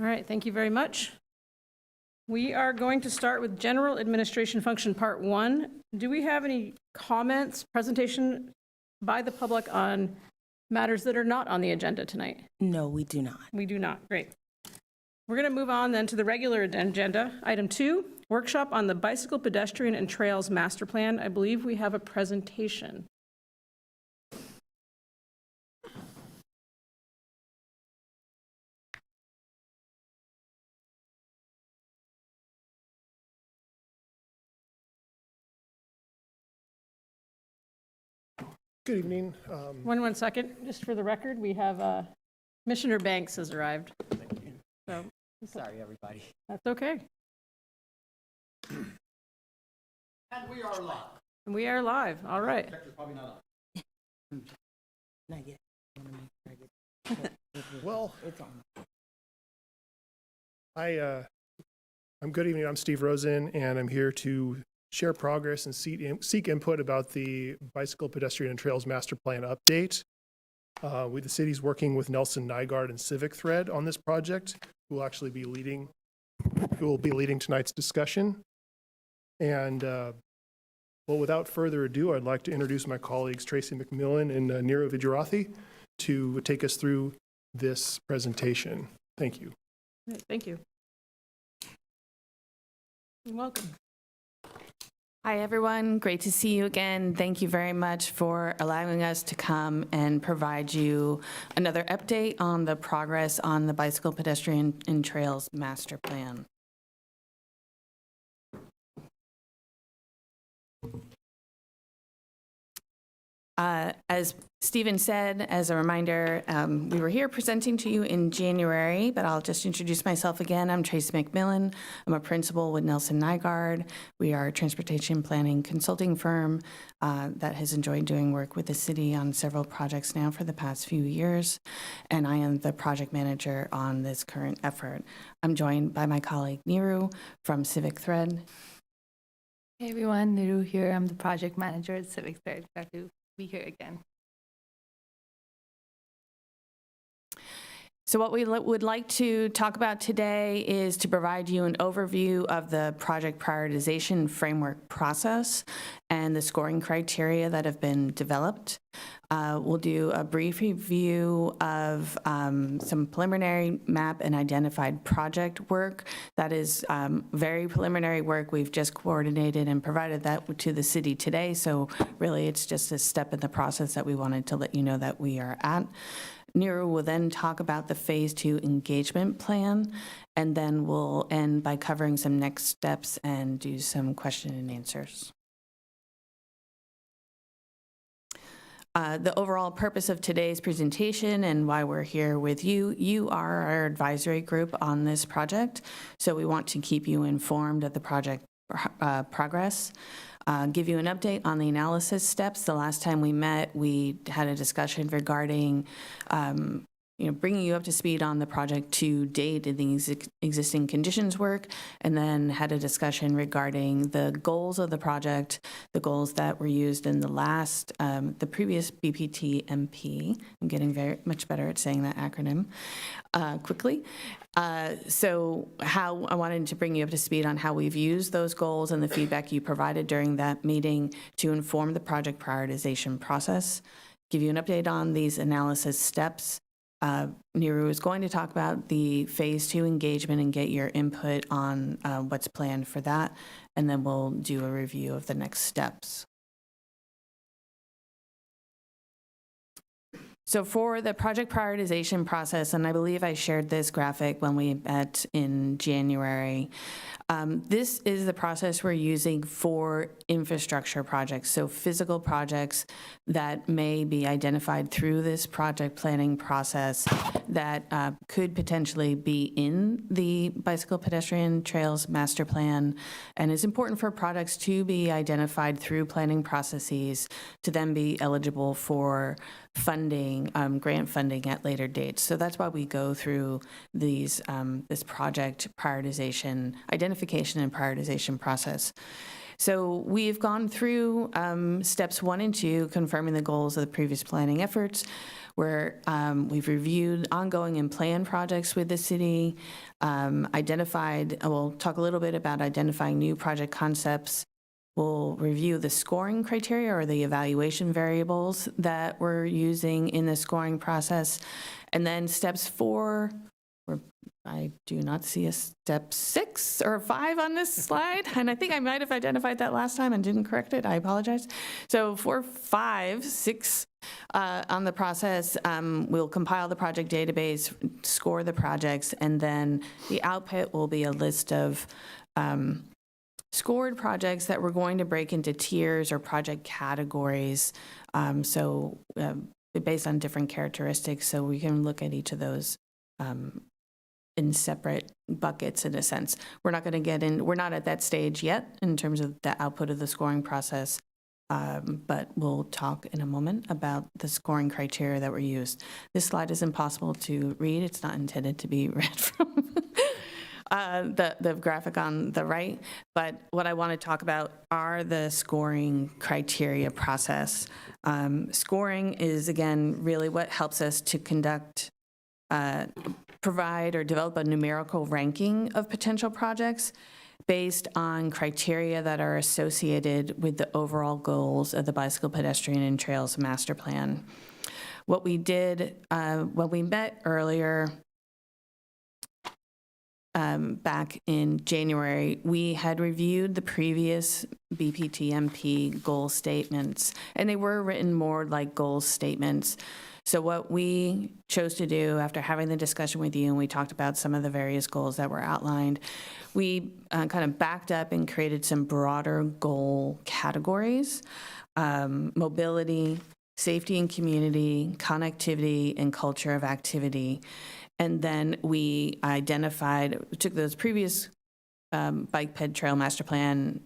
All right, thank you very much. We are going to start with General Administration Function Part 1. Do we have any comments, presentation by the public on matters that are not on the agenda tonight? No, we do not. We do not. Great. We're going to move on then to the regular agenda. Item 2, workshop on the Bicycle, Pedestrian, and Trails Master Plan. I believe we have a presentation. Good evening. One second, just for the record, we have Commissioner Banks has arrived. Thank you. So Sorry, everybody. that's okay. And we are live. And we are live. All right. Projector's probably not on. Not yet. I wanna make sure I get- Well, It's on. I'm good evening. I'm Steve Rosen, and I'm here to share progress and seek input about the Bicycle, Pedestrian, and Trails Master Plan update. The city's working with Nelson Nygaard and Civic Thread on this project, who will be leading tonight's discussion. And well, without further ado, I'd like to introduce my colleagues Tracy McMillan and Nero Vijayarathi to take us through this presentation. Thank you. Great, thank you. You're welcome. Hi, everyone. Great to see you again. Thank you very much for allowing us to come and provide you another update on the progress on the Bicycle, Pedestrian, and Trails Master Plan. As Stephen said, as a reminder, we were here presenting to you in January, but I'll just introduce myself again. I'm Tracy McMillan. I'm a principal with Nelson Nygaard. We are a transportation planning consulting firm that has enjoyed doing work with the city on several projects now for the past few years, and I am the project manager on this current effort. I'm joined by my colleague Niru from Civic Thread. Hey everyone, Niru here. I'm the project manager at Civic Thread. Glad to be here again. So what we would like to talk about today is to provide you an overview of the project prioritization framework process and the scoring criteria that have been developed. We'll do a brief review of some preliminary map and identified project work. That is very preliminary work. We've just coordinated and provided that to the city today. So really it's just a step in the process that we wanted to let you know that we are at. Nero will then talk about the Phase 2 engagement plan, and then we'll end by covering some next steps and do some question and answers. The overall purpose of today's presentation and why we're here with you are our advisory group on this project, so we want to keep you informed of the project progress. Give you an update on the analysis steps. The last time we met, we had a discussion regarding bringing you up to speed on the project to date and the existing conditions work, and then had a discussion regarding the goals of the project, the goals that were used in the previous BPT MP. I'm getting very much better at saying that acronym quickly. So how I wanted to bring you up to speed on how we've used those goals and the feedback you provided during that meeting to inform the project prioritization process, give you an update on these analysis steps. Niru is going to talk about the Phase 2 engagement and get your input on what's planned for that, and then we'll do a review of the next steps. So for the project prioritization process, and I believe I shared this graphic when we met in January, this is the process we're using for infrastructure projects, so physical projects that may be identified through this project planning process that could potentially be in the Bicycle, Pedestrian, Trails Master Plan, and is important for projects to be identified through planning processes to then be eligible for funding, grant funding at later dates. So that's why we go through these this project prioritization, identification and prioritization process. So we've gone through steps 1 and 2, confirming the goals of the previous planning efforts, where we've reviewed ongoing and planned projects with the city, we'll talk a little bit about identifying new project concepts. We'll review the scoring criteria or the evaluation variables that we're using in the scoring process. And then steps 4, I do not see a step 6 or 5 on this slide, and I think I might have identified that last time and didn't correct it. I apologize. So 4, 5, 6 on the process, we'll compile the project database, score the projects, and then the output will be a list of scored projects that we're going to break into tiers or project categories. Based on different characteristics, so we can look at each of those in separate buckets in a sense. We're not at that stage yet in terms of the output of the scoring process, but we'll talk in a moment about the scoring criteria that were used. This slide is impossible to read. It's not intended to be read from the graphic on the right, but what I want to talk about are the scoring criteria process. Scoring is, again, really what helps us to provide or develop a numerical ranking of potential projects based on criteria that are associated with the overall goals of the Bicycle, Pedestrian, and Trails Master Plan. What we did when we met earlier back in January, we had reviewed the previous BPTMP goal statements, and they were written more like goal statements. So what we chose to do after having the discussion with you, and we talked about some of the various goals that were outlined, we kind of backed up and created some broader goal categories: mobility, safety and community, connectivity, and culture of activity. And then we took those previous Bike Ped Trail Master Plan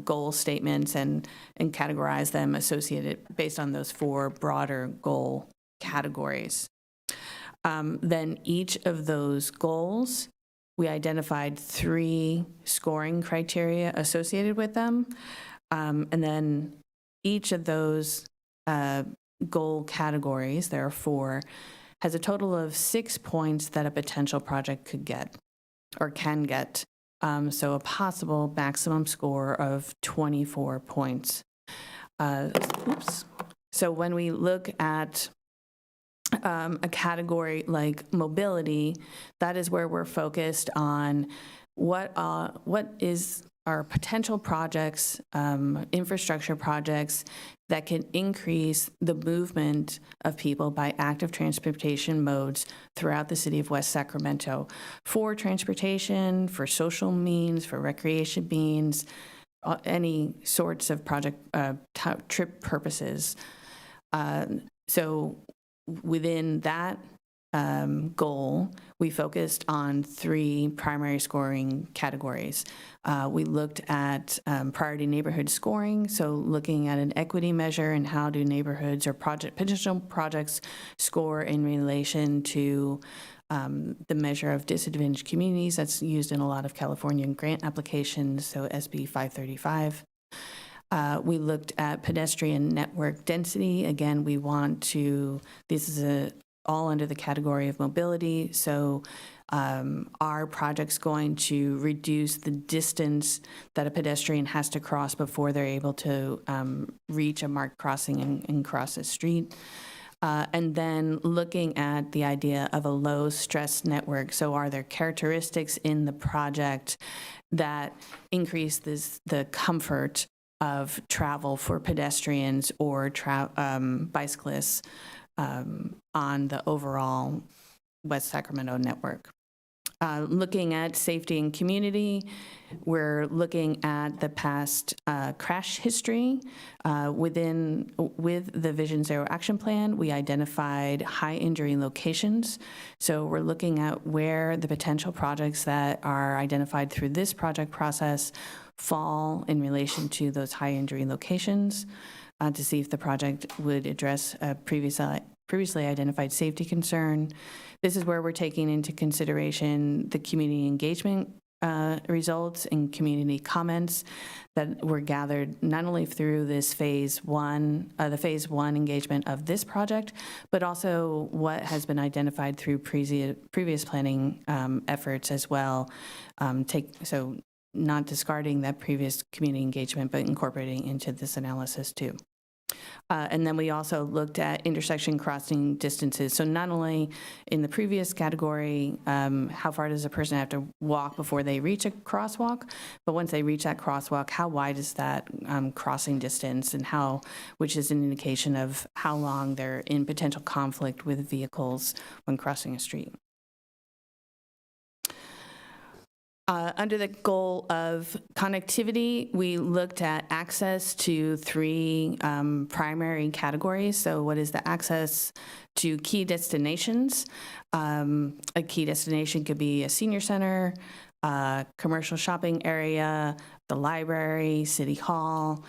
goal statements and categorized them associated based on those 4 broader goal categories. Then each of those goals, we identified 3 scoring criteria associated with them. And then each of those goal categories, there are 4, has a total of 6 points that a potential project could get or can get. So a possible maximum score of 24 points. So when we look at a category like mobility, that is where we're focused on what is our potential projects, infrastructure projects that can increase the movement of people by active transportation modes throughout the city of West Sacramento for transportation, for social means, for recreation means, any sorts of project trip purposes. So within that goal, we focused on 3 primary scoring categories. We looked at priority neighborhood scoring, so looking at an equity measure and how do neighborhoods or potential projects score in relation to the measure of disadvantaged communities that's used in a lot of California grant applications, so SB 535. We looked at pedestrian network density. Again, this is all under the category of mobility. So are projects going to reduce the distance that a pedestrian has to cross before they're able to reach a marked crossing and cross a street? And then looking at the idea of a low stress network. So are there characteristics in the project that increase the comfort of travel for pedestrians or bicyclists on the overall West Sacramento network? Looking at safety and community, we're looking at the past crash history. With the Vision Zero Action Plan, we identified high injury locations. So we're looking at where the potential projects that are identified through this project process fall in relation to those high injury locations, to see if the project would address a previously identified safety concern. This is where we're taking into consideration the community engagement results and community comments that were gathered not only through this phase one engagement of this project, but also what has been identified through previous planning efforts as well. So not discarding that previous community engagement, but incorporating into this analysis too. And then we also looked at intersection crossing distances. So not only in the previous category, how far does a person have to walk before they reach a crosswalk, but once they reach that crosswalk, how wide is that crossing distance, and which is an indication of how long they're in potential conflict with vehicles when crossing a street. Under the goal of connectivity, we looked at access to three primary categories. So what is the access to key destinations? A key destination could be a senior center, a commercial shopping area, the library, city hall,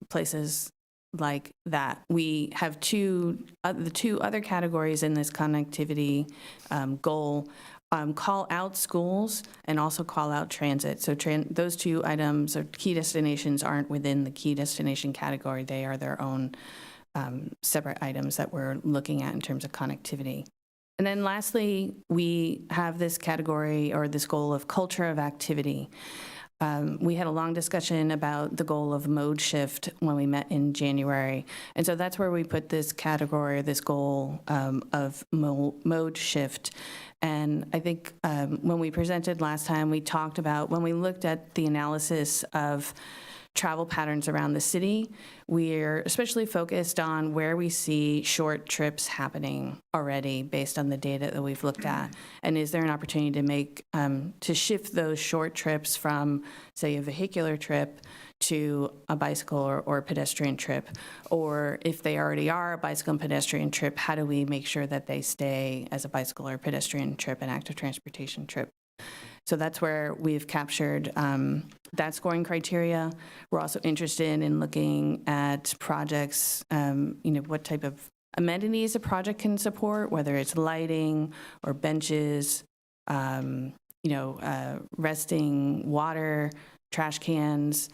places like that. We have the two other categories in this connectivity goal. Call out schools and also call out transit. So those two items or key destinations aren't within the key destination category. They are their own separate items that we're looking at in terms of connectivity. And then lastly, we have this category or this goal of culture of activity. We had a long discussion about the goal of mode shift when we met in January. And so that's where we put this category, this goal of mode shift. And I think when we presented last time, we talked about when we looked at the analysis of travel patterns around the city, we're especially focused on where we see short trips happening already based on the data that we've looked at. And is there an opportunity to make, to shift those short trips from, say, a vehicular trip to a bicycle or pedestrian trip? Or if they already are a bicycle and pedestrian trip, how do we make sure that they stay as a bicycle or pedestrian trip, an active transportation trip? So that's where we've captured that scoring criteria. We're also interested in looking at projects, what type of amenities a project can support, whether it's lighting or benches, resting, water, trash cans,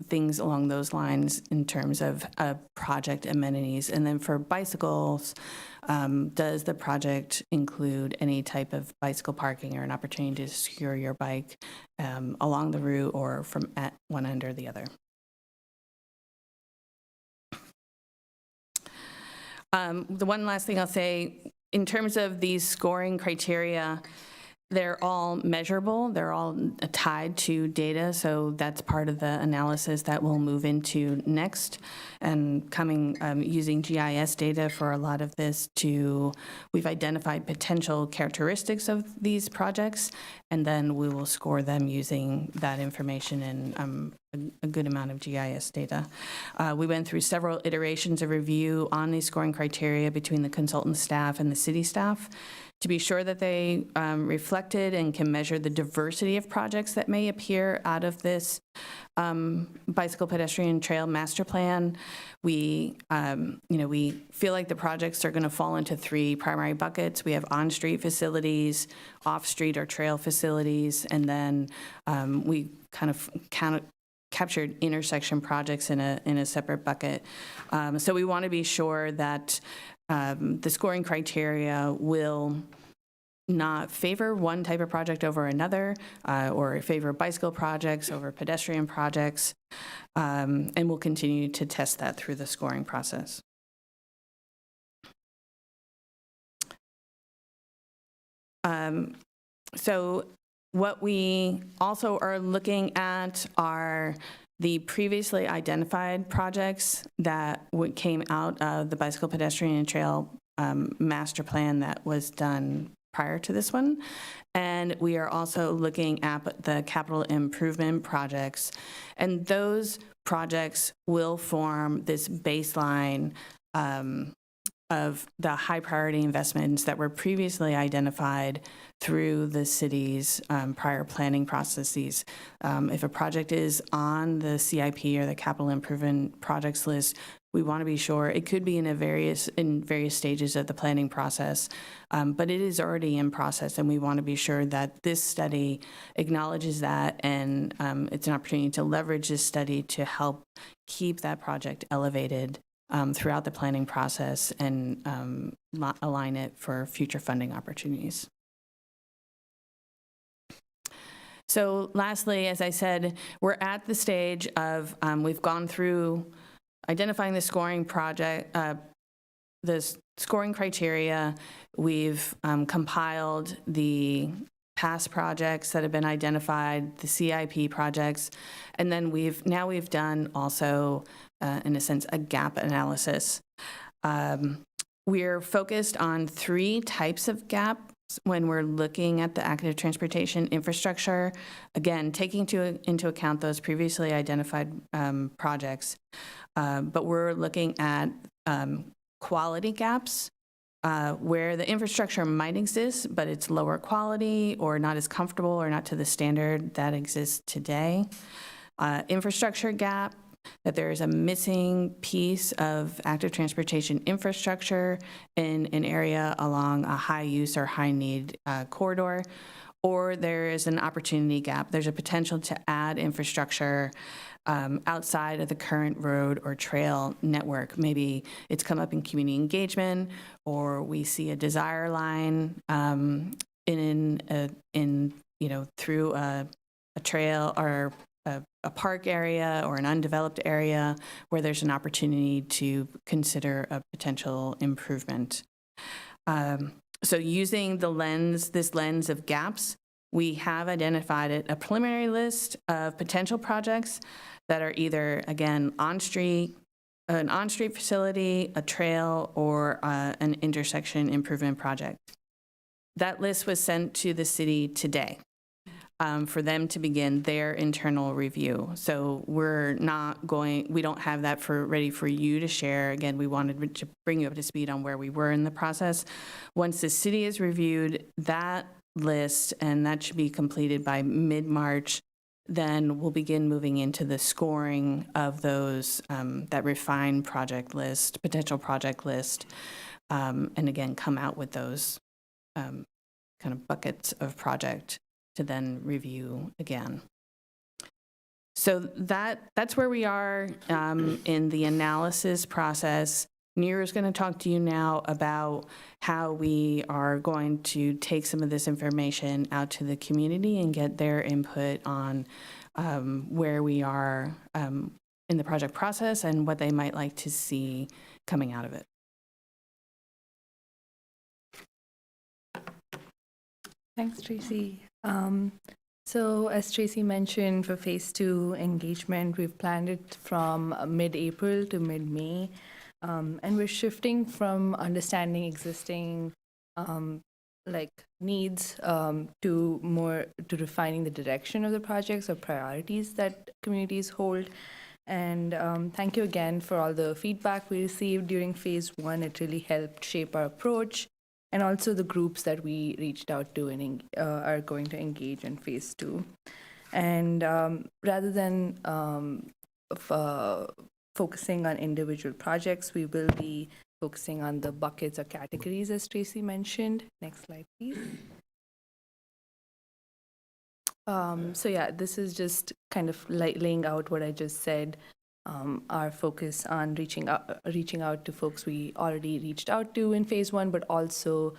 things along those lines in terms of project amenities. And then for bicycles, does the project include any type of bicycle parking or an opportunity to secure your bike along the route or from at one end or the other? The one last thing I'll say, in terms of these scoring criteria, they're all measurable. They're all tied to data, so that's part of the analysis that we'll move into next. And using GIS data for a lot of this we've identified potential characteristics of these projects, and then we will score them using that information and a good amount of GIS data. We went through several iterations of review on these scoring criteria between the consultant staff and the city staff to be sure that they reflected and can measure the diversity of projects that may appear out of this bicycle pedestrian trail master plan. We feel like the projects are going to fall into three primary buckets. We have on-street facilities, off-street or trail facilities, and then we kind of captured intersection projects in a separate bucket. So we want to be sure that the scoring criteria will not favor one type of project over another, or favor bicycle projects over pedestrian projects, and we'll continue to test that through the scoring process. So what we also are looking at are the previously identified projects that came out of the bicycle pedestrian and trail master plan that was done prior to this one. And we are also looking at the capital improvement projects. And those projects will form this baseline of the high priority investments that were previously identified through the city's prior planning processes. If a project is on the CIP or the capital improvement projects list, we want to be sure it could be in various stages of the planning process, but it is already in process, and we want to be sure that this study acknowledges that, and it's an opportunity to leverage this study to help keep that project elevated throughout the planning process and align it for future funding opportunities. So lastly, as I said, we're at the stage of, we've gone through identifying the scoring project, the scoring criteria. We've compiled the past projects that have been identified, the CIP projects, and then we've done also, in a sense, a gap analysis. We're focused on 3 types of gaps when we're looking at the active transportation infrastructure, again, taking into account those previously identified projects, but we're looking at quality gaps, where the infrastructure might exist, but it's lower quality or not as comfortable or not to the standard that exists today. Infrastructure gap, that there is a missing piece of active transportation infrastructure in an area along a high use or high need corridor, or there is an opportunity gap. There's a potential to add infrastructure outside of the current road or trail network. Maybe it's come up in community engagement, or we see a desire line through a trail or a park area or an undeveloped area where there's an opportunity to consider a potential improvement. So using this lens of gaps, we have identified a preliminary list of potential projects that are either, again, an on-street facility, a trail, or an intersection improvement project. That list was sent to the city today for them to begin their internal review. So we don't have that ready for you to share. Again, we wanted to bring you up to speed on where we were in the process. Once the city has reviewed that list, and that should be completed by mid-March, then we'll begin moving into the scoring of those, that refined project list, potential project list, and again, come out with those kind of buckets of project to then review again. So that's where we are in the analysis process. Neera is going to talk to you now about how we are going to take some of this information out to the community and get their input on where we are in the project process and what they might like to see coming out of it. Thanks, Tracy. So as Tracy mentioned, for phase 2 engagement, we've planned it from mid-April to mid-May. And we're shifting from understanding existing needs to refining the direction of the projects or priorities that communities hold. And thank you again for all the feedback we received during phase 1. It really helped shape our approach, and also the groups that we reached out to and are going to engage in phase 2. And rather than focusing on individual projects, we will be focusing on the buckets or categories, as Tracy mentioned. Next slide, please. So yeah, this is just kind of laying out what I just said. Our focus on reaching out to folks we already reached out to in phase 1, but also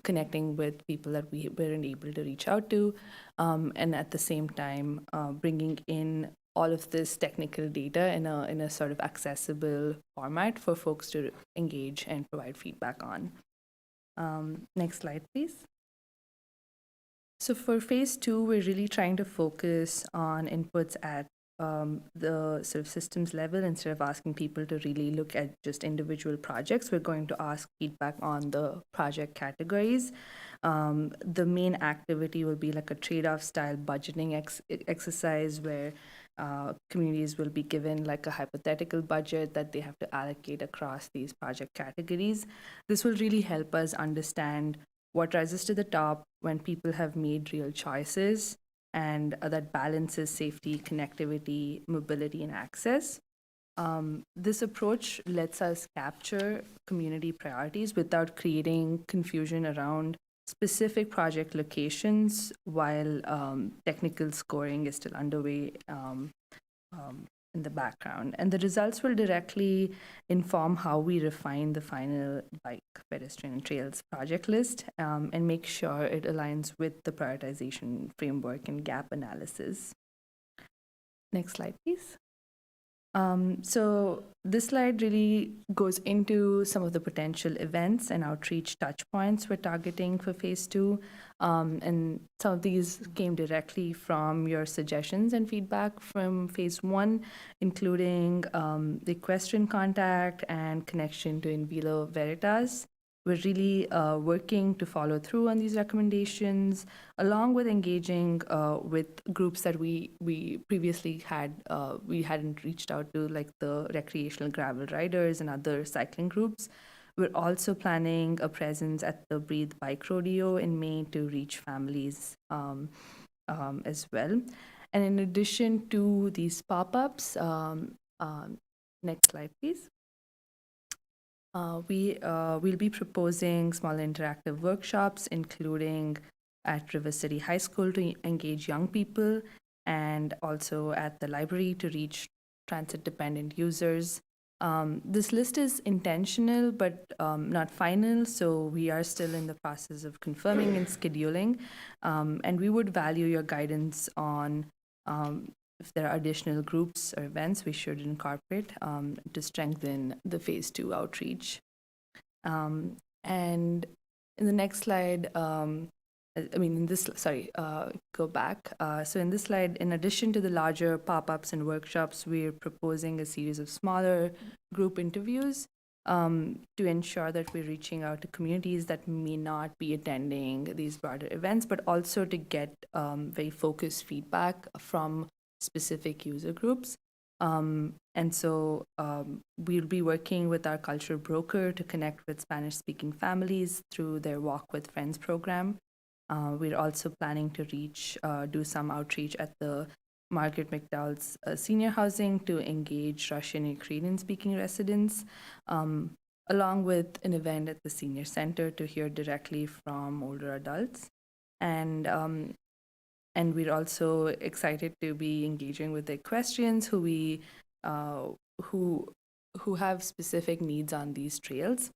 connecting with people that we weren't able to reach out to, and at the same time bringing in all of this technical data in a sort of accessible format for folks to engage and provide feedback on. Next slide, please. So for phase 2, we're really trying to focus on inputs at the sort of systems level. Instead of asking people to really look at just individual projects, we're going to ask feedback on the project categories. The main activity will be like a trade-off style budgeting exercise where communities will be given like a hypothetical budget that they have to allocate across these project categories. This will really help us understand what rises to the top when people have made real choices, and that balances safety, connectivity, mobility, and access. This approach lets us capture community priorities without creating confusion around specific project locations while technical scoring is still underway in the background. And the results will directly inform how we refine the final bike, pedestrian, and trails project list and make sure it aligns with the prioritization framework and gap analysis. Next slide, please. So this slide really goes into some of the potential events and outreach touch points we're targeting for phase 2. And some of these came directly from your suggestions and feedback from phase 1, including the equestrian contact and connection to In Vilo Veritas. We're really working to follow through on these recommendations, along with engaging with groups that we previously we hadn't reached out to, like the recreational gravel riders and other cycling groups. We're also planning a presence at the Breathe Bike Rodeo in May to reach families as well. And in addition to these pop-ups, next slide, please. We'll be proposing small interactive workshops, including at River City High School to engage young people, and also at the library to reach transit-dependent users. This list is intentional, but not final, so we are still in the process of confirming and scheduling, and we would value your guidance on if there are additional groups or events we should incorporate to strengthen the phase 2 outreach. And in the next slide, go back. So in this slide, in addition to the larger pop-ups and workshops, we're proposing a series of smaller group interviews to ensure that we're reaching out to communities that may not be attending these broader events, but also to get very focused feedback from specific user groups. And so we'll be working with our culture broker to connect with Spanish-speaking families through their Walk with Friends program. We're also planning to do some outreach at the Margaret McDowell's senior housing to engage Russian and Ukrainian-speaking residents, along with an event at the senior center to hear directly from older adults. And we're also excited to be engaging with the equestrians who have specific needs on these trails.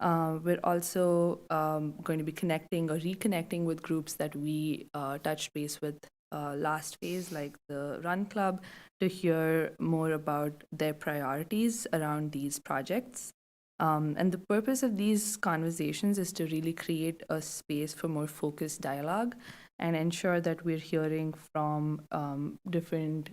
We're also going to be connecting or reconnecting with groups that we touched base with last phase, like the Run Club, to hear more about their priorities around these projects. And the purpose of these conversations is to really create a space for more focused dialogue and ensure that we're hearing from different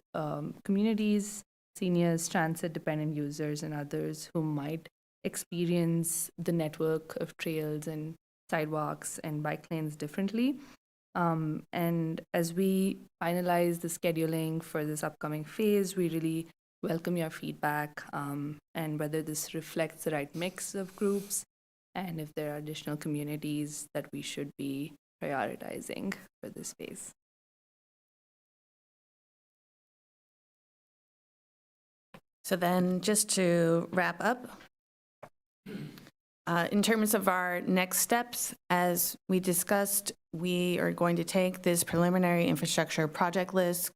communities, seniors, transit-dependent users, and others who might experience the network of trails and sidewalks and bike lanes differently. And as we finalize the scheduling for this upcoming phase, we really welcome your feedback and whether this reflects the right mix of groups and if there are additional communities that we should be prioritizing for this phase. So then just to wrap up, in terms of our next steps, as we discussed, we are going to take this preliminary infrastructure project list.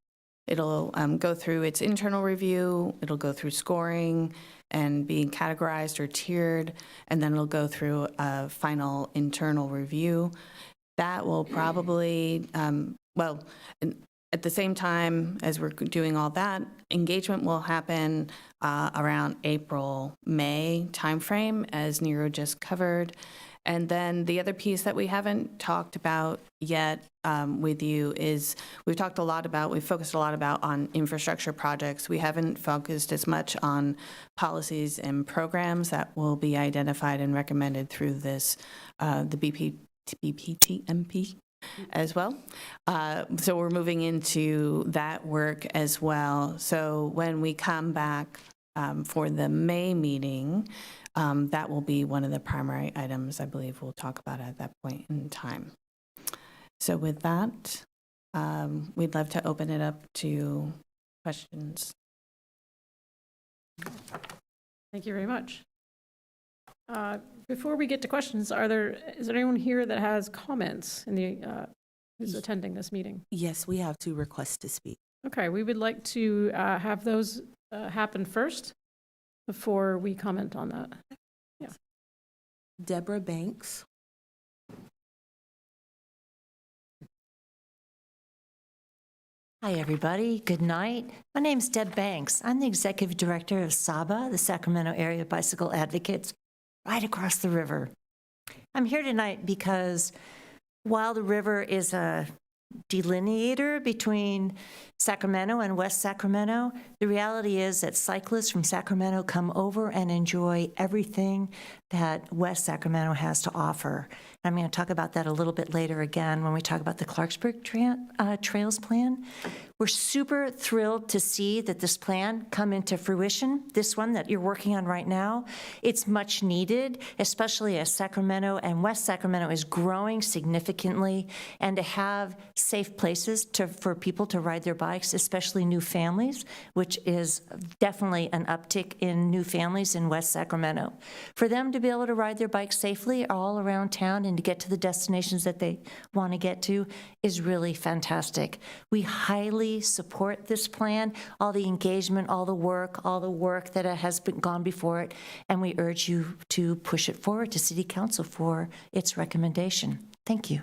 It'll go through its internal review, it'll go through scoring and being categorized or tiered, and then it'll go through a final internal review. That will probably, at the same time as we're doing all that, engagement will happen around April, May timeframe, as Niro just covered. And then the other piece that we haven't talked about yet with you is we've focused a lot about on infrastructure projects. We haven't focused as much on policies and programs that will be identified and recommended through this, the BPTMP as well. So we're moving into that work as well. So when we come back for the May meeting, that will be one of the primary items I believe we'll talk about at that point in time. So with that, we'd love to open it up to questions. Thank you very much. Before we get to questions, is there anyone here that has comments in the, who's attending this meeting? Yes, we have 2 requests to speak. Okay, we would like to have those happen first before we comment on that. Deborah Banks. Hi, everybody. Good night. My name's Deb Banks. I'm the Executive Director of SABA, the Sacramento Area Bicycle Advocates, right across the river. I'm here tonight because while the river is a delineator between Sacramento and West Sacramento, the reality is that cyclists from Sacramento come over and enjoy everything that West Sacramento has to offer. I'm going to talk about that a little bit later again when we talk about the Clarksburg Trails Plan. We're super thrilled to see that this plan come into fruition, this one that you're working on right now. It's much needed, especially as Sacramento and West Sacramento is growing significantly, and to have safe places for people to ride their bikes, especially new families, which is definitely an uptick in new families in West Sacramento. For them to be able to ride their bikes safely all around town and to get to the destinations that they want to get to is really fantastic. We highly support this plan, all the engagement, all the work that has gone before it, and we urge you to push it forward to City Council for its recommendation. Thank you.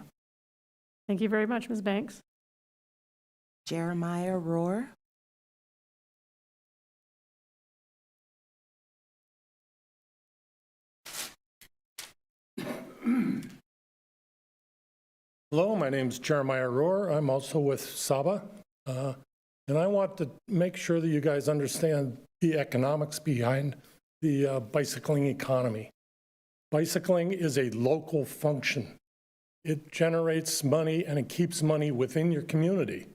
Thank you very much, Ms. Banks. Jeremiah Rohr. Hello, my name is Jeremiah Rohr. I'm also with SABA. And I want to make sure that you guys understand the economics behind the bicycling economy. Bicycling is a local function. It generates money and it keeps money within your community.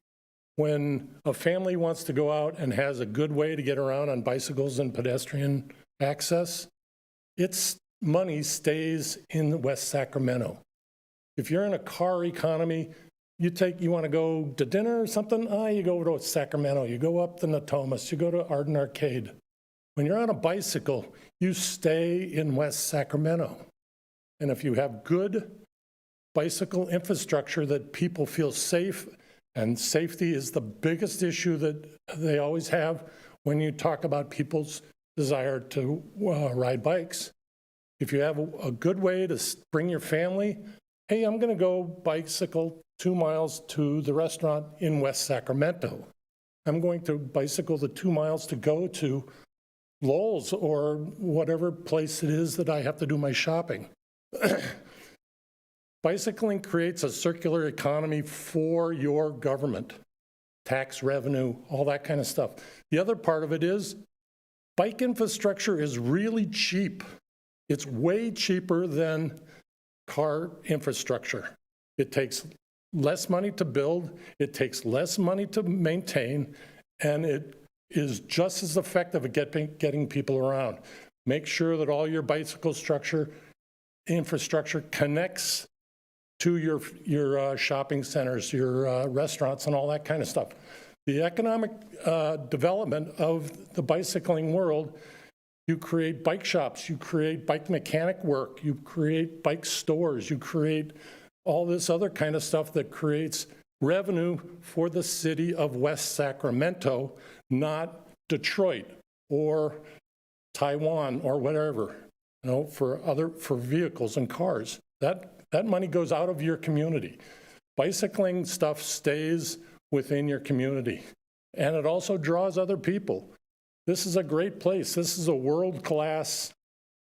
When a family wants to go out and has a good way to get around on bicycles and pedestrian access, its money stays in West Sacramento. If you're in a car economy, you want to go to dinner or something, you go to Sacramento, you go up the Natomas, you go to Arden Arcade. When you're on a bicycle, you stay in West Sacramento. And if you have good bicycle infrastructure that people feel safe, and safety is the biggest issue that they always have when you talk about people's desire to ride bikes. If you have a good way to bring your family, hey, I'm going to go bicycle 2 miles to the restaurant in West Sacramento. I'm going to bicycle the 2 miles to go to Lowell's or whatever place it is that I have to do my shopping. Bicycling creates a circular economy for your government, tax revenue, all that kind of stuff. The other part of it is bike infrastructure is really cheap. It's way cheaper than car infrastructure. It takes less money to build, it takes less money to maintain, and it is just as effective at getting people around. Make sure that all your bicycle infrastructure connects to your shopping centers, your restaurants, and all that kind of stuff. The economic development of the bicycling world, you create bike shops, you create bike mechanic work, you create bike stores, you create all this other kind of stuff that creates revenue for the city of West Sacramento, not Detroit or Taiwan or whatever, for vehicles and cars. That money goes out of your community. Bicycling stuff stays within your community, and it also draws other people. This is a great place. This is a world-class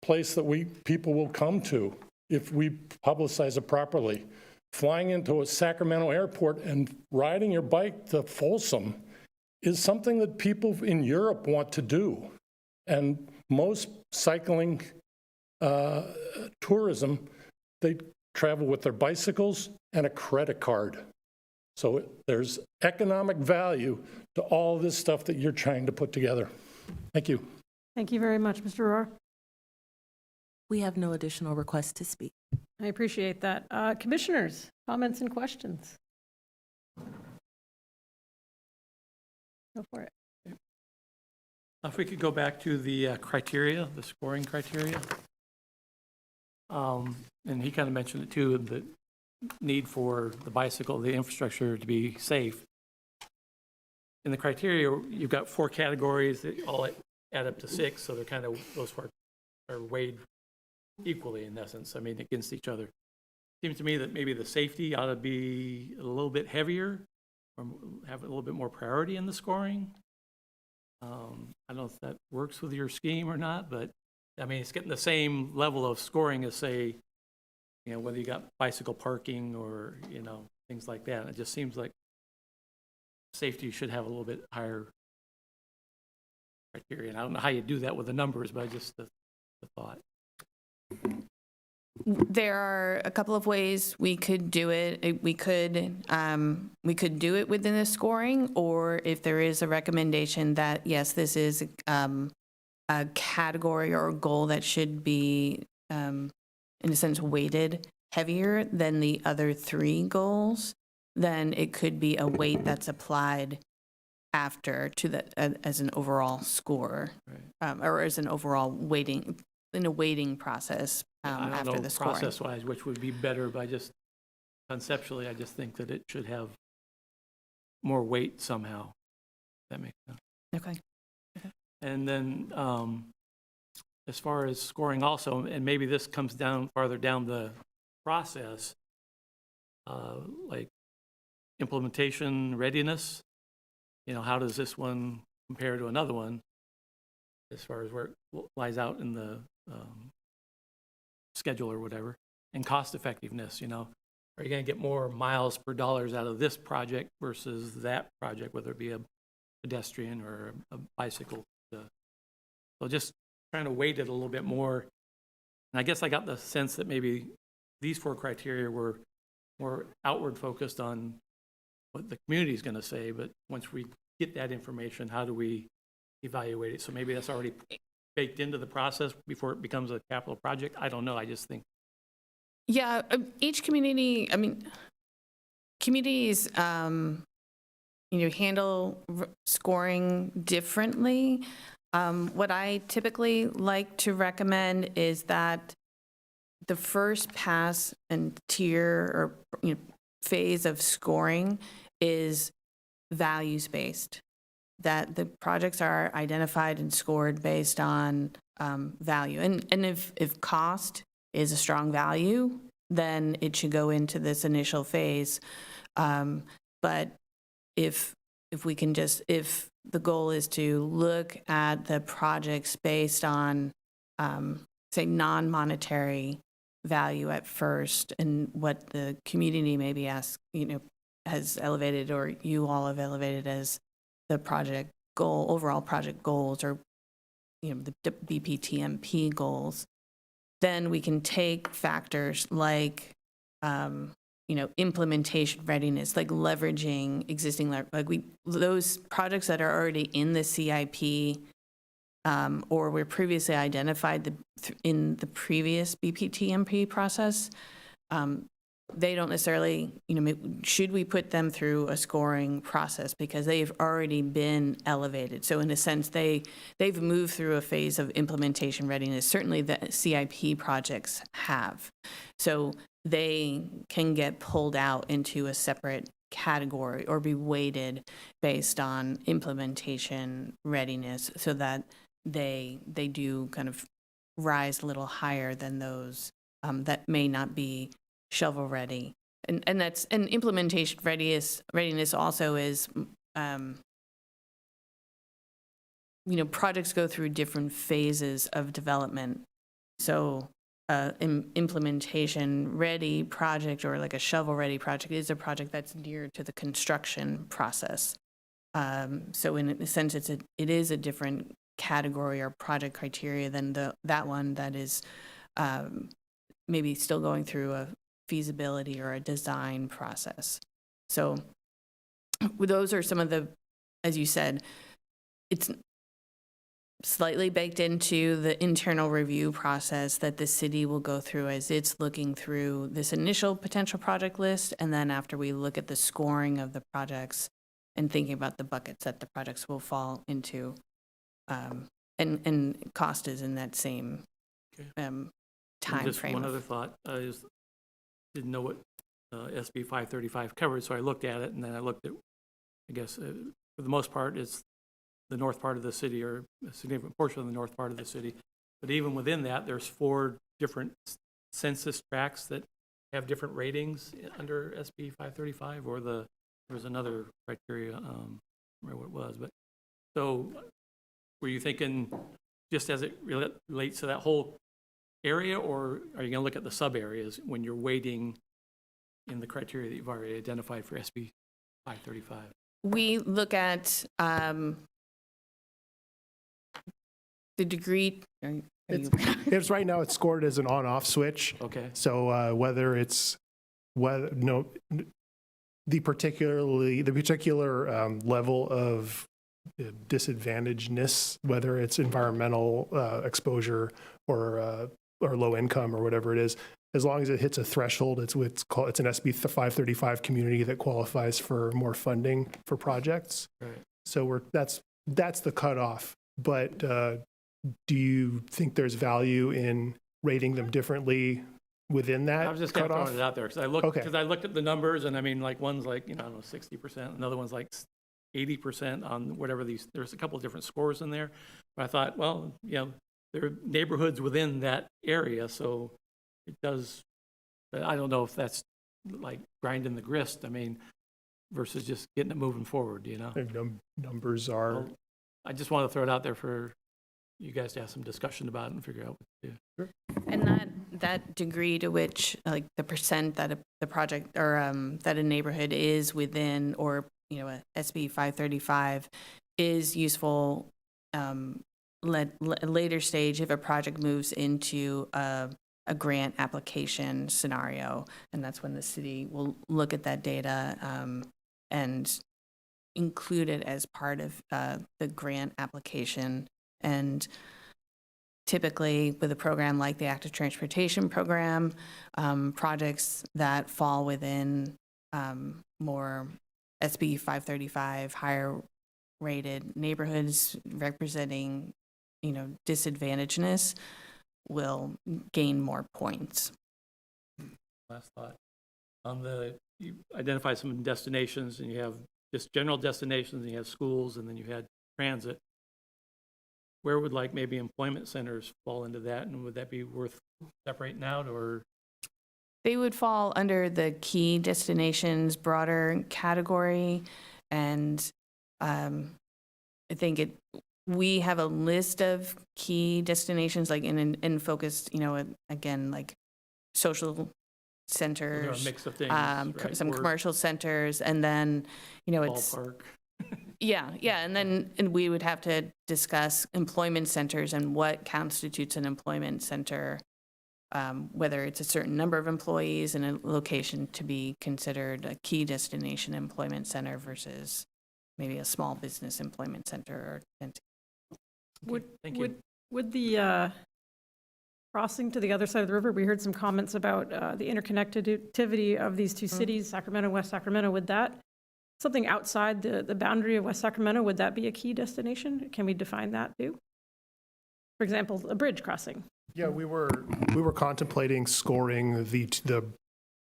place that people will come to if we publicize it properly. Flying into a Sacramento airport and riding your bike to Folsom is something that people in Europe want to do. And most cycling tourism, they travel with their bicycles and a credit card. So there's economic value to all this stuff that you're trying to put together. Thank you. Thank you very much, Mr. Rohr. We have no additional requests to speak. I appreciate that. Commissioners, comments and questions? Go for it. If we could go back to the criteria, the scoring criteria. And he kind of mentioned it too, the need for the bicycle, the infrastructure to be safe. In the criteria, you've got 4 categories that all add up to 6, so they're kind of, those 4 are weighed equally in essence, I mean, against each other. Seems to me that maybe the safety ought to be a little bit heavier, or have a little bit more priority in the scoring. I don't know if that works with your scheme or not, but I mean, it's getting the same level of scoring as, say, you know, whether you got bicycle parking or, you know, things like that. It just seems like safety should have a little bit higher criteria. And I don't know how you do that with the numbers, but just the thought. There are a couple of ways we could do it. We could do it within the scoring, or if there is a recommendation that, yes, this is a category or a goal that should be, in a sense, weighted heavier than the other 3 goals, then it could be a weight that's applied after to the as an overall score, Right. or as an overall weighting, in a weighting process I after don't know the scoring. process-wise which would be better, but I just, conceptually, I just think that it should have more weight somehow. If that makes sense. Okay. And then as far as scoring also, and maybe this comes down farther down the process, like implementation readiness, you know, how does this one compare to another one as far as where it lies out in the schedule or whatever, and cost effectiveness, you know, are you going to get more miles per dollars out of this project versus that project, whether it be a pedestrian or a bicycle? So just trying to weight it a little bit more. And I guess I got the sense that maybe these 4 criteria were more outward focused on what the community is going to say, but once we get that information, how do we evaluate it? So maybe that's already baked into the process before it becomes a capital project. I don't know. I just think. Yeah, each community, I mean, communities, handle scoring differently. What I typically like to recommend is that the first pass and tier or phase of scoring is values-based, that the projects are identified and scored based on value. And if cost is a strong value, then it should go into this initial phase. But if the goal is to look at the projects based on, say, non-monetary value at first, and what the community maybe has elevated, or you all have elevated as the project goal, overall project goals, or the BPTMP goals, then we can take factors like implementation readiness, like leveraging existing, those projects that are already in the CIP, or were previously identified in the previous BPTMP process. They don't necessarily, should we put them through a scoring process because they've already been elevated. So in a sense, they've moved through a phase of implementation readiness. Certainly the CIP projects have. So they can get pulled out into a separate category or be weighted based on implementation readiness, so that they do kind of rise a little higher than those that may not be shovel ready. And implementation readiness also is, projects go through different phases of development. So implementation ready project, or like a shovel ready project, is a project that's near to the construction process. So in a sense, it is a different category or project criteria than that one that is maybe still going through feasibility or a design process. So those are some of the, as you said, it's slightly baked into the internal review process that the city will go through as it's looking through this initial potential project list. And then after we look at the scoring of the projects and thinking about the buckets that the projects will fall into, and cost is in that same And time just frame. one other thought, I just didn't know what SB 535 covered, so I looked at it, and then I looked at, I guess, for the most part, it's the north part of the city, or a significant portion of the north part of the city. But even within that, there's 4 different census tracts that have different ratings under SB 535, or there's another criteria, I don't remember what it was. But so were you thinking just as it relates to that whole area, or are you going to look at the sub areas when you're weighting in the criteria that you've already identified for SB 535? We look at the degree. It's right now, it's scored as an on-off switch. Okay. So whether the particular level of disadvantagedness, whether it's environmental exposure or low income or whatever it is, as long as it hits a threshold, it's an SB 535 community that qualifies for more funding for projects. Right. So that's the cutoff. But do you think there's value in rating them differently within that I was just kind of cutoff? throwing it out there because I looked at the numbers, and I mean, like one's like, I don't know, 60%, another one's like 80% on whatever these. There's a couple of different scores in there. But I thought, well, there are neighborhoods within that area, so it does. But I don't know if that's like grinding the grist. I mean, versus just getting it moving forward. Numbers are. Well, I just want to throw it out there for you guys to have some discussion about it and figure out what to do. And that degree to which, like the percent that the project or that a neighborhood is within, or a SB 535 is useful later stage if a project moves into a grant application scenario, and that's when the city will look at that data and include it as part of the grant application. And typically with a program like the Active Transportation Program, projects that fall within more SB 535 higher rated neighborhoods representing, disadvantagedness will gain more points. Last thought. You identify some destinations, and you have just general destinations, and you have schools, and then you had transit. Where would maybe employment centers fall into that, and would that be worth separating out, or? They would fall under the key destinations broader category, and I think we have a list of key destinations in focused, again, like social centers, There are a mix of things, right? some commercial centers, and then, it's Ballpark. Yeah, and we would have to discuss employment centers and what constitutes an employment center, whether it's a certain number of employees and a location to be considered a key destination employment center versus maybe a small business employment center. Thank you. Would the crossing to the other side of the river, we heard some comments about the interconnectivity of these two cities, Sacramento, West Sacramento. Would that, something outside the boundary of West Sacramento, would that be a key destination? Can we define that too? For example, a bridge crossing. Yeah, we were contemplating scoring the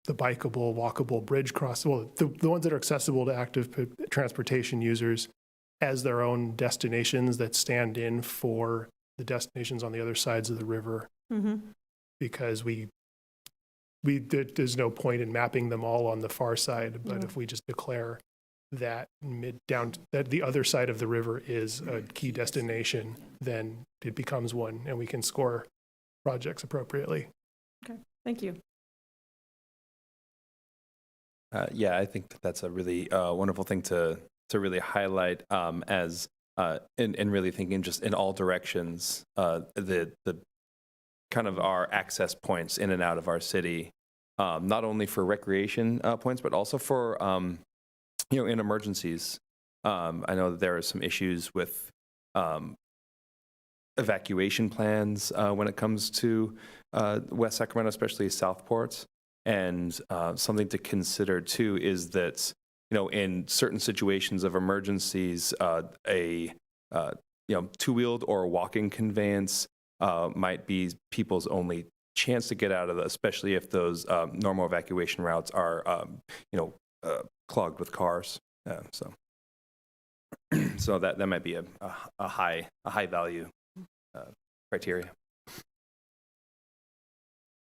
bikeable, walkable bridge crossing, well, the ones that are accessible to active transportation users as their own destinations that stand in for the destinations on the other sides of the river. Mm-hmm. Because there's no point in mapping them all on the far side, but if we just declare that that the other side of the river is a key destination, then it becomes one, and we can score projects appropriately. Okay, thank you. Yeah, I think that's a really wonderful thing to really highlight as in really thinking just in all directions, the kind of our access points in and out of our city not only for recreation points, but also for, in emergencies. I know that there are some issues with evacuation plans when it comes to West Sacramento, especially Southport. And something to consider too is that, in certain situations of emergencies, a two-wheeled or a walking conveyance might be people's only chance to get out of especially if those normal evacuation routes are, clogged with cars. So that might be a high value criteria.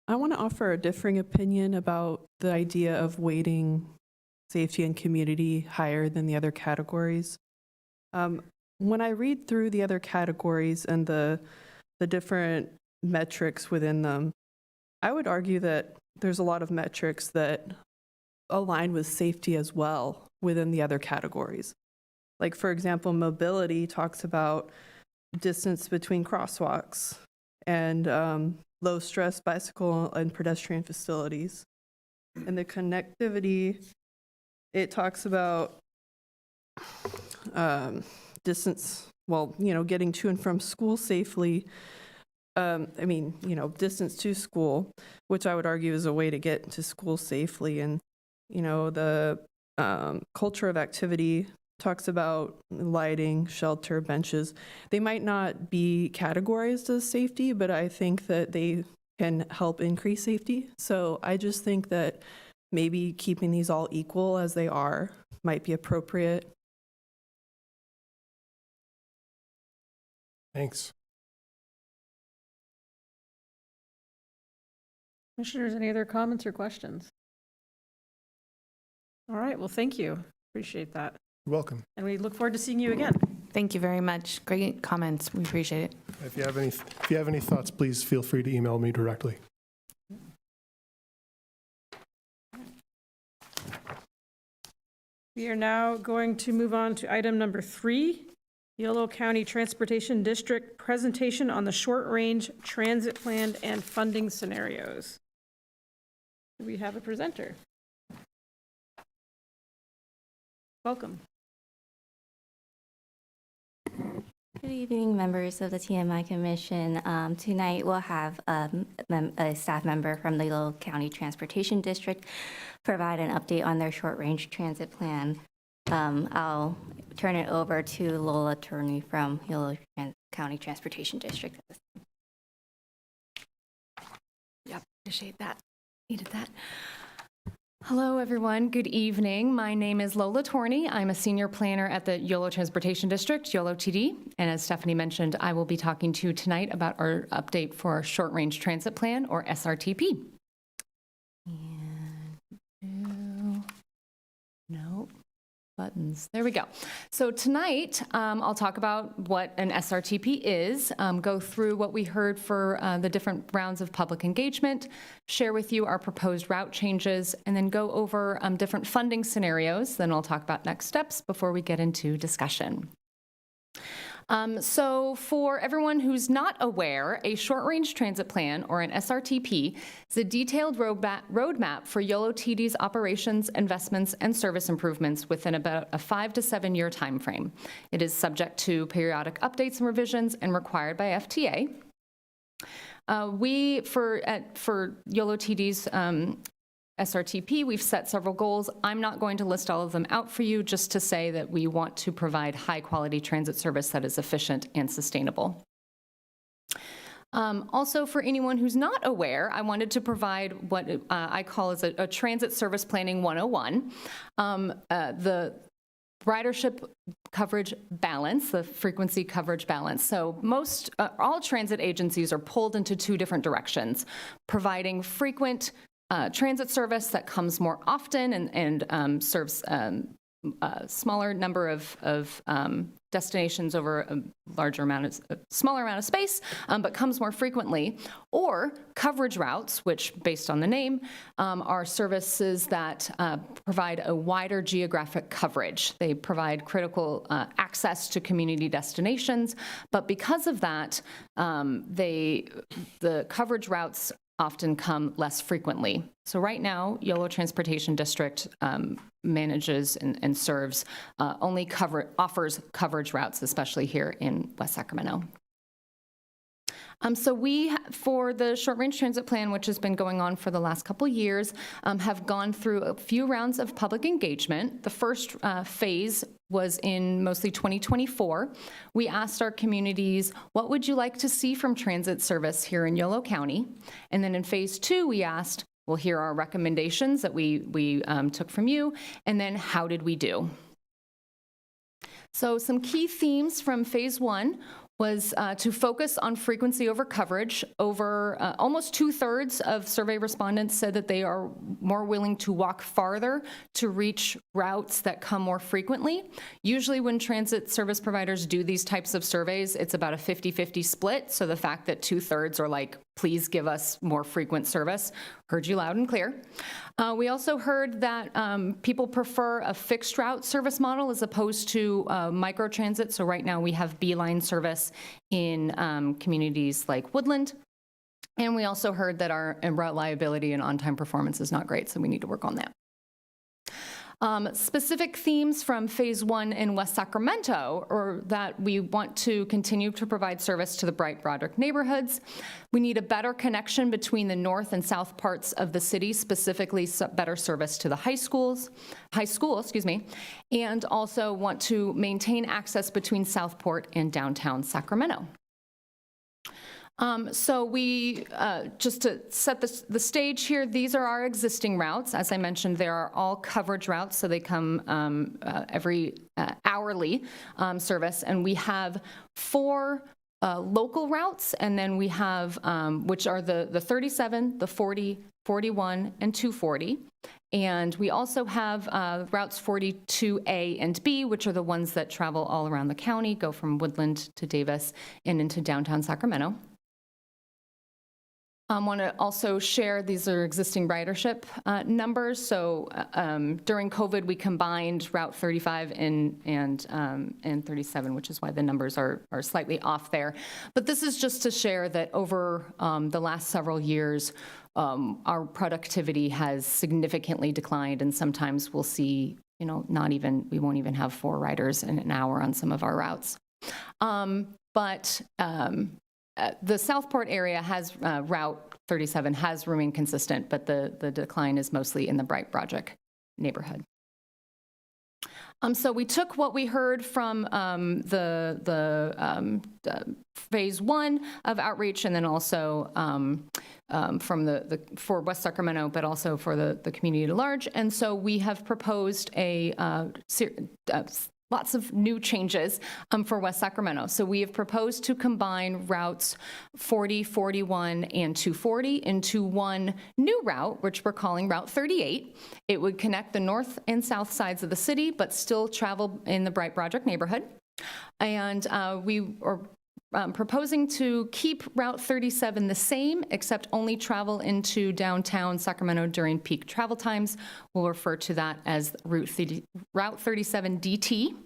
I want to offer a differing opinion about the idea of weighting safety and community higher than the other categories. When I read through the other categories and the different metrics within them, I would argue that there's a lot of metrics that align with safety as well within the other categories. Like, for example, mobility talks about distance between crosswalks and low-stress bicycle and pedestrian facilities. And the connectivity, it talks about distance, getting to and from school safely. Distance to school, which I would argue is a way to get to school safely. And, the culture of activity talks about lighting, shelter, benches. They might not be categorized as safety, but I think that they can help increase safety. So I just think that maybe keeping these all equal as they are might be appropriate. Thanks. Commissioners, any other comments or questions? All right, well, thank you. Appreciate that. You're welcome. And we look forward to seeing you again. Thank you very much. Great comments. We appreciate it. If you have any thoughts, please feel free to email me directly. We are now going to move on to item number 3, Yolo County Transportation District presentation on the short-range transit plan and funding scenarios. Do we have a presenter? Welcome. Good evening, members of the TMI Commission. Tonight we'll have a staff member from the Yolo County Transportation District provide an update on their short-range transit plan. I'll turn it over to Lola Turney from Yolo County Transportation District. Yep, appreciate that. Needed that. Hello, everyone. Good evening. My name is Lola Torney. I'm a senior planner at the Yolo Transportation District, Yolo TD. And as Stephanie mentioned, I will be talking to you tonight about our update for our short-range transit plan, or SRTP. No buttons. There we go. So tonight, I'll talk about what an SRTP is, go through what we heard for the different rounds of public engagement, share with you our proposed route changes, and then go over different funding scenarios. Then I'll talk about next steps before we get into discussion. So for everyone who's not aware, a short-range transit plan, or an SRTP, is a detailed roadmap for Yolo TD's operations, investments, and service improvements within about a 5 to 7 year time frame. It is subject to periodic updates and revisions and required by FTA. For Yolo TD's SRTP, we've set several goals. I'm not going to list all of them out for you, just to say that we want to provide high-quality transit service that is efficient and sustainable. Also, for anyone who's not aware, I wanted to provide what I call as a transit service planning 101. The ridership coverage balance, the frequency coverage balance. So all transit agencies are pulled into 2 different directions, providing frequent transit service that comes more often and serves a smaller number of destinations over a smaller amount of space, but comes more frequently, or coverage routes, which, based on the name, are services that provide a wider geographic coverage. They provide critical access to community destinations, but because of that, the coverage routes often come less frequently. So right now, Yolo Transportation District manages and serves, offers coverage routes, especially here in West Sacramento. So we, for the short-range transit plan, which has been going on for the last couple years, have gone through a few rounds of public engagement. The first phase was in mostly 2024. We asked our communities, what would you like to see from transit service here in Yolo County? And then in phase 2, we asked, well, here are our recommendations that we took from you, and then how did we do? So some key themes from phase 1 was to focus on frequency over coverage. Almost 2/3 of survey respondents said that they are more willing to walk farther to reach routes that come more frequently. Usually when transit service providers do these types of surveys, it's about a 50-50 split. So the fact that 2/3 are like, please give us more frequent service, heard you loud and clear. We also heard that people prefer a fixed route service model as opposed to microtransit. So right now we have B-line service in communities like Woodland. And we also heard that our route liability and on-time performance is not great, so we need to work on that. Specific themes from phase 1 in West Sacramento are that we want to continue to provide service to the Bright Broderick neighborhoods. We need a better connection between the north and south parts of the city, specifically better service to the high school, and also want to maintain access between Southport and downtown Sacramento. So we, just to set the stage here, these are our existing routes. As I mentioned, they are all coverage routes, so they come every hourly service. And we have 4 local routes, and then we have, which are the 37, the 40, 41, and 240. And we also have routes 42A and B, which are the ones that travel all around the county, go from Woodland to Davis and into downtown Sacramento. I want to also share, these are existing ridership numbers. So during COVID, we combined Route 35 and 37, which is why the numbers are slightly off there. But this is just to share that over the last several years, our productivity has significantly declined, and sometimes we'll see, we won't even have 4 riders in an hour on some of our routes. The Southport area has, Route 37 has remained consistent, but the decline is mostly in the Bright Broderick neighborhood. So we took what we heard from the phase 1 of outreach, and then also from for West Sacramento, but also for the community at large. And so we have proposed lots of new changes for West Sacramento. So we have proposed to combine routes 40, 41, and 240 into one new route, which we're calling Route 38. It would connect the north and south sides of the city, but still travel in the Bright Broderick neighborhood. And we are proposing to keep Route 37 the same, except only travel into downtown Sacramento during peak travel times. We'll refer to that as Route 37 DT.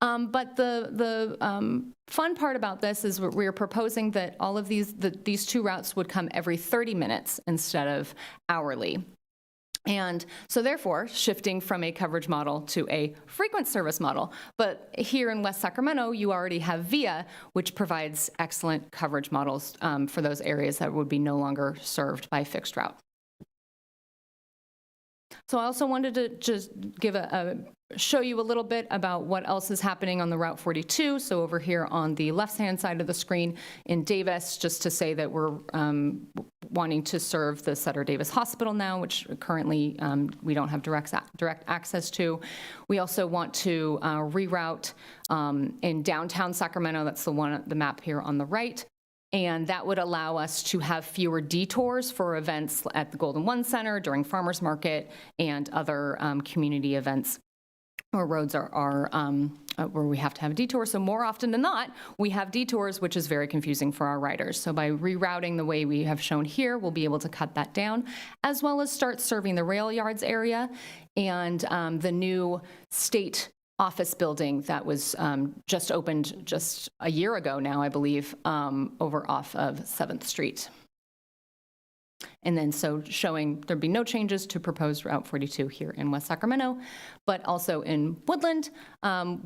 But the fun part about this is we're proposing that all of these 2 routes would come every 30 minutes instead of hourly. And so therefore, shifting from a coverage model to a frequent service model. But here in West Sacramento, you already have VIA, which provides excellent coverage models for those areas that would be no longer served by fixed route. So I also wanted to just give show you a little bit about what else is happening on the Route 42. So over here on the left-hand side of the screen in Davis, just to say that we're wanting to serve the Sutter Davis Hospital now, which currently we don't have direct access to. We also want to reroute in downtown Sacramento. That's the map here on the right. And that would allow us to have fewer detours for events at the Golden One Center, during Farmers Market, and other community events where roads are where we have to have a detour. So more often than not, we have detours, which is very confusing for our riders. So by rerouting the way we have shown here, we'll be able to cut that down, as well as start serving the rail yards area and the new state office building that was just opened just a year ago now, I believe, over off of 7th Street. And then so showing there'd be no changes to proposed Route 42 here in West Sacramento, but also in Woodland,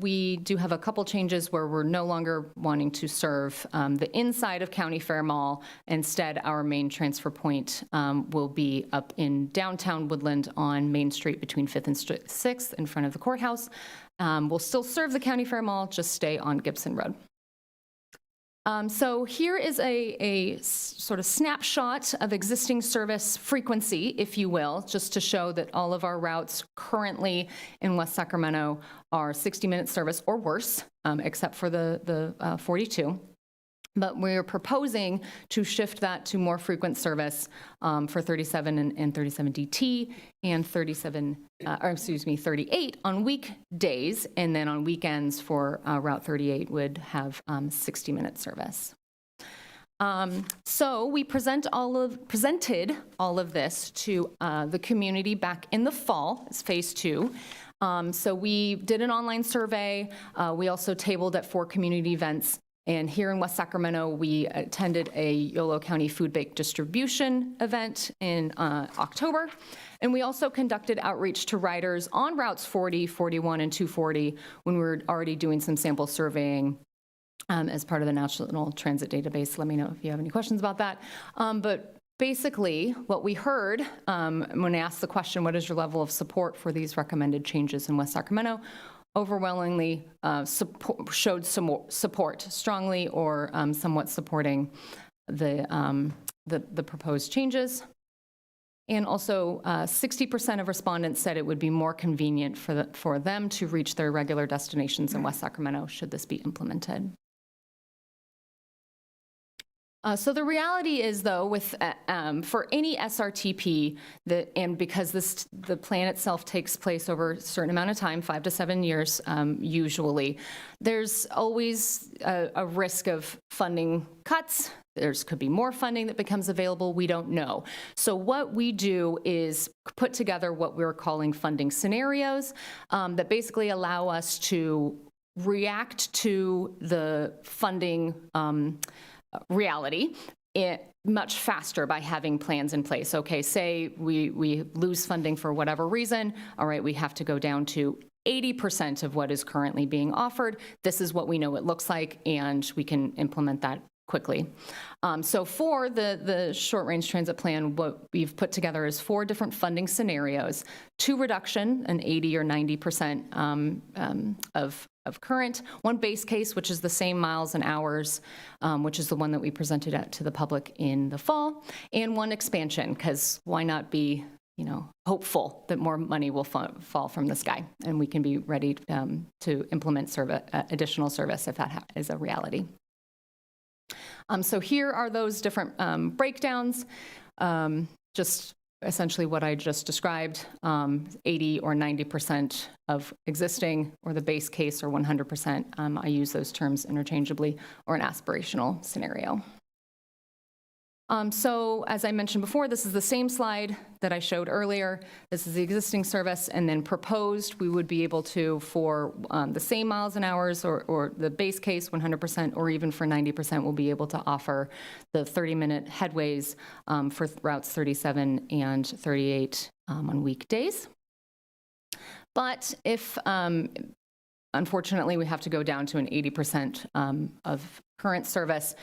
we do have a couple changes where we're no longer wanting to serve the inside of County Fair Mall. Instead, our main transfer point will be up in downtown Woodland on Main Street between 5th and 6th in front of the courthouse. We'll still serve the County Fair Mall, just stay on Gibson Road. So here is a sort of snapshot of existing service frequency, if you will, just to show that all of our routes currently in West Sacramento are 60-minute service or worse, except for the 42. But we're proposing to shift that to more frequent service for 37 and 37 DT and 38 on weekdays, and then on weekends for Route 38 would have 60-minute service. So we presented all of this to the community back in the fall, it's phase 2. So we did an online survey. We also tabled at 4 community events. And here in West Sacramento, we attended a Yolo County food bank distribution event in October. And we also conducted outreach to riders on routes 40, 41, and 240 when we were already doing some sample surveying as part of the National Transit Database. Let me know if you have any questions about that. But basically, what we heard when I asked the question, what is your level of support for these recommended changes in West Sacramento? Overwhelmingly showed some support, strongly or somewhat supporting the proposed changes. And also 60% of respondents said it would be more convenient for them to reach their regular destinations in West Sacramento should this be implemented. So the reality is, though, with for any SRTP, and because the plan itself takes place over a certain amount of time, 5 to 7 years usually, there's always a risk of funding cuts. Could be more funding that becomes available. We don't know. So what we do is put together what we're calling funding scenarios that basically allow us to react to the funding reality much faster by having plans in place. Okay, say we lose funding for whatever reason. All right, we have to go down to 80% of what is currently being offered. This is what we know it looks like, and we can implement that quickly. So for the short-range transit plan, what we've put together is 4 different funding scenarios: 2 reduction, an 80 or 90% of current, 1 base case, which is the same miles and hours, which is the one that we presented to the public in the fall, and 1 expansion, because why not be hopeful that more money will fall from the sky, and we can be ready to implement additional service if that is a reality. So here are those different breakdowns, just essentially what I just described, 80 or 90% of existing, or the base case, or 100%. I use those terms interchangeably, or an aspirational scenario. So as I mentioned before, this is the same slide that I showed earlier. This is the existing service, and then proposed, we would be able to, for the same miles and hours, or the base case, 100%, or even for 90%, we'll be able to offer the 30-minute headways for routes 37 and 38 on weekdays. But if, unfortunately, we have to go down to an 80% of current service,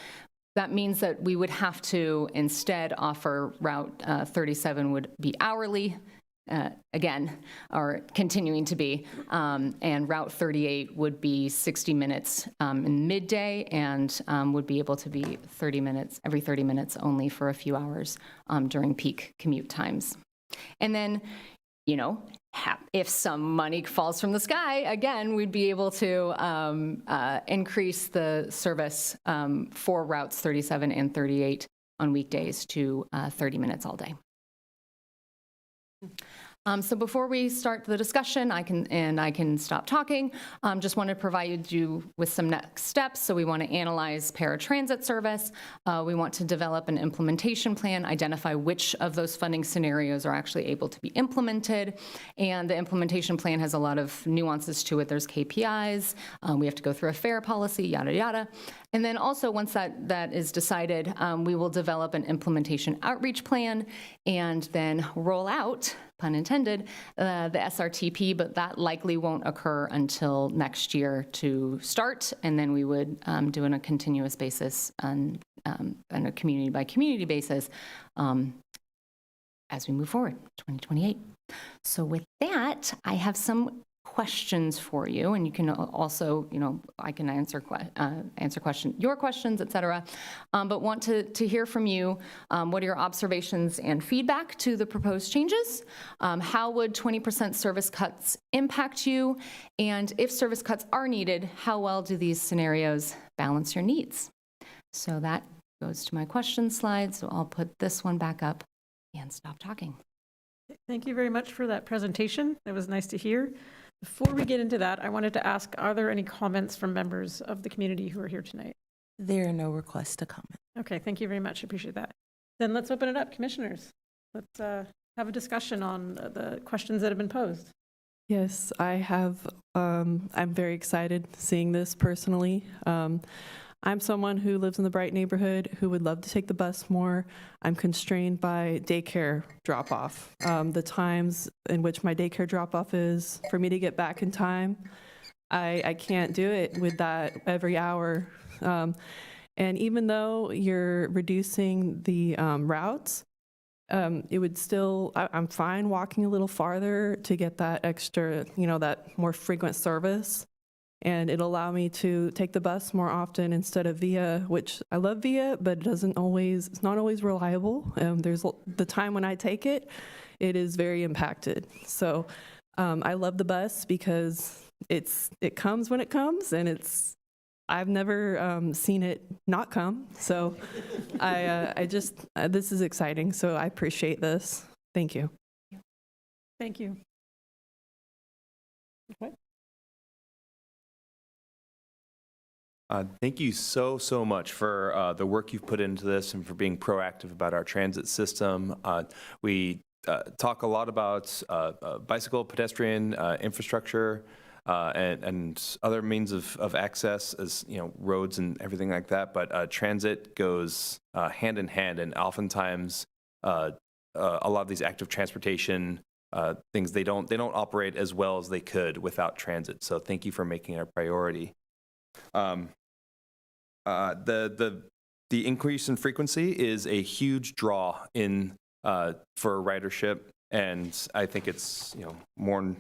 that means that we would have to instead offer Route 37 would be hourly, again, or continuing to be, and Route 38 would be 60 minutes in midday, and would be able to be 30 minutes, every 30 minutes only for a few hours during peak commute times. And then, if some money falls from the sky, again, we'd be able to increase the service for routes 37 and 38 on weekdays to 30 minutes all day. So before we start the discussion, I can stop talking. Just want to provide you with some next steps. So we want to analyze paratransit service. We want to develop an implementation plan, identify which of those funding scenarios are actually able to be implemented. And the implementation plan has a lot of nuances to it. There's KPIs. We have to go through a fare policy, yada, yada. And then also, once that is decided, we will develop an implementation outreach plan and then roll out, pun intended, the SRTP, but that likely won't occur until next year to start. And then we would do it on a continuous basis on a community-by-community basis as we move forward, 2028. So with that, I have some questions for you, and you can also, I can answer your questions, et cetera, but want to hear from you. What are your observations and feedback to the proposed changes? How would 20% service cuts impact you? And if service cuts are needed, how well do these scenarios balance your needs? So that goes to my question slide, so I'll put this one back up and stop talking. Thank you very much for that presentation. It was nice to hear. Before we get into that, I wanted to ask, are there any comments from members of the community who are here tonight? There are no requests to comment. Okay, thank you very much. I appreciate that. Then let's open it up. Commissioners, let's have a discussion on the questions that have been posed. Yes, I have. I'm very excited seeing this personally. I'm someone who lives in the Bright neighborhood who would love to take the bus more. I'm constrained by daycare drop-off. The times in which my daycare drop-off is for me to get back in time, I can't do it with that every hour. And even though you're reducing the routes, it would still, I'm fine walking a little farther to get that extra, that more frequent service. And it'll allow me to take the bus more often instead of Via, which I love Via, but it's not always reliable. There's the time when I take it, it is very impacted. So I love the bus because it comes when it comes, and I've never seen it not come. So this is exciting. So I appreciate this. Thank you. Thank you. Okay. Thank you so much for the work you've put into this and for being proactive about our transit system. We talk a lot about bicycle, pedestrian infrastructure, and other means of access, as roads and everything like that. But transit goes hand in hand, and oftentimes a lot of these active transportation things they don't operate as well as they could without transit. So thank you for making it a priority. The increase in frequency is a huge draw for ridership, and I think it's more.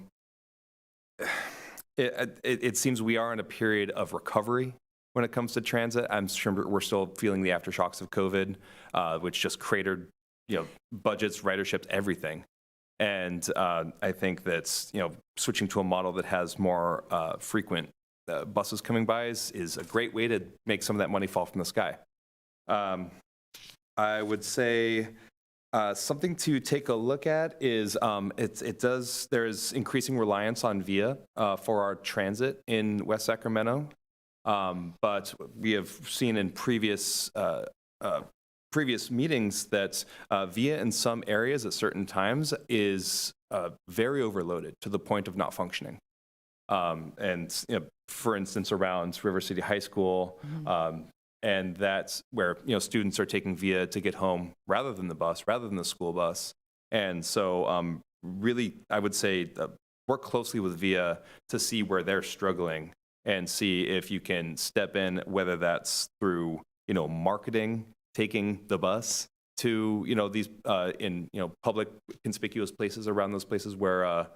It seems we are in a period of recovery when it comes to transit. I'm sure we're still feeling the aftershocks of COVID, which just cratered budgets, riderships, everything. And I think that's switching to a model that has more frequent buses coming by is a great way to make some of that money fall from the sky. I would say something to take a look at is there is increasing reliance on Via for our transit in West Sacramento, but we have seen in previous meetings that Via in some areas at certain times is very overloaded to the point of not functioning. And for instance, around River City High School, and that's where students are taking Via to get home rather than the school bus. And so really, I would say work closely with Via to see where they're struggling and see if you can step in, whether that's through marketing, taking the bus to these in public conspicuous places around those places where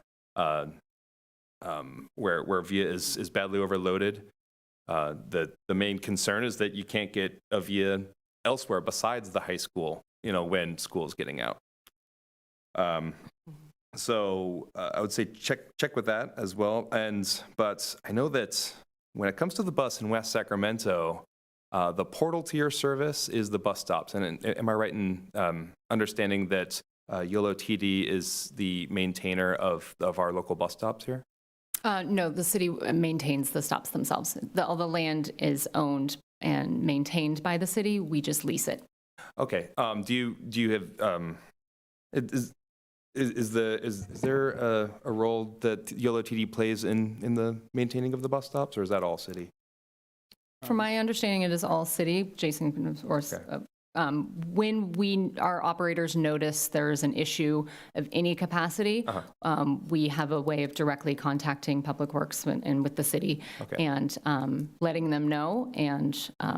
Via is badly overloaded. The main concern is that you can't get a Via elsewhere besides the high school, when school is getting out. So I would say check with that as well. But I know that when it comes to the bus in West Sacramento, the portal to your service is the bus stops. And am I right in understanding that YOLO TD is the maintainer of our local bus stops here? No, the city maintains the stops themselves. All the land is owned and maintained by the city. We just lease it. Okay. Do you have is there a role that YOLO TD plays in the maintaining of the bus stops, or is that all city? From my understanding, it is all city. Jason, or when our operators notice there's an issue of any capacity, we have a way of directly contacting Public Works and with the city and letting them know. And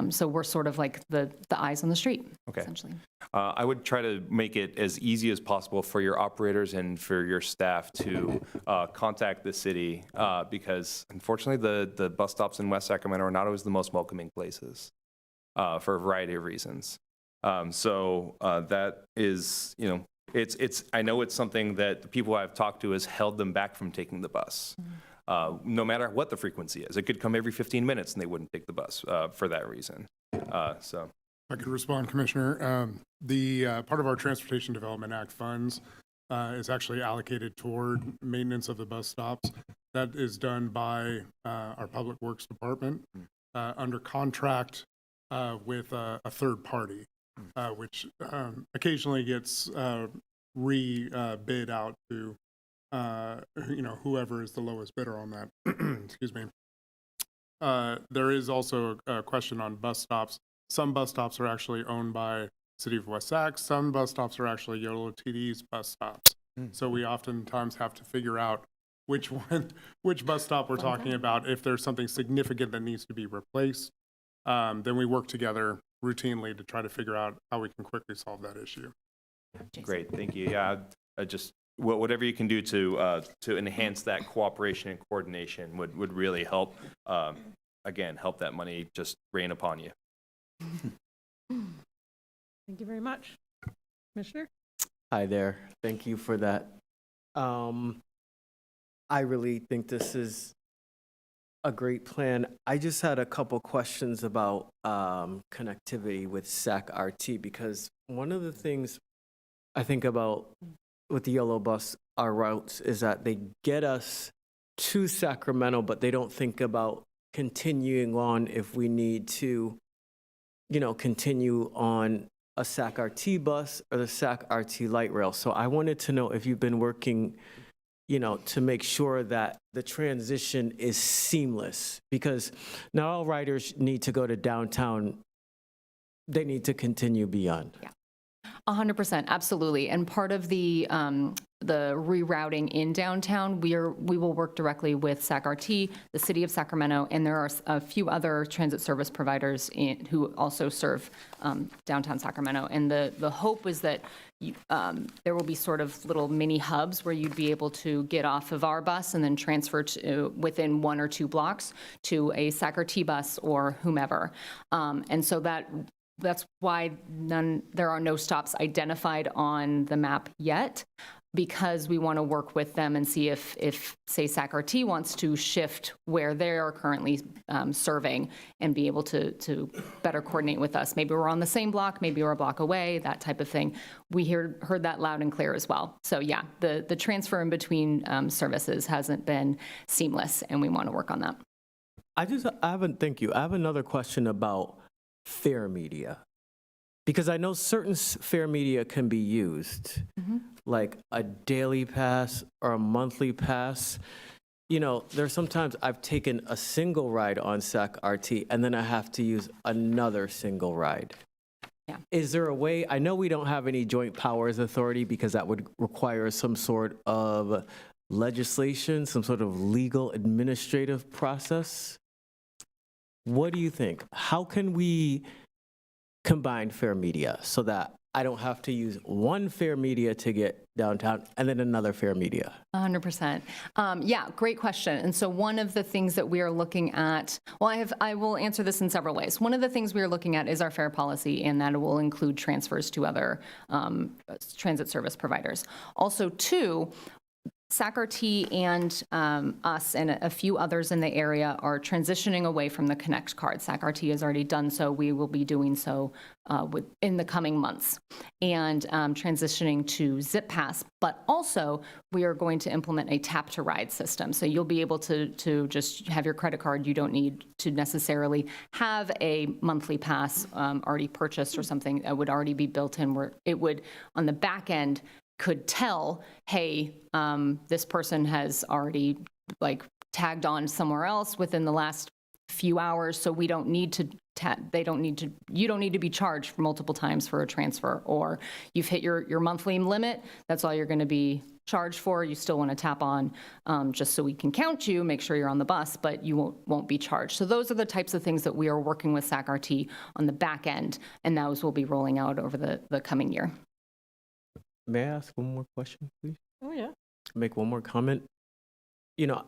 so we're sort of like the eyes on the street, essentially. I would try to make it as easy as possible for your operators and for your staff to contact the city because unfortunately the bus stops in West Sacramento are not always the most welcoming places for a variety of reasons. So that is, I know it's something that the people I've talked to has held them back from taking the bus. No matter what the frequency is. It could come every 15 minutes and they wouldn't take the bus for that reason. So. If I could respond, Commissioner. The part of our Transportation Development Act funds is actually allocated toward maintenance of the bus stops. That is done by our Public Works Department under contract with a third party, which occasionally gets re-bid out to whoever is the lowest bidder on that. Excuse me. There is also a question on bus stops. Some bus stops are actually owned by City of West Sac. Some bus stops are actually YOLO TD's bus stops. So we oftentimes have to figure out which bus stop we're talking about. If there's something significant that needs to be replaced, then we work together routinely to try to figure out how we can quickly solve that issue. Great, thank you. Yeah, just whatever you can do to enhance that cooperation and coordination would really help. Again, help that money just rain upon you. Thank you very much. Commissioner? Hi there. Thank you for that. I really think this is a great plan. I just had a couple questions about connectivity with SAC-RT, because one of the things I think about with the yellow bus, our routes, is that they get us to Sacramento, but they don't think about continuing on if we need to continue on a SAC-RT bus or the SAC-RT light rail. So I wanted to know if you've been working, to make sure that the transition is seamless, because not all riders need to go to downtown. They need to continue beyond. Yeah. 100%, absolutely. And part of the rerouting in downtown, we will work directly with SAC-RT, the City of Sacramento, and there are a few other transit service providers who also serve downtown Sacramento. And the hope is that there will be sort of little mini hubs where you'd be able to get off of our bus and then transfer to within 1 or 2 blocks to a SAC-RT bus or whomever. And so that's why there are no stops identified on the map yet, because we want to work with them and see if say, SAC-RT wants to shift where they are currently serving and be able to better coordinate with us. Maybe we're on the same block, maybe we're a block away, that type of thing. We heard that loud and clear as well. So yeah, the transfer in between services hasn't been seamless, and we want to work on that. Thank you. I have another question about fare media, because I know certain fare media can be used, like a daily pass or a monthly pass. There's sometimes I've taken a single ride on SAC-RT and then I have to use another single ride. Yeah. Is there a way? I know we don't have any joint powers authority, because that would require some sort of legislation, some sort of legal administrative process. What do you think? How can we combine fare media so that I don't have to use one fare media to get downtown and then another fare media? 100%. Yeah, great question. And so one of the things that we are looking at, I will answer this in several ways. One of the things we are looking at is our fare policy, and that will include transfers to other transit service providers. Also, 2, SAC-RT and us and a few others in the area are transitioning away from the Connect card. SAC-RT has already done so. We will be doing so in the coming months, and transitioning to Zip Pass. But also, we are going to implement a tap-to-ride system. So you'll be able to just have your credit card. You don't need to necessarily have a monthly pass already purchased or something that would already be built in, where it would, on the back end, could tell, hey, this person has already tagged on somewhere else within the last few hours, so we don't need to, you don't need to be charged for multiple times for a transfer, or you've hit your monthly limit, that's all you're going to be charged for. You still want to tap on just so we can count you, make sure you're on the bus, but you won't be charged. So those are the types of things that we are working with SAC-RT on the back end, and those will be rolling out over the coming year. May I ask one more question, please? Oh, yeah. Make one more comment. You know,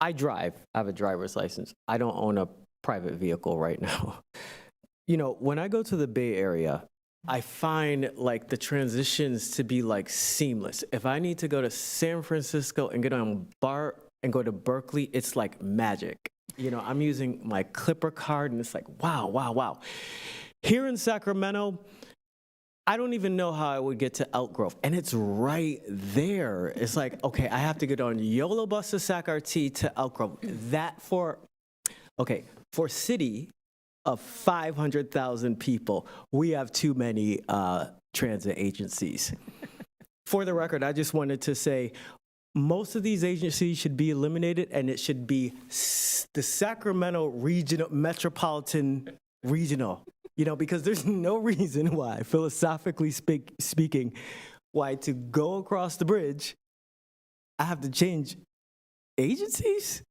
I drive. I have a driver's license. I don't own a private vehicle right now. You know, when I go to the Bay Area, I find like the transitions to be like seamless. If I need to go to San Francisco and get on BART and go to Berkeley, it's like magic. You know, I'm using my Clipper card and it's like, wow, wow, wow. Here in Sacramento, I don't even know how I would get to Elk Grove, and it's right there. It's like, okay, I have to get on YOLO bus to SAC-RT to Elk Grove. That for a city of 500,000 people, we have too many transit agencies. For the record, I just wanted to say, most of these agencies should be eliminated, and it should be the Sacramento Regional Metropolitan Regional. You know, because there's no reason why, philosophically speaking, why to go across the bridge, I have to change agencies?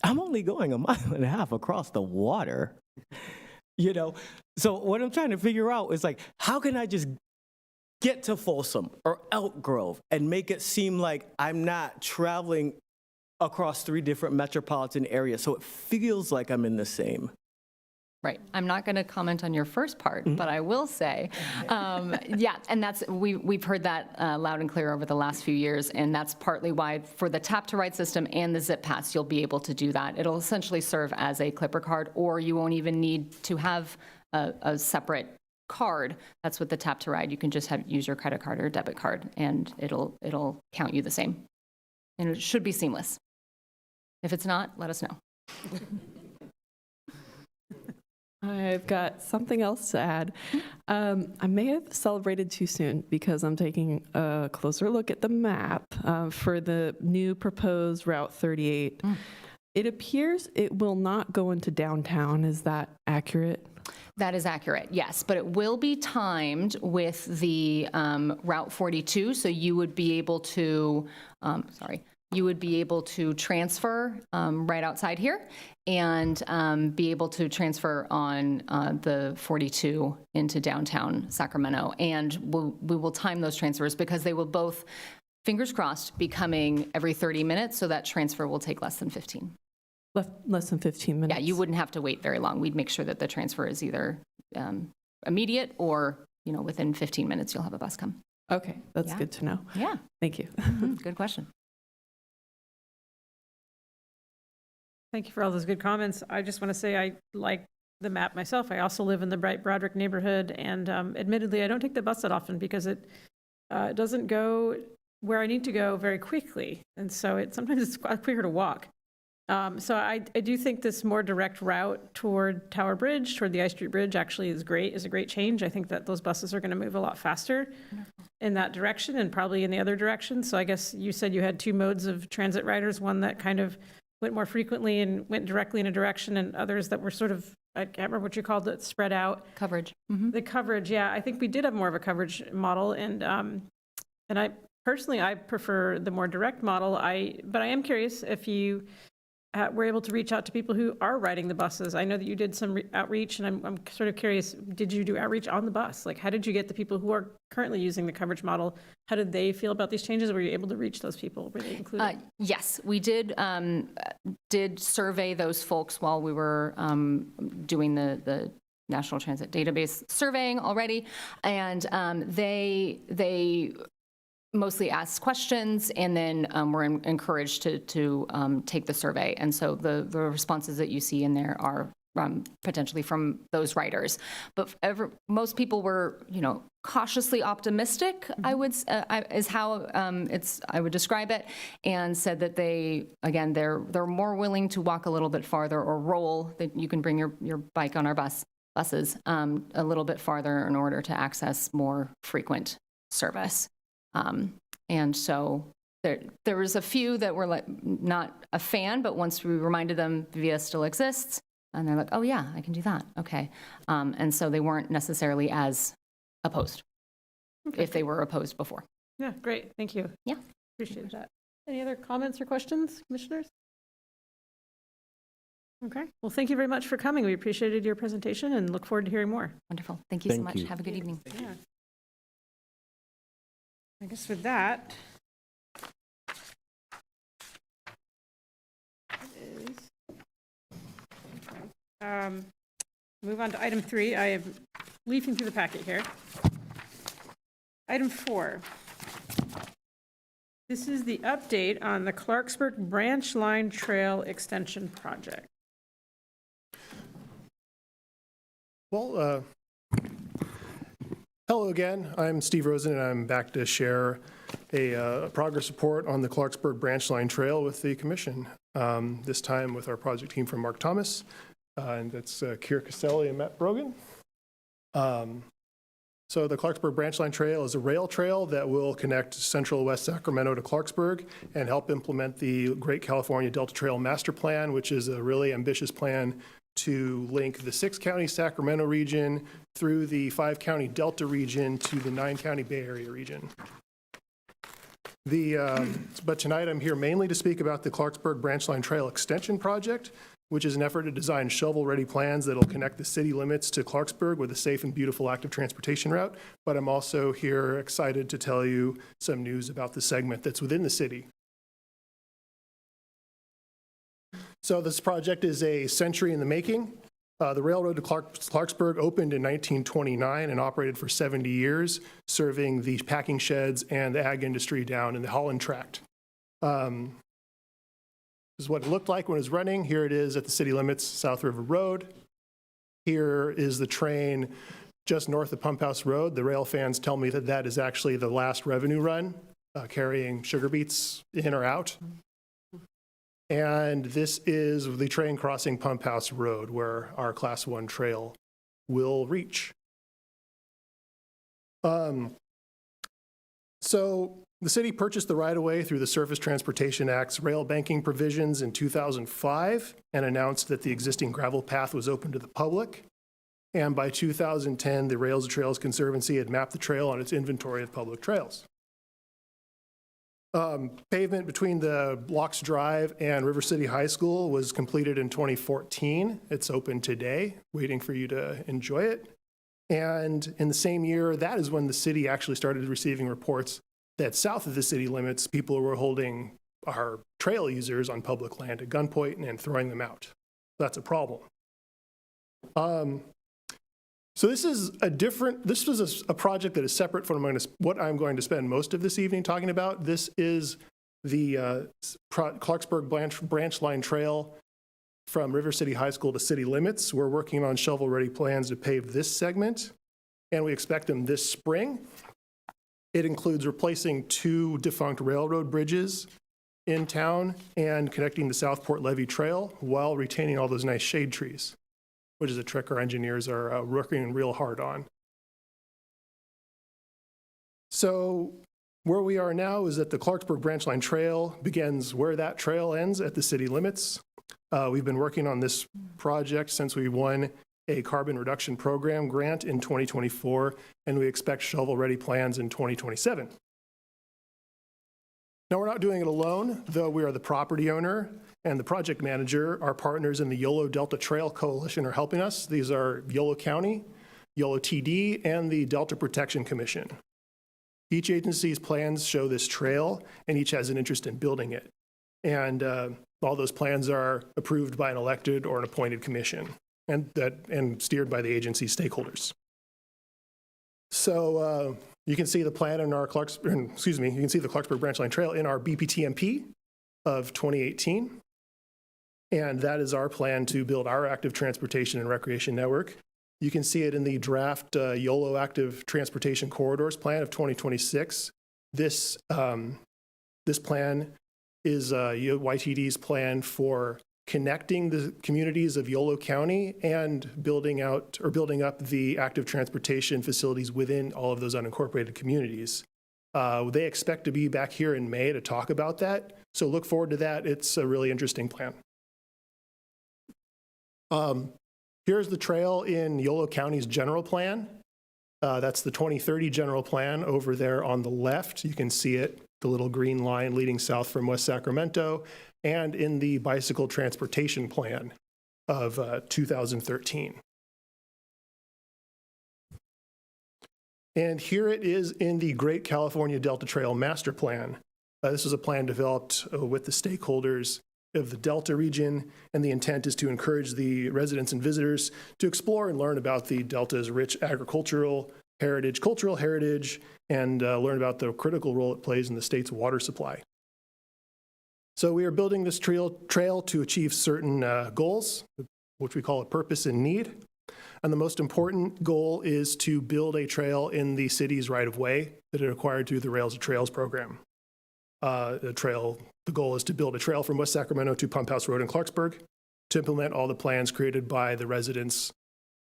I'm only going 1.5 miles across the water, you know? So what I'm trying to figure out is like, how can I just get to Folsom or Elk Grove and make it seem like I'm not traveling across 3 different metropolitan areas so it feels like I'm in the same? Right. I'm not going to comment on your first part, but I will say, yeah, and we've heard that loud and clear over the last few years, and that's partly why for the tap-to-ride system and the Zip Pass, you'll be able to do that. It'll essentially serve as a Clipper card, or you won't even need to have a separate card. That's with the tap-to-ride. You can just use your credit card or debit card, and it'll count you the same. And it should be seamless. If it's not, let us know. I've got something else to add. I may have celebrated too soon because I'm taking a closer look at the map for the new proposed Route 38. It appears it will not go into downtown. Is that accurate? That is accurate, yes, but it will be timed with the Route 42, so you would be able to, transfer right outside here and be able to transfer on the 42 into downtown Sacramento. And we will time those transfers because they will both, fingers crossed, be coming every 30 minutes, so that transfer will take less than 15. Less than 15 minutes? Yeah, you wouldn't have to wait very long. We'd make sure that the transfer is either immediate or, within 15 minutes you'll have a bus come. Okay, that's good to know. Yeah. Thank you. Good question. Thank you for all those good comments. I just want to say I like the map myself. I also live in the Bright Broderick neighborhood, and admittedly, I don't take the bus that often because it doesn't go where I need to go very quickly, and so sometimes it's quicker to walk. So I do think this more direct route toward Tower Bridge, toward the I Street Bridge, actually is a great change. I think that those buses are going to move a lot faster in that direction and probably in the other direction. So I guess you said you had 2 modes of transit riders, one that kind of went more frequently and went directly in a direction, and others that were sort of, I can't remember what you called it, spread out. Coverage. The coverage, yeah. I think we did have more of a coverage model, and I personally, I prefer the more direct model. But I am curious if you were able to reach out to people who are riding the buses. I know that you did some outreach, and I'm sort of curious, did you do outreach on the bus? Like, how did you get the people who are currently using the coverage model? How did they feel about these changes? Were you able to reach those people? Were they included? Yes, we did survey those folks while we were doing the National Transit Database surveying already, and they mostly asks questions, and then we're encouraged to take the survey. And so the responses that you see in there are potentially from those writers. But most people were, cautiously optimistic, I would is how I would describe it, and said that they're more willing to walk a little bit farther or roll. That you can bring your bike on our buses a little bit farther in order to access more frequent service. And so there was a few that were not a fan, but once we reminded them VIA still exists, and they're like, oh yeah, I can do that. Okay. And so they weren't necessarily as opposed if they were opposed before. Yeah, great. Thank you. Yeah. Appreciate that. Any other comments or questions, commissioners? Okay. Well, thank you very much for coming. We appreciated your presentation and look forward to hearing more. Wonderful. Thank you so much. Have a good evening. Yeah. I guess with that, move on to item 3. I am leafing through the packet here. Item 4. This is the update on the Clarksburg Branch Line Trail Extension Project. Well, hello again. I'm Steve Rosen, and I'm back to share a progress report on the Clarksburg Branch Line Trail with the Commission, this time with our project team from Mark Thomas, and that's Kira Caselli and Matt Brogan. So the Clarksburg Branch Line Trail is a rail trail that will connect central West Sacramento to Clarksburg and help implement the Great California Delta Trail Master Plan, which is a really ambitious plan to link the 6-county Sacramento region through the 5-county Delta region to the 9-county Bay Area region. But tonight I'm here mainly to speak about the Clarksburg Branch Line Trail Extension Project, which is an effort to design shovel-ready plans that will connect the city limits to Clarksburg with a safe and beautiful active transportation route. But I'm also here excited to tell you some news about the segment that's within the city. So this project is a century in the making. The railroad to Clarksburg opened in 1929 and operated for 70 years, serving the packing sheds and the ag industry down in the Holland Tract. This is what it looked like when it was running. Here it is at the city limits, South River Road. Here is the train just north of Pump House Road. The rail fans tell me that that is actually the last revenue run, carrying sugar beets in or out. And this is the train crossing Pump House Road, where our Class 1 trail will reach. So the city purchased the right-of-way through the Surface Transportation Act's rail banking provisions in 2005 and announced that the existing gravel path was open to the public. And by 2010, the Rails and Trails Conservancy had mapped the trail on its inventory of public trails. Pavement between the Locks Drive and River City High School was completed in 2014. It's open today, waiting for you to enjoy it. And in the same year, that is when the city actually started receiving reports that south of the city limits, people were holding our trail users on public land at gunpoint and throwing them out. That's a problem. So this is this was a project that is separate from what I'm going to spend most of this evening talking about. This is the Clarksburg Branch Line Trail from River City High School to city limits. We're working on shovel-ready plans to pave this segment, and we expect them this spring. It includes replacing 2 defunct railroad bridges in town and connecting the Southport Levee Trail while retaining all those nice shade trees, which is a trick our engineers are working real hard on. So where we are now is that the Clarksburg Branch Line Trail begins where that trail ends at the city limits. We've been working on this project since we won a carbon reduction program grant in 2024, and we expect shovel-ready plans in 2027. Now, we're not doing it alone, though we are the property owner and the project manager. Our partners in the YOLO Delta Trail Coalition are helping us. These are YOLO County, YOLO TD, and the Delta Protection Commission. Each agency's plans show this trail, and each has an interest in building it. And all those plans are approved by an elected or an appointed commission and steered by the agency stakeholders. So You can see the plan in our you can see the Clarksburg Branch Line Trail in our BPTMP of 2018. And that is our plan to build our active transportation and recreation network. You can see it in the draft YOLO Active Transportation Corridors Plan of 2026. This plan is YTD's plan for connecting the communities of Yolo County and building up the active transportation facilities within all of those unincorporated communities. They expect to be back here in May to talk about that, so look forward to that. It's a really interesting plan. Here's the trail in Yolo County's general plan. That's the 2030 general plan over there on the left. You can see it, the little green line leading south from West Sacramento, and in the bicycle transportation plan of 2013. And here it is in the Great California Delta Trail Master Plan. This is a plan developed with the stakeholders of the Delta region, and the intent is to encourage the residents and visitors to explore and learn about the Delta's rich agricultural heritage, cultural heritage, and learn about the critical role it plays in the state's water supply. So we are building this trail to achieve certain goals, which we call a purpose and need. And the most important goal is to build a trail in the city's right-of-way that are acquired through the Rails to Trails program. The goal is to build a trail from West Sacramento to Pump House Road in Clarksburg to implement all the plans created by the residents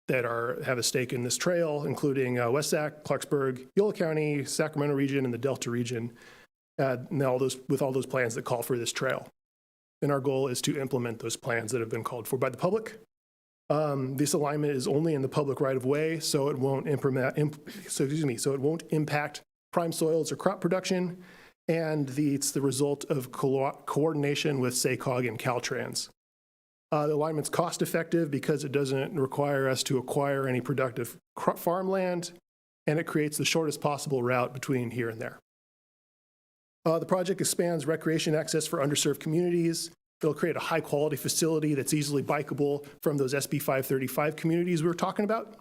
that have a stake in this trail, including West Sac, Clarksburg, Yolo County, Sacramento region, and the Delta region, and with all those plans that call for this trail. And our goal is to implement those plans that have been called for by the public. This alignment is only in the public right-of-way, so it won't impact prime soils or crop production, and it's the result of coordination with SACOG and Caltrans. The alignment's cost-effective because it doesn't require us to acquire any productive farmland, and it creates the shortest possible route between here and there. The project expands recreation access for underserved communities. It'll create a high-quality facility that's easily bikeable from those SB 535 communities we were talking about.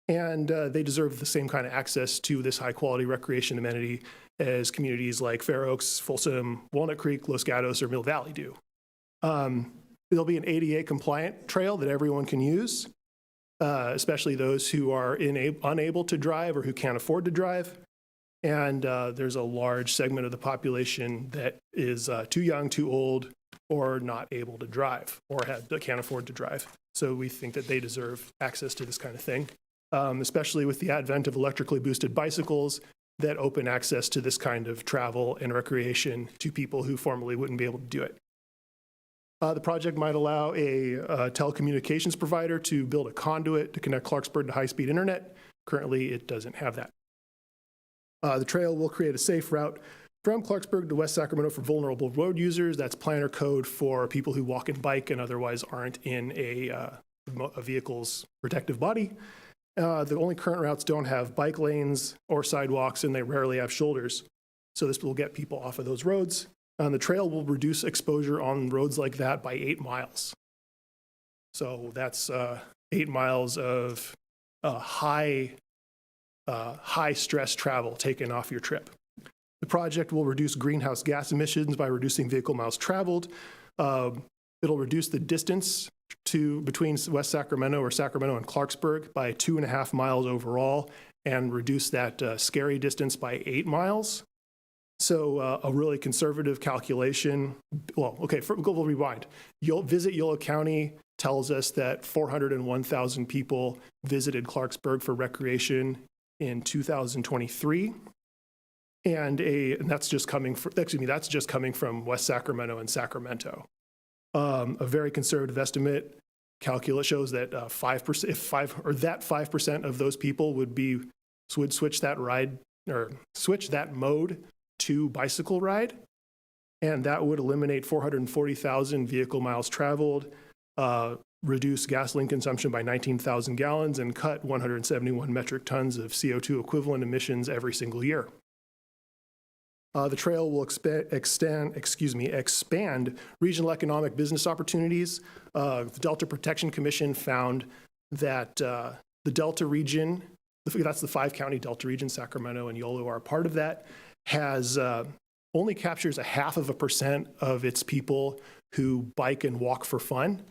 And they deserve the same kind of access to this high-quality recreation amenity as communities like Fair Oaks, Folsom, Walnut Creek, Los Gatos, or Mill Valley do. It'll be an ADA-compliant trail that everyone can use, especially those who are unable to drive or who can't afford to drive. And there's a large segment of the population that is too young, too old, or not able to drive, or can't afford to drive. So we think that they deserve access to this kind of thing, especially with the advent of electrically boosted bicycles that open access to this kind of travel and recreation to people who formerly wouldn't be able to do it. The project might allow a telecommunications provider to build a conduit to connect Clarksburg to high-speed internet. Currently, it doesn't have that. The trail will create a safe route from Clarksburg to West Sacramento for vulnerable road users. That's planner code for people who walk and bike and otherwise aren't in a vehicle's protective body. The only current routes don't have bike lanes or sidewalks, and they rarely have shoulders. So this will get people off of those roads. The trail will reduce exposure on roads like that by 8 miles. So that's 8 miles of high stress travel taken off your trip. The project will reduce greenhouse gas emissions by reducing vehicle miles traveled. It'll reduce the distance between West Sacramento or Sacramento and Clarksburg by 2.5 miles overall, and reduce that scary distance by 8 miles. So a really conservative calculation. Well, okay, we'll rewind. Visit Yolo County tells us that 401,000 people visited Clarksburg for recreation in 2023. And that's just coming from West Sacramento and Sacramento. A very conservative estimate shows that 5% of those people would switch that mode to bicycle ride, and that would eliminate 440,000 vehicle miles traveled, reduce gasoline consumption by 19,000 gallons, and cut 171 metric tons of CO2 equivalent emissions every single year. The trail will expand regional economic business opportunities. The Delta Protection Commission found that the Delta region that's the 5-county Delta region, Sacramento and Yolo are a part of that, has only captures 0.5% of its people who bike and walk for fun.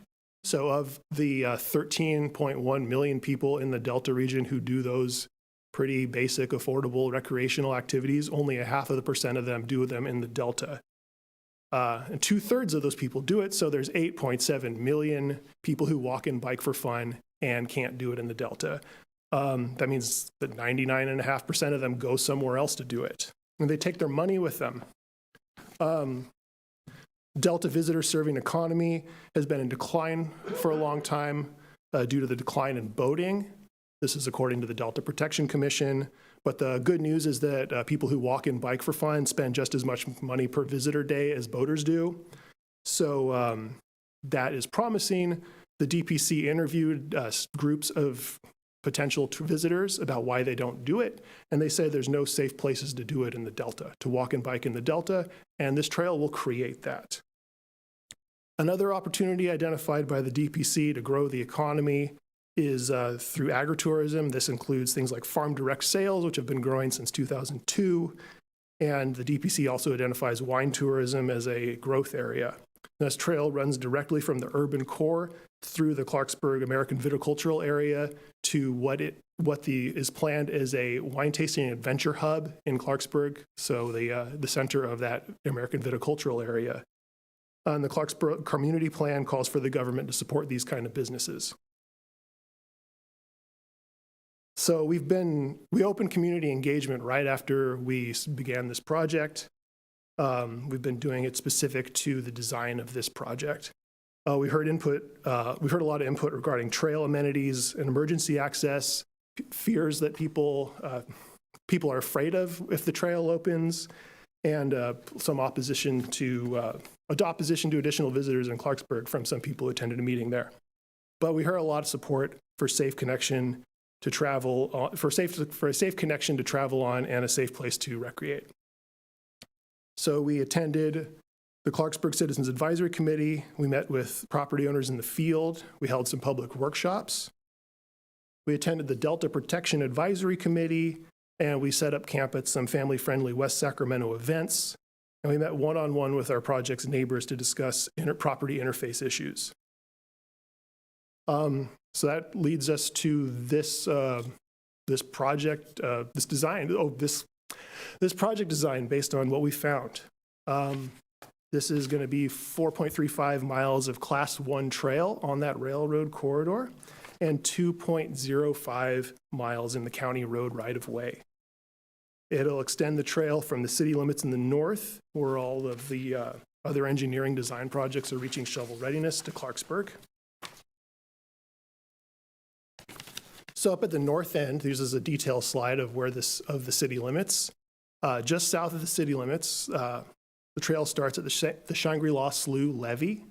So of the 13.1 million people in the Delta region who do those pretty basic, affordable recreational activities, only 0.5% of them do them in the Delta. And 2/3 of those people do it, so there's 8.7 million people who walk and bike for fun and can't do it in the Delta. That means that 99.5% of them go somewhere else to do it. And they take their money with them. Delta visitor serving economy has been in decline for a long time due to the decline in boating. This is according to the Delta Protection Commission. But the good news is that people who walk and bike for fun spend just as much money per visitor day as boaters do. So that is promising. The DPC interviewed groups of potential visitors about why they don't do it. And they say there's no safe places to do it in the Delta, to walk and bike in the Delta, and this trail will create that. Another opportunity identified by the DPC to grow the economy is through agritourism. This includes things like farm direct sales, which have been growing since 2002. And the DPC also identifies wine tourism as a growth area. This trail runs directly from the urban core through the Clarksburg American Viticultural Area to what is planned as a wine tasting adventure hub in Clarksburg, so the center of that American Viticultural Area. And the Clarksburg Community Plan calls for the government to support these kind of businesses. So we opened community engagement right after we began this project. We've been doing it specific to the design of this project. We heard a lot of input regarding trail amenities and emergency access, fears that people are afraid of if the trail opens, and some opposition to additional visitors in Clarksburg from some people who attended a meeting there. But we heard a lot of support for safe connection to travel, for a safe connection to travel on and a safe place to recreate. So we attended the Clarksburg Citizens Advisory Committee. We met with property owners in the field. We held some public workshops. We attended the Delta Protection Advisory Committee, and we set up camp at some family-friendly West Sacramento events. And we met one-on-one with our project's neighbors to discuss property interface issues. So that leads us to this project, this project design based on what we found. This is going to be 4.35 miles of Class 1 trail on that railroad corridor and 2.05 miles in the county road right-of-way. It'll extend the trail from the city limits in the north, where all of the other engineering design projects are reaching shovel readiness, to Clarksburg. So up at the north end, this is a detail slide of where of the city limits. Just south of the city limits, the trail starts at the Shangri-La Slough Levee,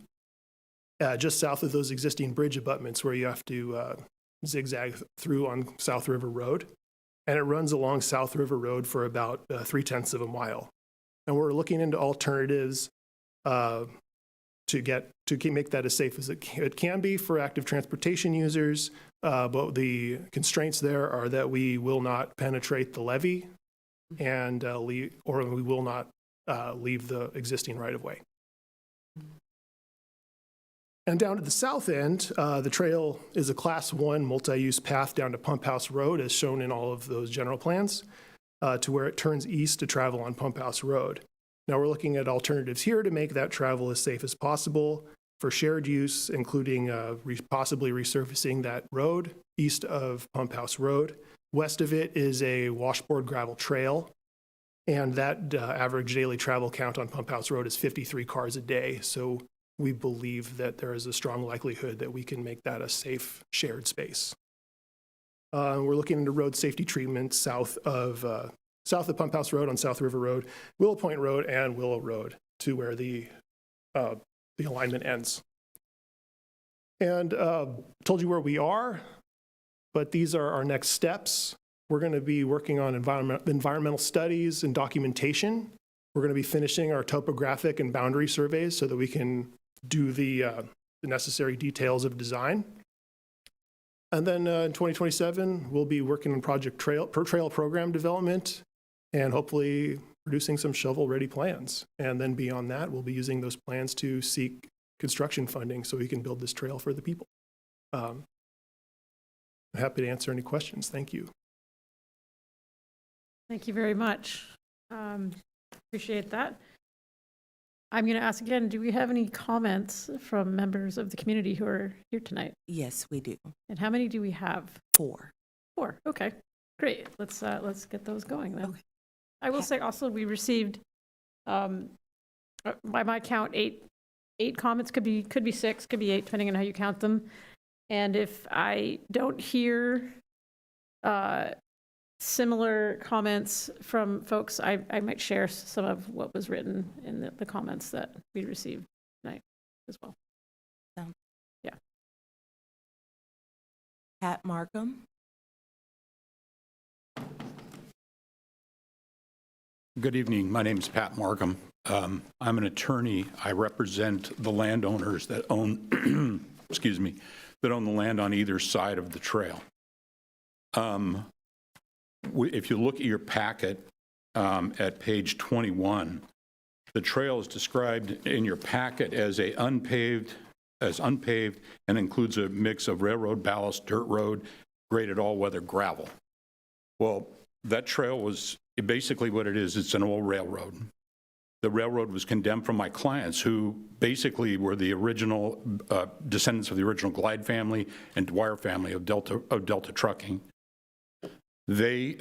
just south of those existing bridge abutments where you have to zigzag through on South River Road. And it runs along South River Road for about 0.3 of a mile. And we're looking into alternatives to make that as safe as it can be for active transportation users. But the constraints there are that we will not penetrate the levee and we will not leave the existing right-of-way. And down at the south end, the trail is a Class 1 multi-use path down to Pump House Road, as shown in all of those general plans, to where it turns east to travel on Pump House Road. Now we're looking at alternatives here to make that travel as safe as possible for shared use, including possibly resurfacing that road east of Pump House Road. West of it is a washboard gravel trail, and that average daily travel count on Pump House Road is 53 cars a day. So we believe that there is a strong likelihood that we can make that a safe shared space. We're looking into road safety treatment south of Pump House Road on South River Road, Willow Point Road, and Willow Road to where the alignment ends. And told you where we are, but these are our next steps. We're going to be working on environmental studies and documentation. We're going to be finishing our topographic and boundary surveys so that we can do the necessary details of design. And then in 2027, we'll be working on project trail program development and hopefully producing some shovel-ready plans. And then beyond that, we'll be using those plans to seek construction funding so we can build this trail for the people. I'm happy to answer any questions. Thank you. Thank you very much. Appreciate that. I'm going to ask again, do we have any comments from members of the community who are here tonight? Yes, we do. And how many do we have? 4. 4. Okay, great. Let's get those going then. Okay. I will say also we received, by my count, eight comments. Could be 6, could be 8, depending on how you count them. And if I don't hear similar comments from folks, I might share some of what was written in the comments that we received tonight as well. Yeah. Pat Markham. Good evening. My name is Pat Markham. I'm an attorney. I represent the landowners that own, excuse me, that own the land on either side of the trail. If you look at your packet at page 21, the trail is described in your packet as unpaved and includes a mix of railroad ballast, dirt road, graded all-weather gravel. Well, that trail was basically what it is. It's an old railroad. The railroad was condemned from my clients, who basically were the original descendants of the original Glide family and Dwyer family of Delta Trucking. They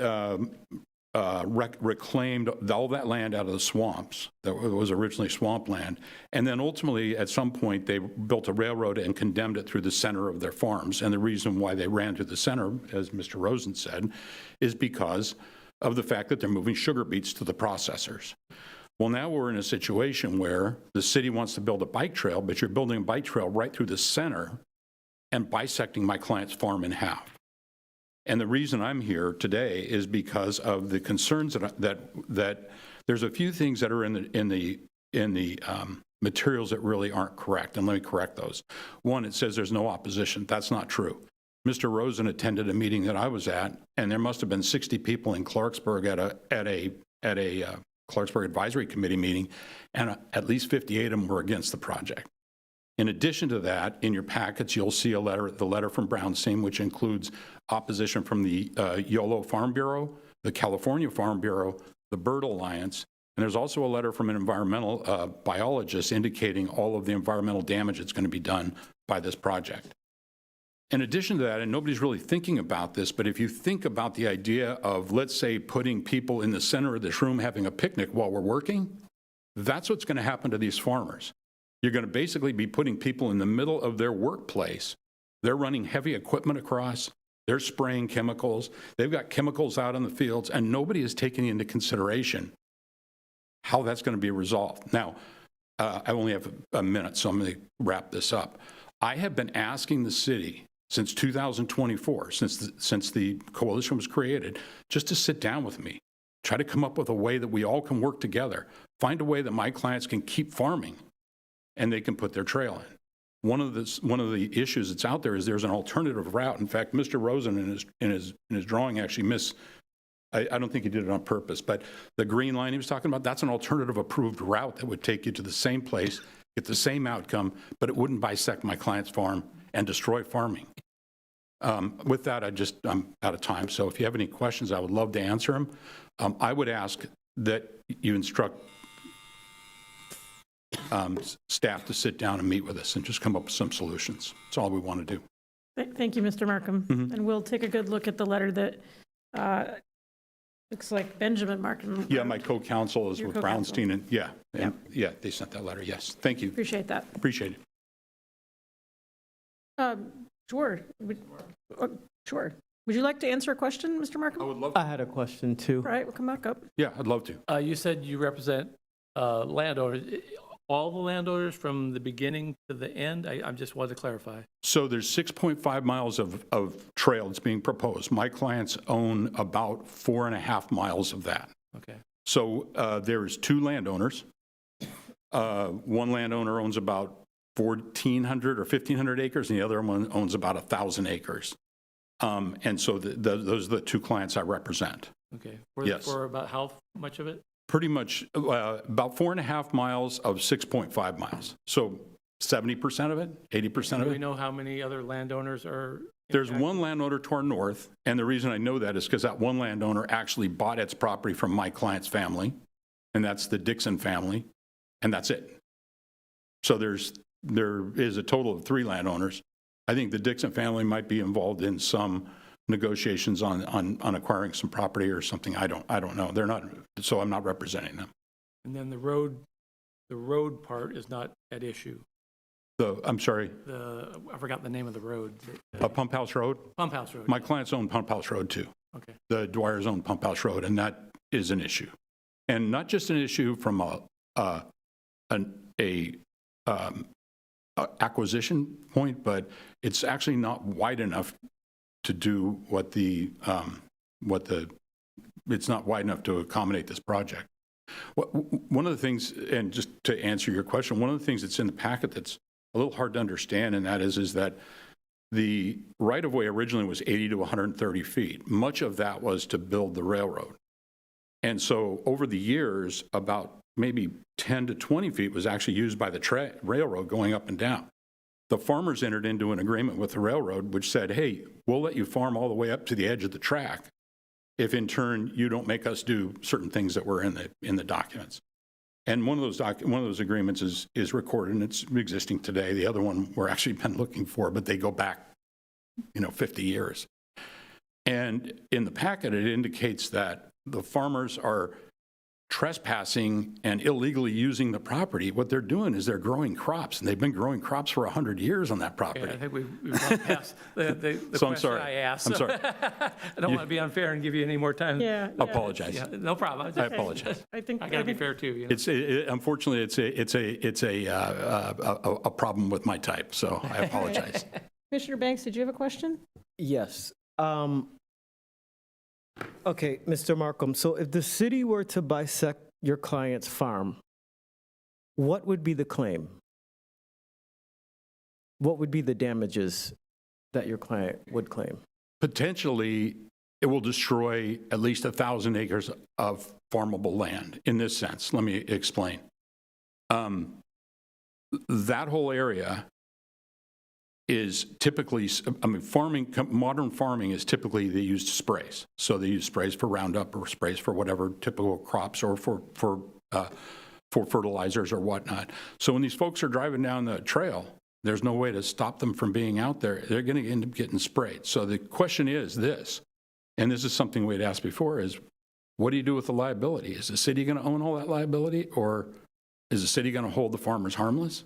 reclaimed all that land out of the swamps that was originally swampland, and then ultimately at some point they built a railroad and condemned it through the center of their farms. And the reason why they ran through the center, as Mr. Rosen said, is because of the fact that they're moving sugar beets to the processors. Well, now we're in a situation where the city wants to build a bike trail, but you're building a bike trail right through the center and bisecting my client's farm in half. And the reason I'm here today is because of the concerns that there's a few things that are in the materials that really aren't correct, and let me correct those. One, it says there's no opposition. That's not true. Mr. Rosen attended a meeting that I was at, and there must have been 60 people in Clarksburg at a Clarksburg Advisory Committee meeting, and at least 58 of them were against the project. In addition to that, in your packets, you'll see the letter from Brownstein, which includes opposition from the YOLO Farm Bureau, the California Farm Bureau, the Bird Alliance, and there's also a letter from an environmental biologist indicating all of the environmental damage that's going to be done by this project. In addition to that, and nobody's really thinking about this, but if you think about the idea of, let's say, putting people in the center of this room having a picnic while we're working, that's what's going to happen to these farmers. You're going to basically be putting people in the middle of their workplace. They're running heavy equipment across. They're spraying chemicals. They've got chemicals out in the fields, and nobody is taking into consideration how that's going to be resolved. Now, I only have a minute, so I'm going to wrap this up. I have been asking the city since 2024, since the coalition was created, just to sit down with me, try to come up with a way that we all can work together, find a way that my clients can keep farming and they can put their trail in. One of the issues that's out there is there's an alternative route. In fact, Mr. Rosen in his drawing actually I don't think he did it on purpose, but the green line he was talking about, that's an alternative approved route that would take you to the same place, get the same outcome, but it wouldn't bisect my client's farm and destroy farming. With that, I'm out of time. So if you have any questions, I would love to answer them. I would ask that you instruct staff to sit down and meet with us and just come up with some solutions. That's all we want to do. Thank you, Mr. Markham. And we'll take a good look at the letter that looks like Benjamin Markham. Yeah, my co-counsel is Your with co-counsel. Brownstein, and yeah, they sent that letter. Yes, thank you. Appreciate that. Appreciate it. Sure. Sure. Would you like to answer a question, Mr. Markham? I would love I had a question too. All right, we'll come back up. Yeah, I'd love to. You said you represent landowners. All the landowners from the beginning to the end? I just wanted to clarify. So there's 6.5 miles of trail that's being proposed. My clients own about 4.5 miles of that. Okay. So there's 2 landowners. One landowner owns about 1,400 or 1,500 acres, and the other one owns about 1,000 acres. And so those are the two clients I represent. Okay. Yes. For about how much of it? Pretty much about 4.5 miles of 6.5 miles. So 70% of it, 80% Do of we it. know how many other landowners are? There's impacted? one landowner to our north, and the reason I know that is because that one landowner actually bought its property from my client's family, and that's the Dixon family, and that's it. So there is a total of 3 landowners. I think the Dixon family might be involved in some negotiations on acquiring some property or something. I don't know. They're not, so I'm not representing them. And then the road part is not at issue. I'm sorry, I forgot the name of the road. Pump House Road? Pump House Road. My clients own Pump House Road too. Okay. The Dwyer's own Pump House Road, and that is an issue. And not just an issue from acquisition point, but it's actually not wide enough to do it's not wide enough to accommodate this project. One of the things, and just to answer your question, one of the things that's in the packet that's a little hard to understand, and that is that the right-of-way originally was 80 to 130 feet. Much of that was to build the railroad. And so over the years, about maybe 10 to 20 feet was actually used by the railroad going up and down. The farmers entered into an agreement with the railroad which said, hey, we'll let you farm all the way up to the edge of the track if in turn you don't make us do certain things that were in the documents. And one of those agreements is recorded and it's existing today. The other one we're actually been looking for, but they go back, 50 years. And in the packet, it indicates that the farmers are trespassing and illegally using the property. What they're doing is they're growing crops, and they've been growing crops for 100 years on that property. Okay, I think we've gone past the So I'm question sorry. I asked. I'm sorry. I don't want to be unfair and give you any more time. Yeah. I apologize. Yeah, no problem. I apologize. I think. I got to be fair too. Unfortunately, it's a problem with my type, so I apologize. Commissioner Banks, did you have a question? Yes. Okay, Mr. Markham, so if the city were to bisect your client's farm, what would be the claim? What would be the damages that your client would claim? Potentially, it will destroy at least 1,000 acres of farmable land in this sense. Let me explain. That whole area is typically, modern farming is typically they use sprays. So they use sprays for Roundup or sprays for whatever typical crops or for fertilizers or whatnot. So when these folks are driving down the trail, there's no way to stop them from being out there. They're going to end up getting sprayed. So the question is this, and this is something we'd asked before, is what do you do with the liability? Is the city going to own all that liability, or is the city going to hold the farmers harmless?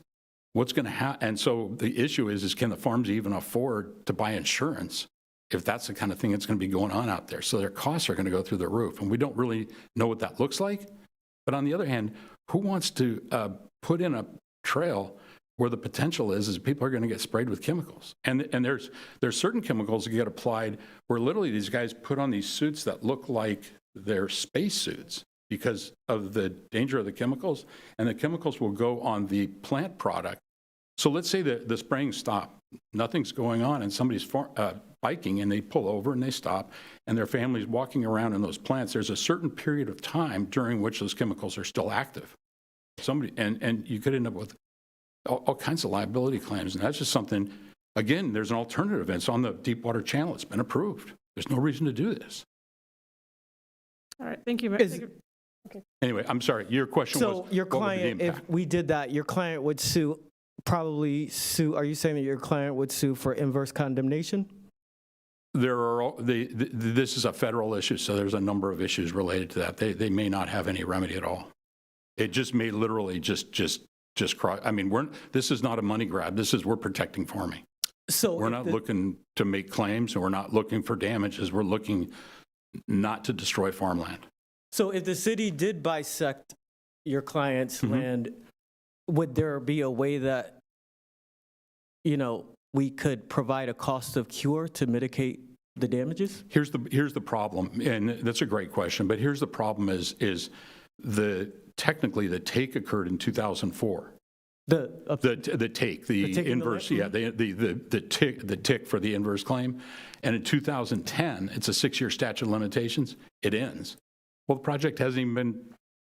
What's going to happen? And so the issue is can the farms even afford to buy insurance if that's the kind of thing that's going to be going on out there? So their costs are going to go through the roof, and we don't really know what that looks like. But on the other hand, who wants to put in a trail where the potential is people are going to get sprayed with chemicals? And there's certain chemicals that get applied where literally these guys put on these suits that look like they're space suits because of the danger of the chemicals, and the chemicals will go on the plant product. So let's say that the spraying stopped, nothing's going on, and somebody's biking, and they pull over and they stop, and their family's walking around in those plants. There's a certain period of time during which those chemicals are still active. And you could end up with all kinds of liability claims, and that's just something, again, there's an alternative. It's on the Deepwater Channel. It's been approved. There's no reason to do this. All right, thank you. Anyway, I'm sorry. Your question was, So your client, if we did that, your client would probably sue, are you saying that your client would sue for inverse condemnation? This is a federal issue, so there's a number of issues related to that. They may not have any remedy at all. It just may literally just cross. I mean, this is not a money grab. We're protecting farming. So we're not looking to make claims, and we're not looking for damages. We're looking not to destroy farmland. So if the city did bisect your client's land, would there be a way that, we could provide a cost of cure to mitigate the damages? Here's the problem, and that's a great question, but here's the problem is technically the take occurred in 2004. The take, the taking the inverse, lift? yeah, the tick for the inverse claim. And in 2010, it's a 6-year statute of limitations, it ends. Well, the project hasn't even been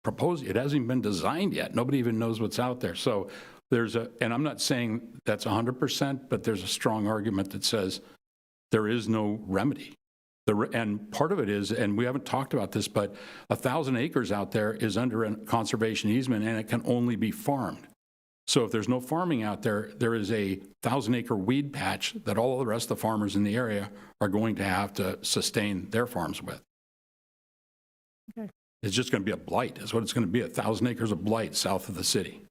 proposed, it hasn't even been designed yet. Nobody even knows what's out there. So and I'm not saying that's 100%, but there's a strong argument that says there is no remedy. And part of it is, and we haven't talked about this, but 1,000 acres out there is under a conservation easement and it can only be farmed. So if there's no farming out there, there is a 1,000-acre weed patch that all of the rest of the farmers in the area are going to have to sustain their farms with. Okay. It's just going to be a blight. That's what it's going to be, 1,000 acres of blight south of the city.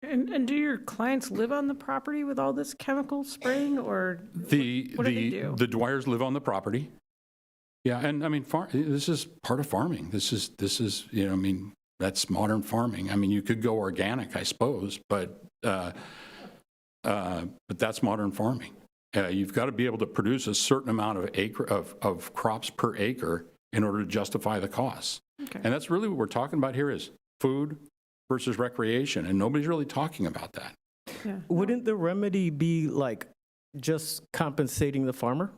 And do your clients live on the property with all this chemical spraying, or what do they do? The Dwyers live on the property. Yeah, and I mean, this is part of farming. This is, you know, I mean, that's modern farming. I mean, you could go organic, I suppose, but that's modern farming. You've got to be able to produce a certain amount of crops per acre in order to justify the costs. Okay. And that's really what we're talking about here is food versus recreation, and nobody's really talking about that. Yeah. Wouldn't the remedy be like just compensating the farmer?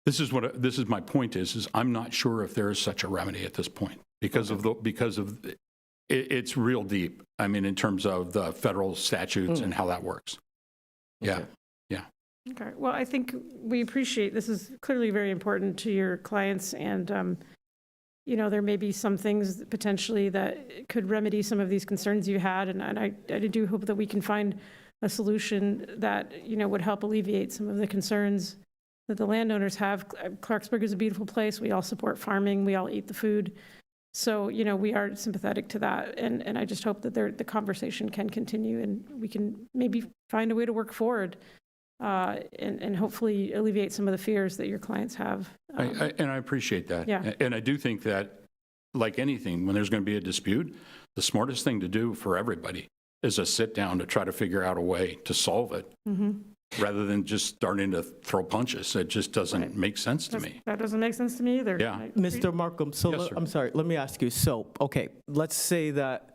This is my point is I'm not sure if there is such a remedy at this point because it's real deep. I mean, in terms of the federal statutes and how that works. Yeah. Okay. Yeah. Okay. Well, I think we appreciate, this is clearly very important to your clients, and you know, there may be some things potentially that could remedy some of these concerns you had, and I do hope that we can find a solution that, you know, would help alleviate some of the concerns that the landowners have. Clarksburg is a beautiful place. We all support farming. We all eat the food. So, you know, we are sympathetic to that, and I just hope that the conversation can continue and we can maybe find a way to work forward and hopefully alleviate some of the fears that your clients have. And I appreciate that. Yeah. And I do think that, like anything, when there's going to be a dispute, the smartest thing to do for everybody is a sit down to try to figure out a way to solve it, rather than just starting to throw punches. It just doesn't make sense to me. That doesn't make sense to me either. Yeah. Mr. Markham, so Yes, sir. I'm sorry, let me ask you. So, okay, let's say that,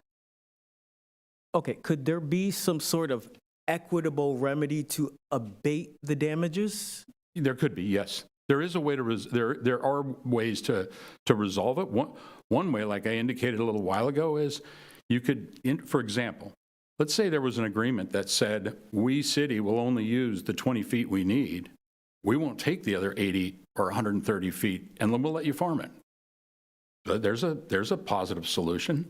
okay, could there be some sort of equitable remedy to abate the damages? There could be, yes. There is a way to, there are ways to resolve it. One way, like I indicated a little while ago, is you could, for example, let's say there was an agreement that said, we city will only use the 20 feet we need. We won't take the other 80 or 130 feet, and then we'll let you farm it. But there's a positive solution.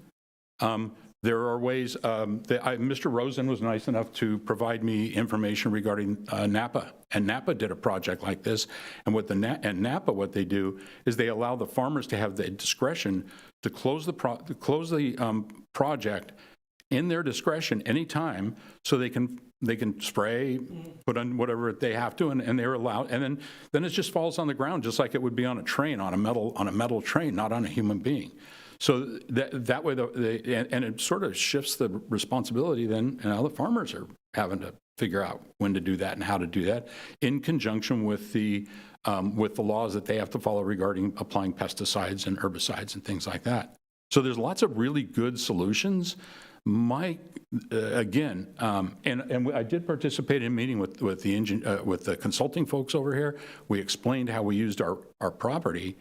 There are ways, Mr. Rosen was nice enough to provide me information regarding Napa, and Napa did a project like this. And Napa, what they do is they allow the farmers to have the discretion to close the project in their discretion anytime, so they can spray, put on whatever they have to, and they're allowed. And then it just falls on the ground, just like it would be on a train, on a metal train, not on a human being. So that way, and it sort of shifts the responsibility then, and now the farmers are having to figure out when to do that and how to do that in conjunction with the laws that they have to follow regarding applying pesticides and herbicides and things like that. So there's lots of really good solutions. Again, and I did participate in a meeting with the consulting folks over here. We explained how we used our property.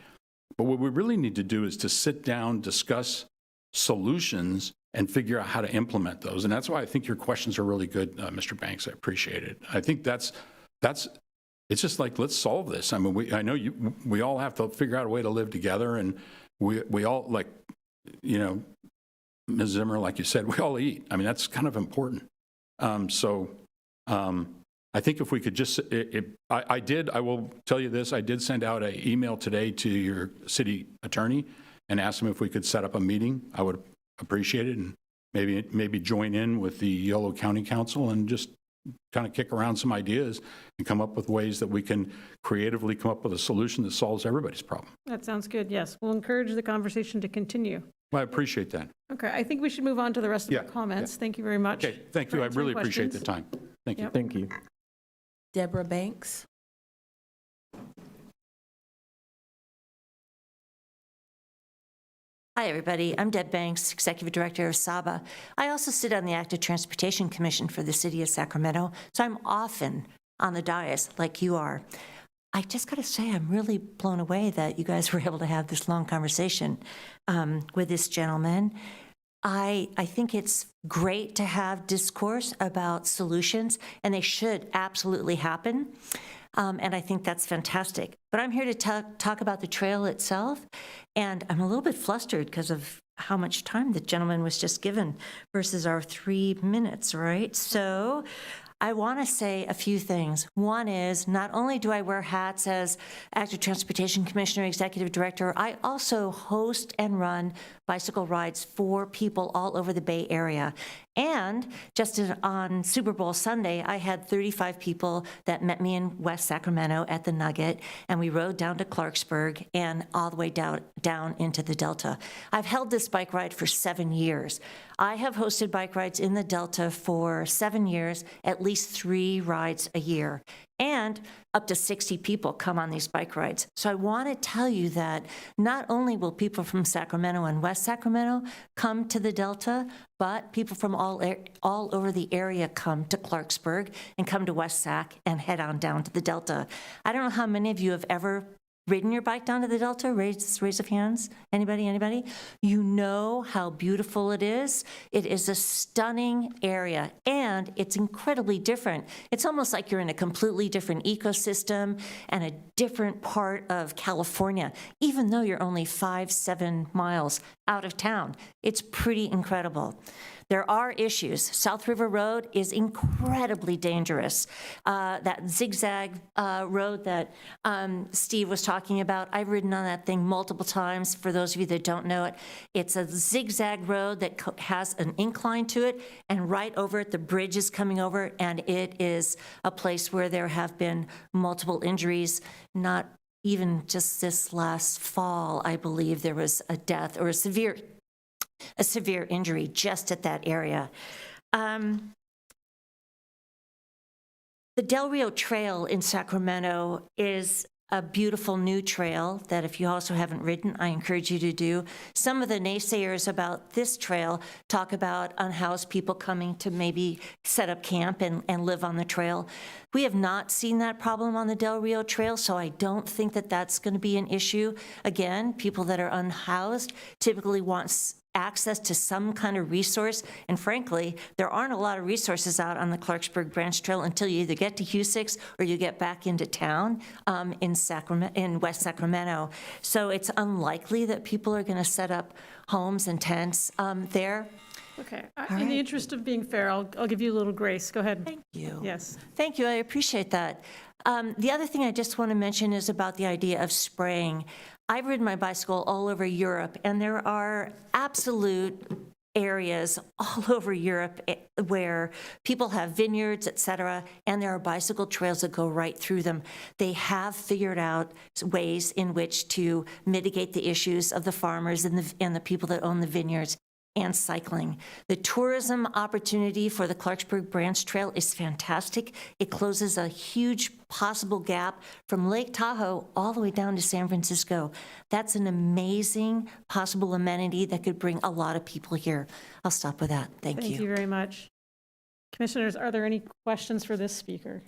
But what we really need to do is to sit down, discuss solutions, and figure out how to implement those. And that's why I think your questions are really good, Mr. Banks. I appreciate it. I think it's just like, let's solve this. I mean, I know we all have to figure out a way to live together, and we all, like, you know, Ms. Zimmer, like you said, we all eat. I mean, that's kind of important. I think if we could just, I will tell you this, I did send out an email today to your city attorney and asked him if we could set up a meeting. I would appreciate it, and maybe join in with the Yolo County Council and just kind of kick around some ideas and come up with ways that we can creatively come up with a solution that solves everybody's problem. That sounds good, yes. We'll encourage the conversation to continue. Well, I appreciate that. Okay, I think we should move on to the rest of our comments. Thank you very much. Okay, thank you. for I answering really appreciate the questions. time. Thank you. Yep. Thank you. Deborah Banks. Hi, everybody. I'm Deb Banks, Executive Director of SABA. I also sit on the Active Transportation Commission for the City of Sacramento, so I'm often on the dais like you are. I just got to say, I'm really blown away that you guys were able to have this long conversation with this gentleman. I think it's great to have discourse about solutions, and they should absolutely happen. And I think that's fantastic. But I'm here to talk about the trail itself, and I'm a little bit flustered because of how much time the gentleman was just given versus our 3 minutes, right? So I want to say a few things. One is, not only do I wear hats as Active Transportation Commissioner, Executive Director, I also host and run bicycle rides for people all over the Bay Area. And just on Super Bowl Sunday, I had 35 people that met me in West Sacramento at the Nugget, and we rode down to Clarksburg and all the way down into the Delta. I've held this bike ride for 7 years. I have hosted bike rides in the Delta for 7 years, at least 3 rides a year. And up to 60 people come on these bike rides. So I want to tell you that not only will people from Sacramento and West Sacramento come to the Delta, but people from all over the area come to Clarksburg and come to West Sac and head on down to the Delta. I don't know how many of you have ever ridden your bike down to the Delta? Raise of hands. Anybody? You know how beautiful it is. It is a stunning area, and it's incredibly different. It's almost like you're in a completely different ecosystem and a different part of California, even though you're only 5-7 miles out of town. It's pretty incredible. There are issues. South River Road is incredibly dangerous. That zigzag road that Steve was talking about, I've ridden on that thing multiple times. For those of you that don't know it, it's a zigzag road that has an incline to it, and right over it, the bridge is coming over, and it is a place where there have been multiple injuries. Not even just this last fall, I believe there was a death or a severe injury just at that area. The Del Rio Trail in Sacramento is a beautiful new trail that if you also haven't ridden, I encourage you to do. Some of the naysayers about this trail talk about unhoused people coming to maybe set up camp and live on the trail. We have not seen that problem on the Del Rio Trail, so I don't think that that's going to be an issue. Again, people that are unhoused typically want access to some kind of resource, and frankly, there aren't a lot of resources out on the Clarksburg Branch Trail until you either get to Husix or you get back into town in West Sacramento. So it's unlikely that people are going to set up homes and tents there. Okay. In the interest of being fair, I'll give you a little grace. Go ahead. Thank you. Yes. Thank you. I appreciate that. The other thing I just want to mention is about the idea of spraying. I've ridden my bicycle all over Europe, and there are absolute areas all over Europe where people have vineyards, et cetera, and there are bicycle trails that go right through them. They have figured out ways in which to mitigate the issues of the farmers and the people that own the vineyards and cycling. The tourism opportunity for the Clarksburg Branch Trail is fantastic. It closes a huge possible gap from Lake Tahoe all the way down to San Francisco. That's an amazing possible amenity that could bring a lot of people here. I'll stop with that. Thank you. Thank you very much. Commissioners, are there any questions for this speaker?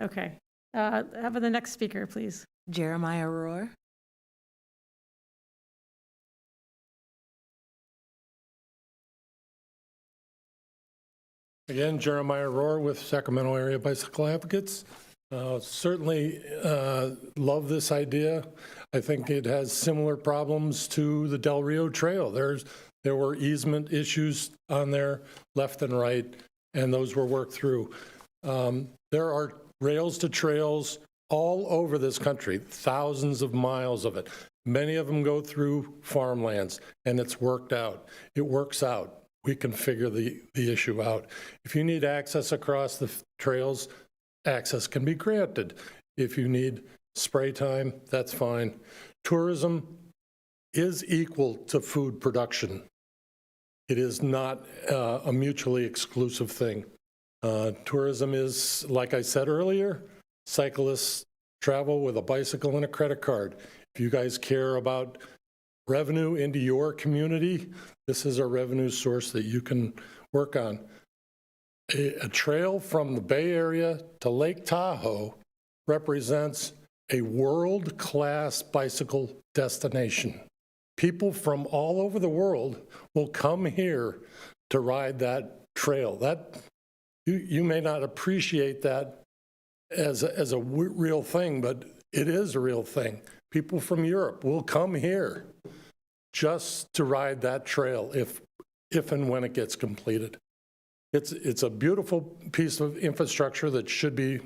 Okay. How about the next speaker, please? Jeremiah Rohr. Again, Jeremiah Rohr with Sacramento Area Bicycle Advocates. Certainly love this idea. I think it has similar problems to the Del Rio Trail. There were easement issues on there, left and right, and those were worked through. There are rails to trails all over this country, thousands of miles of it. Many of them go through farmlands, and it's worked out. It works out. We can figure the issue out. If you need access across the trails, access can be granted. If you need spray time, that's fine. Tourism is equal to food production. It is not a mutually exclusive thing. Tourism is, like I said earlier, cyclists travel with a bicycle and a credit card. If you guys care about revenue into your community, this is a revenue source that you can work on. A trail from the Bay Area to Lake Tahoe represents a world-class bicycle destination. People from all over the world will come here to ride that trail. That you may not appreciate that as a real thing, but it is a real thing. People from Europe will come here just to ride that trail if and when it gets completed. It's a beautiful piece of infrastructure that should be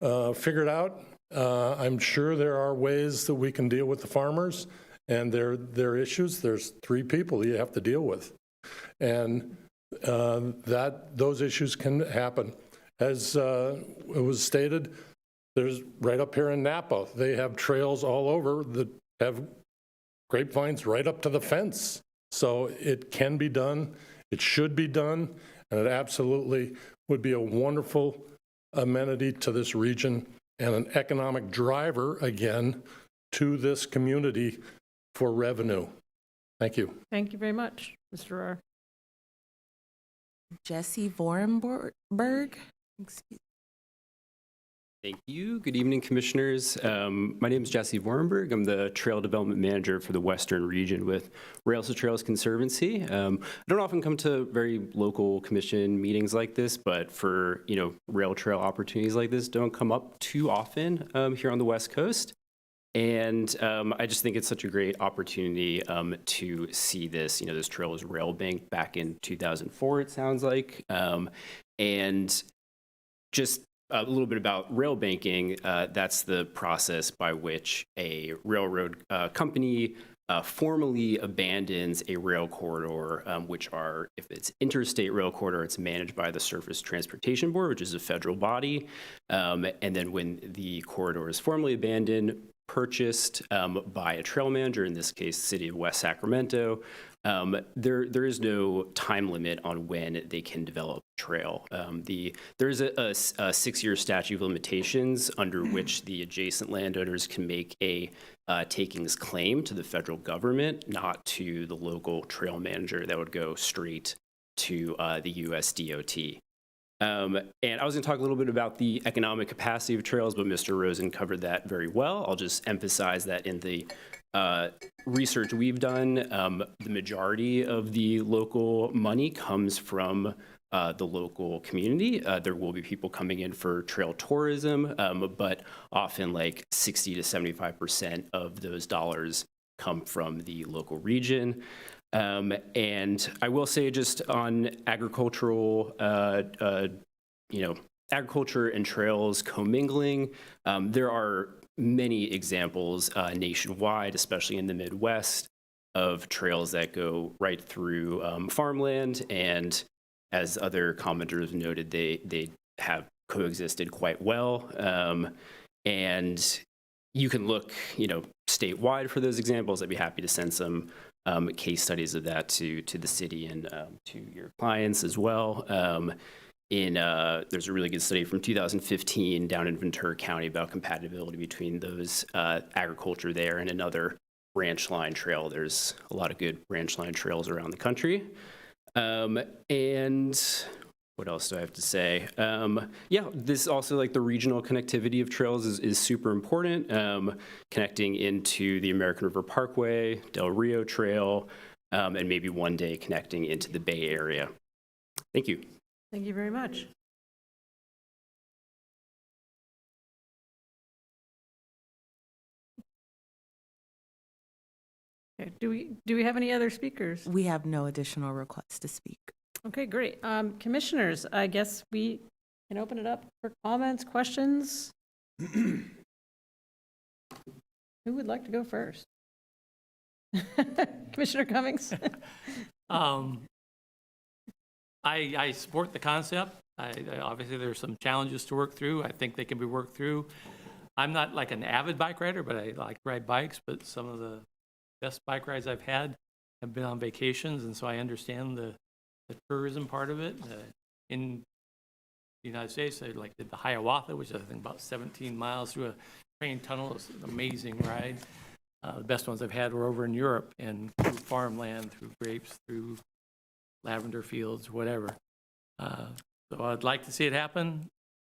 figured out. I'm sure there are ways that we can deal with the farmers and their issues. There's 3 people you have to deal with, and those issues can happen. As it was stated, there's right up here in Napa, they have trails all over that have grapevines right up to the fence. So it can be done, it should be done, and it absolutely would be a wonderful amenity to this region and an economic driver, again, to this community for revenue. Thank you. Thank you very much, Mr. Rohr. Jesse Vorenberg. Thank you. Good evening, Commissioners. My name is Jesse Vorenberg. I'm the Trail Development Manager for the Western Region with Rails to Trails Conservancy. I don't often come to very local commission meetings like this, but for rail trail opportunities like this don't come up too often here on the West Coast. And I just think it's such a great opportunity to see this. This trail was rail banked back in 2004, it sounds like. And just a little bit about rail banking. That's the process by which a railroad company formally abandons a rail corridor, which are, if it's interstate rail corridor, it's managed by the Surface Transportation Board, which is a federal body. And then when the corridor is formally abandoned, purchased by a trail manager, in this case, the City of West Sacramento, there is no time limit on when they can develop a trail. There is a 6-year statute of limitations under which the adjacent landowners can make a takings claim to the federal government, not to the local trail manager. That would go straight to the US DOT. And I was going to talk a little bit about the economic capacity of trails, but Mr. Rosen covered that very well. I'll just emphasize that in the research we've done, the majority of the local money comes from the local community. There will be people coming in for trail tourism, but often like 60 to 75% of those dollars come from the local region. And I will say, just on agricultural, agriculture and trails commingling, there are many examples nationwide, especially in the Midwest, of trails that go right through farmland. And as other commenters noted, they have coexisted quite well. And you can look, statewide for those examples. I'd be happy to send some case studies of that to the city and to your clients as well. There's a really good study from 2015 down in Ventura County about compatibility between those agriculture there and another branch line trail. There's a lot of good branch line trails around the country. And what else do I have to say? This also, like, the regional connectivity of trails is super important. Connecting into the American River Parkway, Del Rio Trail, and maybe one day connecting into the Bay Area. Thank you. Thank you very much. Okay, do we have any other speakers? We have no additional requests to speak. Okay, great. Commissioners, I guess we can open it up for comments, questions. Who would like to go first? Commissioner Cummings? I support the concept. Obviously, there's some challenges to work through. I think they can be worked through. I'm not like an avid bike rider, but I like to ride bikes. But some of the best bike rides I've had have been on vacations, and so I understand the tourism part of it. In the United States, I did the Hiawatha, which is, I think, about 17 miles through a train tunnel. It was an amazing ride. The best ones I've had were over in Europe and through farmland, through grapes, through lavender fields, whatever. So I'd like to see it happen.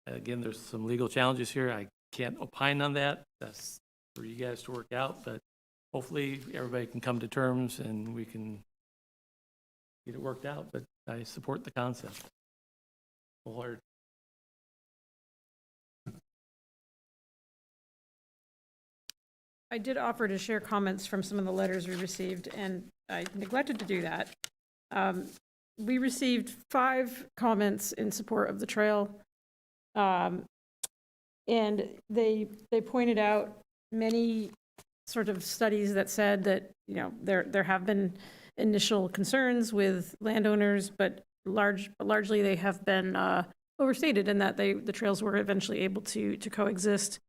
Again, there's some legal challenges here. I can't opine on that. That's for you guys to work out, but hopefully everybody can come to terms and we can get it worked out. But I support the concept. Wholeheartedly. I did offer to share comments from some of the letters we received, and I neglected to do that. We received 5 comments in support of the trail, and they pointed out many sort of studies that said that, you know, there have been initial concerns with landowners, but largely they have been overstated in that the trails were eventually able to coexist.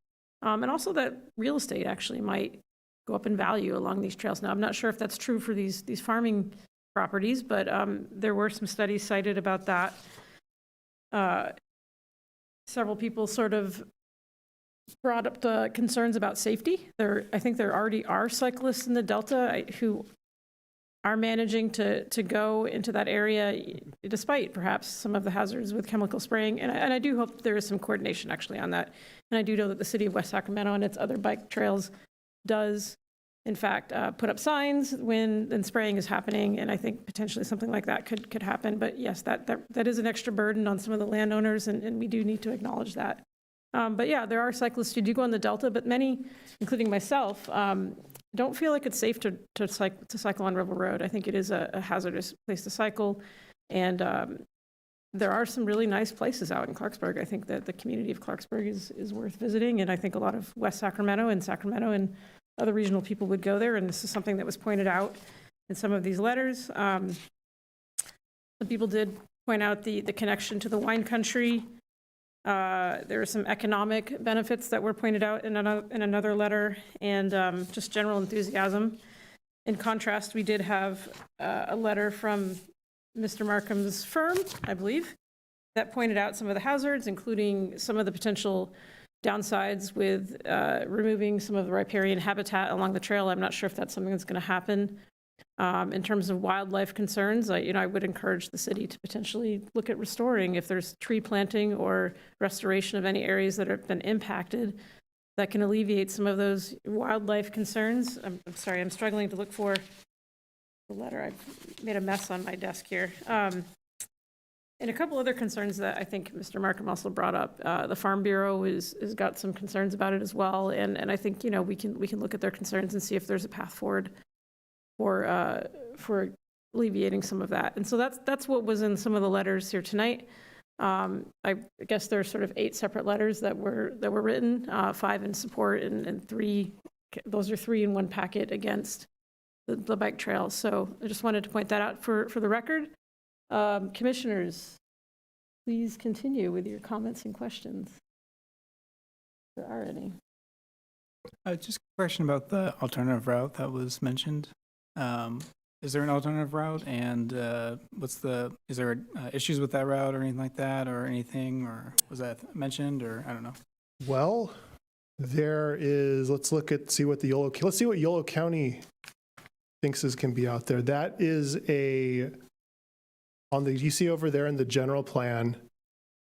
And also that real estate actually might go up in value along these trails. Now, I'm not sure if that's true for these farming properties, but there were some studies cited about that. Several people sort of brought up the concerns about safety. I think there already are cyclists in the Delta who are managing to go into that area, despite perhaps some of the hazards with chemical spraying. And I do hope there is some coordination actually on that. And I do know that the city of West Sacramento and its other bike trails does, in fact, put up signs when spraying is happening. And I think potentially something like that could happen. But yes, that is an extra burden on some of the landowners, and we do need to acknowledge that. But yeah, there are cyclists who do go on the Delta, but many, including myself, don't feel like it's safe to cycle on Rebel Road. I think it is a hazardous place to cycle. And there are some really nice places out in Clarksburg. I think that the community of Clarksburg is worth visiting. And I think a lot of West Sacramento and other regional people would go there. And this is something that was pointed out in some of these letters. Some people did point out the connection to the wine country. There are some economic benefits that were pointed out in another letter, and just general enthusiasm. In contrast, we did have a letter from Mr. Markham's firm, I believe, that pointed out some of the hazards, including some of the potential downsides with removing some of the riparian habitat along the trail. I'm not sure if that's something that's going to happen. In terms of wildlife concerns, I would encourage the city to potentially look at restoring if there's tree planting or restoration of any areas that have been impacted that can alleviate some of those wildlife concerns. I'm sorry, I'm struggling to look for the letter. I've made a mess on my desk here. And a couple other concerns that I think Mr. Markham also brought up. The Farm Bureau has got some concerns about it as well, and I think, you know, we can look at their concerns and see if there's a path forward for alleviating some of that. And so that's what was in some of the letters here tonight. I guess there are sort of 8 separate letters that were written, 5 in support and 3, those are 3 in one packet against the bike trails. So I just wanted to point that out for the record. Commissioners, please continue with your comments and questions. If there are any. Just a question about the alternative route that was mentioned. Is there an alternative route, and is there issues with that route or anything like that, or anything, or was that mentioned, or I don't know? Well, there is, let's see what Yolo County thinks can be out there. That is you see over there in the general plan,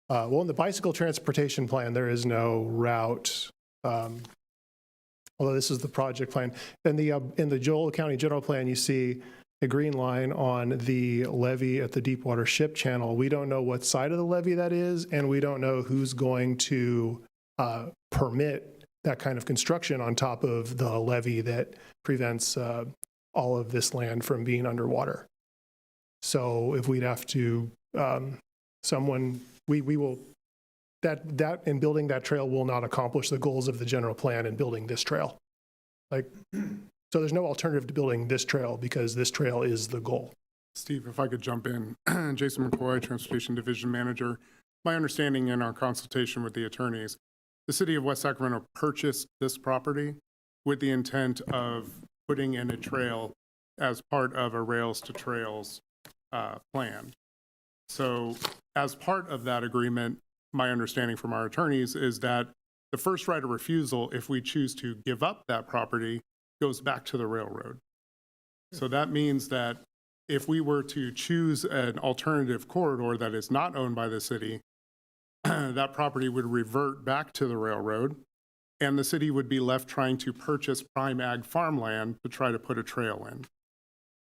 in the bicycle transportation plan, there is no route, although this is the project plan. In the Yolo County general plan, you see a green line on the levee at the Deepwater Ship Channel. We don't know what side of the levee that is, and we don't know who's going to permit that kind of construction on top of the levee that prevents all of this land from being underwater. So if we'd have to, we will, that in building that trail will not accomplish the goals of the general plan in building this trail. So there's no alternative to building this trail because this trail is the goal. Steve, if I could jump in. Jason McCoy, Transportation Division Manager. My understanding in our consultation with the attorneys, the city of West Sacramento purchased this property with the intent of putting in a trail as part of a Rails to Trails plan. So as part of that agreement, my understanding from our attorneys is that the first right of refusal, if we choose to give up that property, goes back to the railroad. So that means that if we were to choose an alternative corridor that is not owned by the city, that property would revert back to the railroad, and the city would be left trying to purchase prime ag farmland to try to put a trail in.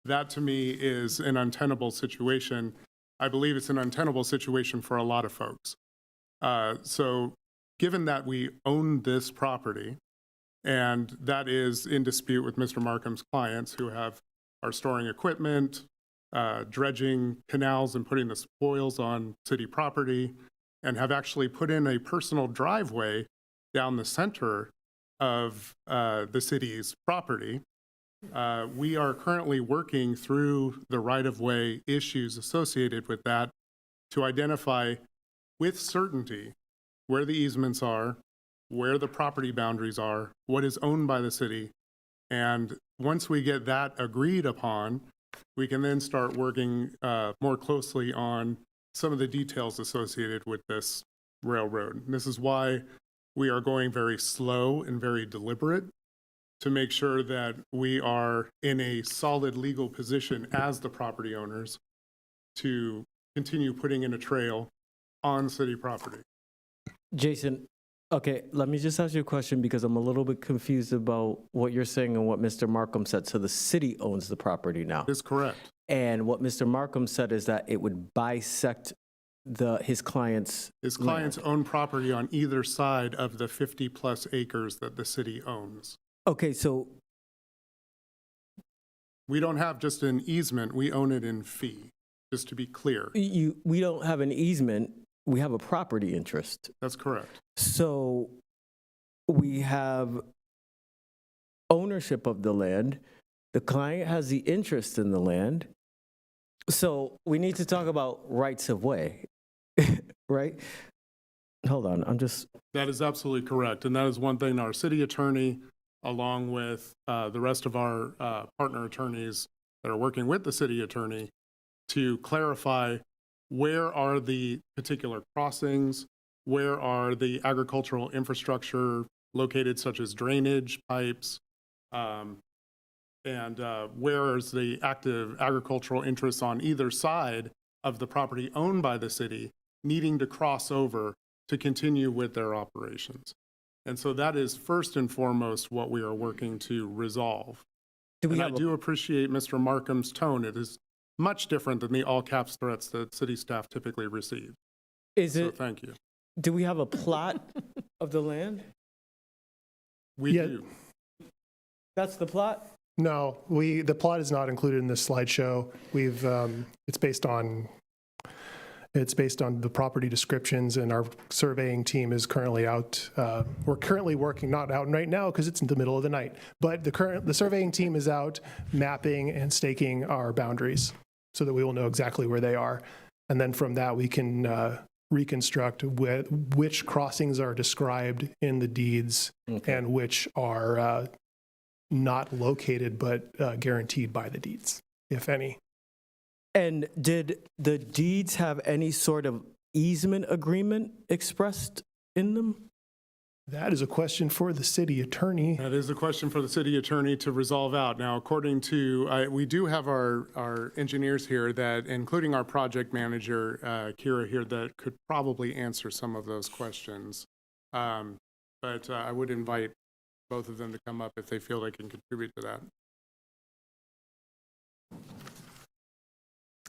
That, to me, is an untenable situation. I believe it's an untenable situation for a lot of folks. So given that we own this property, and that is in dispute with Mr. Markham's clients who are storing equipment, dredging canals and putting the spoils on city property, and have actually put in a personal driveway down the center of the city's property. We are currently working through the right-of-way issues associated with that to identify with certainty where the easements are, where the property boundaries are, what is owned by the city. And once we get that agreed upon, we can then start working more closely on some of the details associated with this railroad. And this is why we are going very slow and very deliberate to make sure that we are in a solid legal position as the property owners to continue putting in a trail on city property. Jason, okay, let me just ask you a question because I'm a little bit confused about what you're saying and what Mr. Markham said. So the city owns the property now. That is correct. And what Mr. Markham said is that it would bisect his client's own property on either side of the 50-plus acres that the city owns. Okay, so we don't have just an easement, we own it in fee, just to be clear. we don't have an easement, we have a property interest. That's correct. So we have ownership of the land. The client has the interest in the land. So we need to talk about rights of way, right? Hold on, That is absolutely correct. And that is one thing our city attorney, along with the rest of our partner attorneys that are working with the city attorney to clarify where are the particular crossings, where are the agricultural infrastructure located, such as drainage, pipes, and where is the active agricultural interests on either side of the property owned by the city needing to cross over to continue with their operations. And so that is first and foremost what we are working to resolve. I do appreciate Mr. Markham's tone. It is much different than the all caps threats that city staff typically receive. Thank you. Do we have a plot of the land? We do. That's the plot? No, the plot is not included in this slideshow. It's based on the property descriptions, and our surveying team is currently out. We're currently working, not out right now because it's in the middle of the night, but the surveying team is out mapping and staking our boundaries so that we will know exactly where they are. And then from that, we can reconstruct which crossings are described in the deeds and which are not located but guaranteed by the deeds, if any. And did the deeds have any sort of easement agreement expressed in them? That is a question for the city attorney. That is a question for the city attorney to resolve out. Now, according to, we do have our engineers here that, including our project manager, Kira here, that could probably answer some of those questions. But I would invite both of them to come up if they feel they can contribute to that.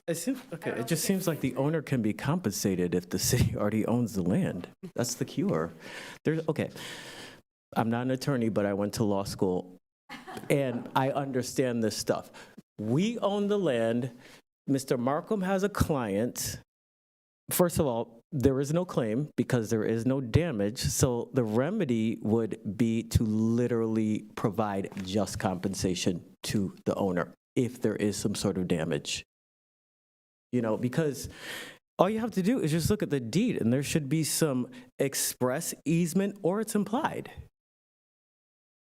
It just seems like the owner can be compensated if the city already owns the land. That's the cure. I'm not an attorney, but I went to law school, and I understand this stuff. We own the land. Mr. Markham has a client. First of all, there is no claim because there is no damage, so the remedy would be to literally provide just compensation to the owner if there is some sort of damage. Because all you have to do is just look at the deed, and there should be some express easement or it's implied.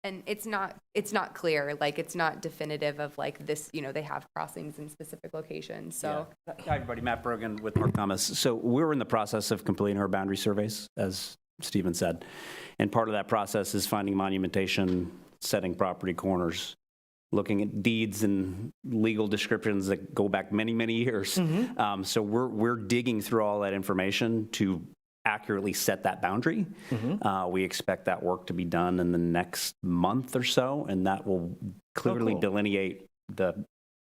And it's not clear, like it's not definitive of like this, they have crossings in specific locations, so. Yeah. Hi, everybody, Matt Brogan with Mark Thomas. So we're in the process of completing our boundary surveys, as Stephen said. And part of that process is finding monumentation setting property corners, looking at deeds and legal descriptions that go back many, many years. So we're digging through all that information to accurately set that boundary. We expect that work to be done in the next month or so, and that will clearly delineate the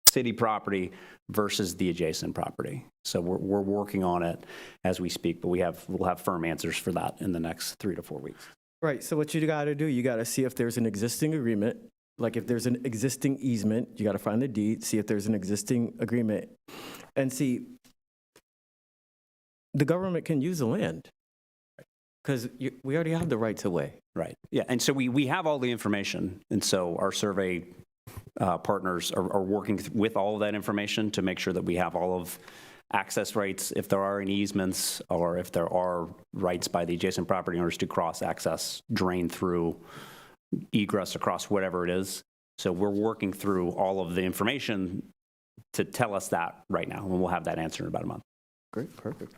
city property versus the adjacent property. So we're working on it as we speak, but we'll have firm answers for that in the next 3 to 4 weeks. Right, so what you gotta do, you gotta see if there's an existing agreement. Like if there's an existing easement, you gotta find the deed, see if there's an existing agreement, and see, the government can use the land. Because we already have the rights of way. Right, yeah, and so we have all the information, and so our survey partners are working with all of that information to make sure that we have all of access rights, if there are any easements, or if there are rights by the adjacent property owners to cross access, drain through, egress across, whatever it is. So we're working through all of the information to tell us that right now, and we'll have that answer in about a month. Great, perfect.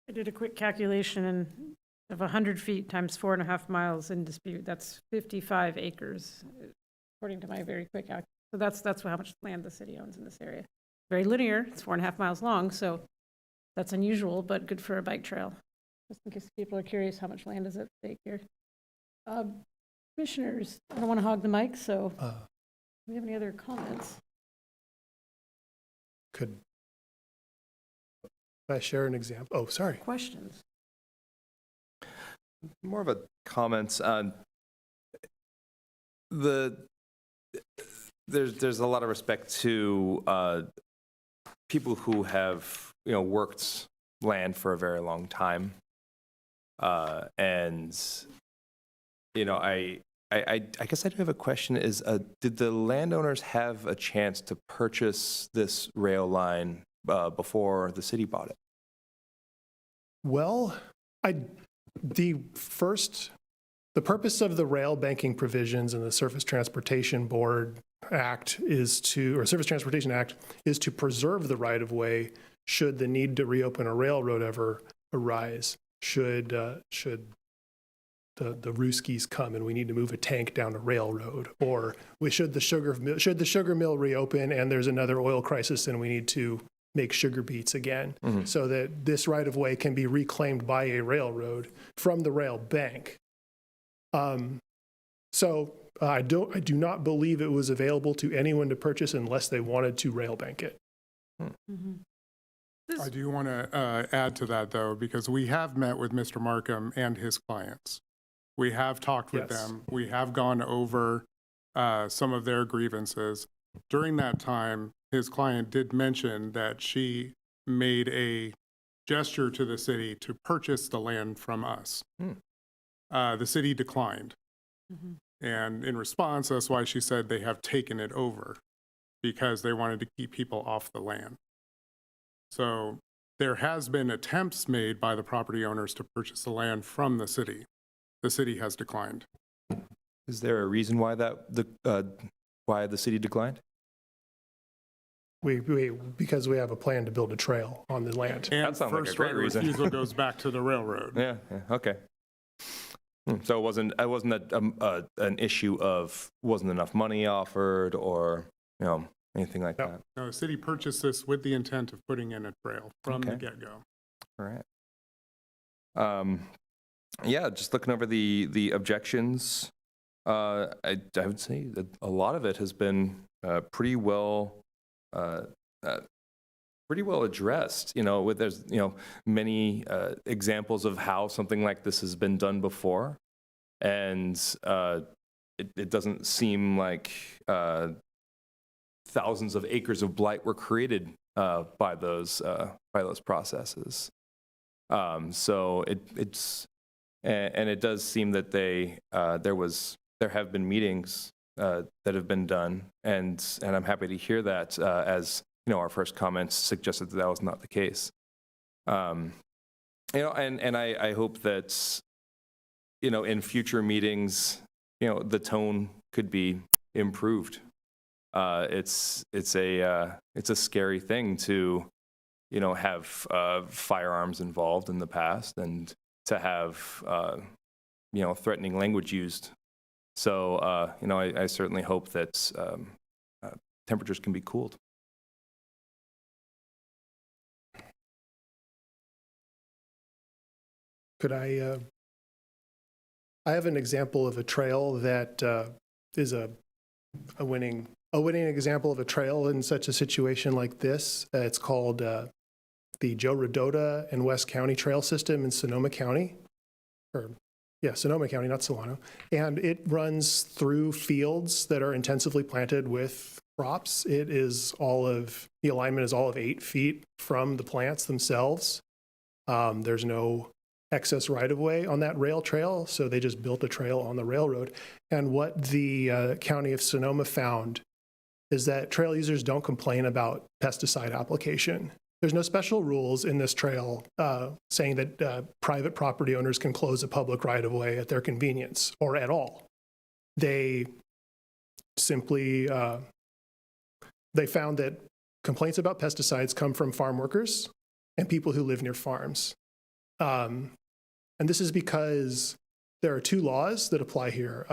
I did a quick calculation and of 100 feet times 4.5 miles in dispute, that's 55 acres, according to my very quick calculation. So that's how much land the city owns in this area. Very linear, it's 4.5 miles long, so that's unusual, but good for a bike trail. Just in case people are curious how much land is at stake here. Commissioners, I don't want to hog the mic, so do we have any other comments? Could I share an example? Oh, sorry. Questions? More of a comment on there's a lot of respect to people who have worked land for a very long time, and I guess I do have a question: did the landowners have a chance to purchase this rail line before the city bought it? Well, the purpose of the rail banking provisions in the Surface Transportation Board Act Surface Transportation Act is to preserve the right of way should the need to reopen a railroad ever arise. Should the Ruskies come and we need to move a tank down a railroad, or should the sugar mill reopen and there's another oil crisis and we need to make sugar beets again, so that this right of way can be reclaimed by a railroad from the rail bank. So I do not believe it was available to anyone to purchase unless they wanted to rail bank it. I do want to add to that, though, because we have met with Mr. Markham and his clients. We have talked with them. We have gone over some of their grievances. During that time, his client did mention that she made a gesture to the city to purchase the land from us. The city declined. And in response, that's why she said they have taken it over, because they wanted to keep people off the land. So there has been attempts made by the property owners to purchase the land from the city. The city has declined. Is there a reason why why the city declined? Because we have a plan to build a trail on the land. And that sounds like a great reason. refusal goes back to the railroad. Yeah, okay. So it wasn't an issue of wasn't enough money offered or anything like that. No, the city purchased this with the intent of putting in a trail from the get-go. All right. Yeah, just looking over the objections, I would say that a lot of it has been pretty well addressed. There's many examples of how something like this has been done before, and it doesn't seem like thousands of acres of blight were created by those processes. So it does seem that there have been meetings that have been done, and I'm happy to hear that as our first comments suggested that was not the case. And I hope that in future meetings the tone could be improved. It's a scary thing to have firearms involved in the past and to have, threatening language used. So, I certainly hope that temperatures can be cooled. Could I have an example of a trail that is a winning example of a trail in such a situation like this. It's called the Joe Rodota and West County Trail System in Sonoma County. Sonoma County, not Solano. And it runs through fields that are intensively planted with crops. The alignment is all of 8 feet from the plants themselves. There's no excess right-of-way on that rail trail, so they just built a trail on the railroad. And what the County of Sonoma found is that trail users don't complain about pesticide application. There's no special rules in this trail saying that private property owners can close a public right-of-way at their convenience or at all. They simply, they found that complaints about pesticides come from farm workers and people who live near farms. And this is because there are 2 laws that apply here.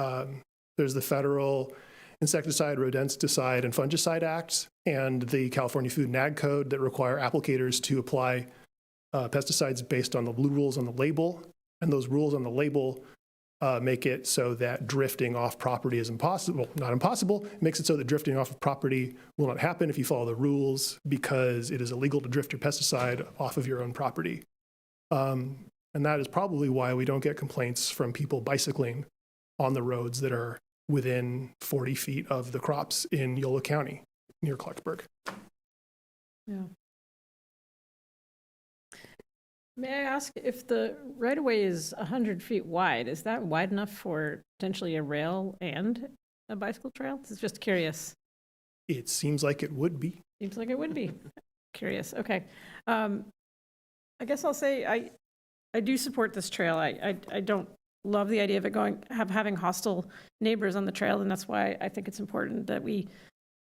There's the federal Insecticide, Rodenticide, and Fungicide Act, and the California Food and Ag Code that require applicators to apply pesticides based on the rules on the label. And those rules on the label make it so that drifting off property is impossible. Not impossible. It makes it so that drifting off of property will not happen if you follow the rules, because it is illegal to drift your pesticide off of your own property. And that is probably why we don't get complaints from people bicycling on the roads that are within 40 feet of the crops in Yolo County, near Clarksburg. Yeah. May I ask, if the right-of-way is 100 feet wide, is that wide enough for potentially a rail and a bicycle trail? It's just curious. It seems like it would be. Seems like it would be. Curious. Okay. I guess I'll say I do support this trail. I don't love the idea of it having hostile neighbors on the trail, and that's why I think it's important that we,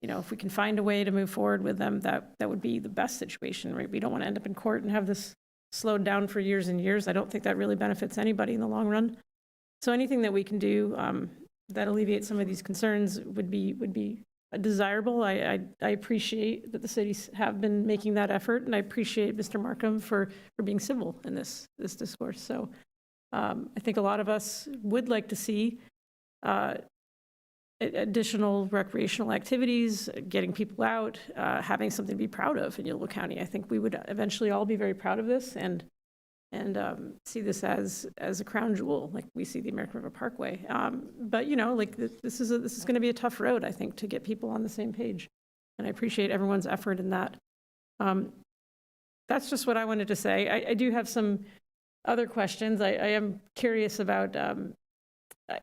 if we can find a way to move forward with them, that would be the best situation, right? We don't want to end up in court and have this slowed down for years and years. I don't think that really benefits anybody in the long run. So anything that we can do that alleviates some of these concerns would be desirable. I appreciate that the cities have been making that effort, and I appreciate Mr. Markham for being civil in this discourse. So I think a lot of us would like to see additional recreational activities, getting people out, having something to be proud of in Yolo County. I think we would eventually all be very proud of this and see this as a crown jewel, like we see the American River Parkway. But this is going to be a tough road, I think, to get people on the same page. And I appreciate everyone's effort in that. That's just what I wanted to say. I do have some other questions. I am curious about.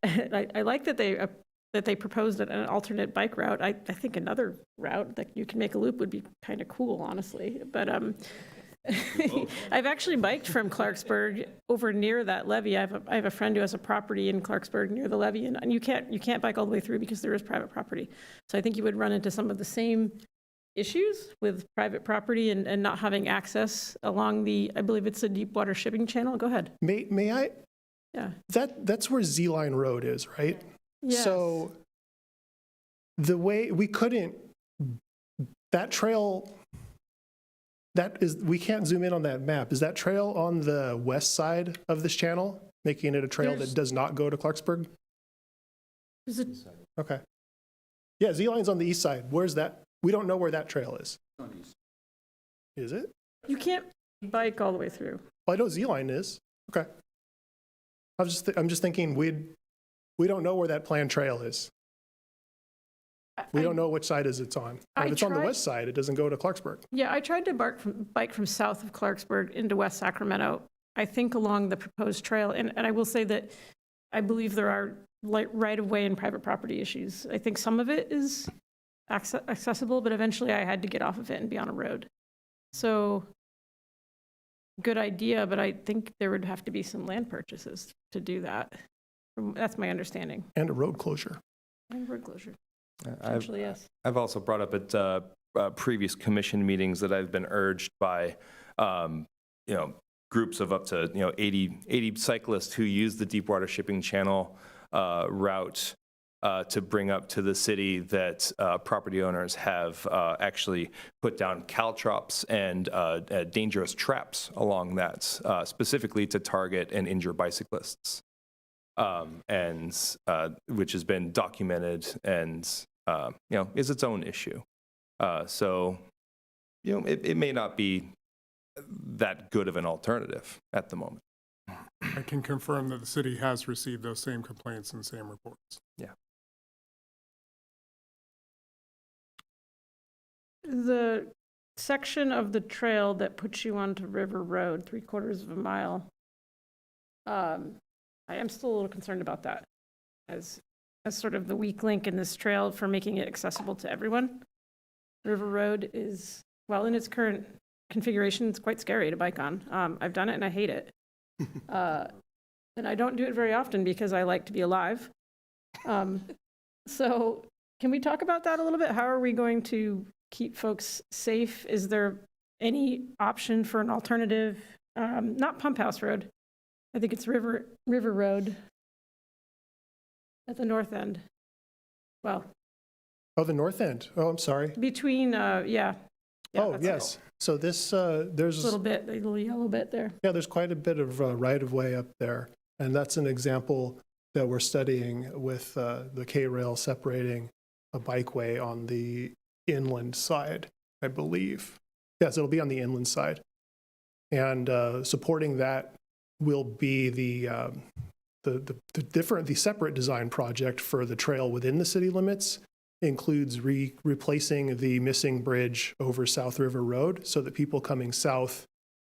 I like that they proposed an alternate bike route. I think another route that you can make a loop would be kind of cool, honestly. But I've actually biked from Clarksburg over near that levee. I have a friend who has a property in Clarksburg near the levee, and you can't bike all the way through because there is private property. So I think you would run into some of the same issues with private property and not having access along I believe it's a deep water shipping channel. Go ahead. May I? Yeah. That's where Z-Line Road is, right? Yes. So the way we couldn't, that trail, we can't zoom in on that map. Is that trail on the west side of this channel, making it a trail that does not go to Clarksburg? Is it? Okay. Yeah, Z-Line's on the east side. Where's that? We don't know where that trail is. Is it? You can't bike all the way through. Well, I know Z-Line is. Okay. I'm just thinking we don't know where that planned trail is. We don't know which side it's on. If it's on the west side, it doesn't go to Clarksburg. Yeah, I tried to bike from south of Clarksburg into West Sacramento, I think along the proposed trail. And I will say that I believe there are right-of-way and private property issues. I think some of it is accessible, but eventually I had to get off of it and be on a road. So good idea, but I think there would have to be some land purchases to do that. That's my understanding. And a road closure. And road closure. Essentially, yes. I've also brought up at previous commission meetings that I've been urged by, groups of up to, 80 cyclists who use the Deepwater Shipping Channel route to bring up to the city that property owners have actually put down caltrops and dangerous traps along that, specifically to target and injure bicyclists, and which has been documented and is its own issue. So, it may not be that good of an alternative at the moment. I can confirm that the city has received those same complaints and same reports. Yeah. The section of the trail that puts you onto River Road, 3/4 of a mile, I am still a little concerned about that as sort of the weak link in this trail for making it accessible to everyone. River Road is, well, in its current configuration, it's quite scary to bike on. I've done it and I hate it. And I don't do it very often because I like to be alive. So can we talk about that a little bit? How are we going to keep folks safe? Is there any option for an alternative? Not Pump House Road. I think it's River Road at the north end. Well. Oh, the north end. Oh, I'm sorry. Between, yeah. Oh, yes. So this, there's a little yellow bit there. Yeah, there's quite a bit of right-of-way up there. And that's an example that we're studying with the K-rail separating a bikeway on the inland side, I believe. Yes, it'll be on the inland side. And supporting that will be the separate design project for the trail within the city limits. Includes replacing the missing bridge over South River Road so that people coming south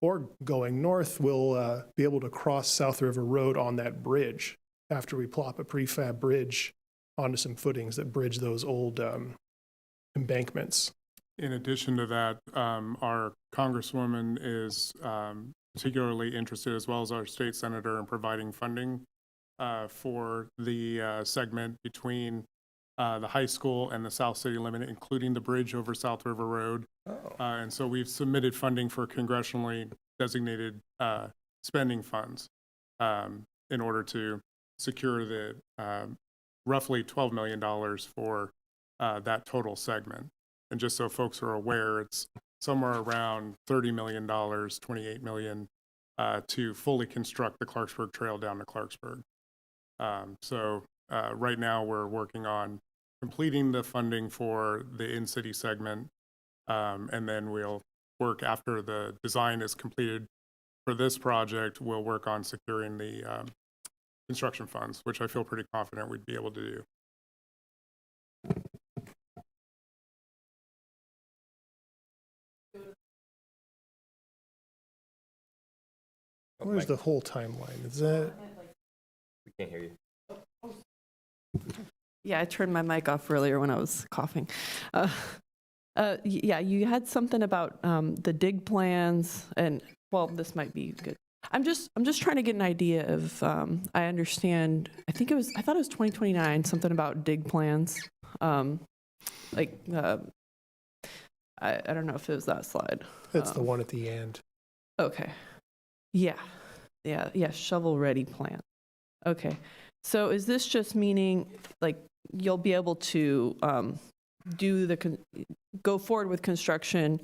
or going north will be able to cross South River Road on that bridge after we plop a prefab bridge onto some footings that bridge those old embankments. In addition to that, our Congresswoman is particularly interested, as well as our state senator, in providing funding for the segment between the high school and the South City limit, including the bridge over South River Road. And so we've submitted funding for congressionally designated spending funds in order to secure the roughly $12 million for that total segment. And just so folks are aware, it's somewhere around $30 million, $28 million to fully construct the Clarksburg Trail down to Clarksburg. So right now we're working on completing the funding for the in-city segment, and then we'll work after the design is completed for this project. We'll work on securing the construction funds, which I feel pretty confident we'd be able to do. Where's the whole timeline? Is that? We can't hear you. Yeah, I turned my mic off earlier when I was coughing. Yeah, you had something about the dig plans, and well, this might be good. I'm just trying to get an idea of. I understand. I thought it was 2029. Something about dig plans. I don't know if it was that slide. It's the one at the end. Okay. Yeah. Shovel ready plan. Okay. So is this just meaning like you'll be able to go forward with construction,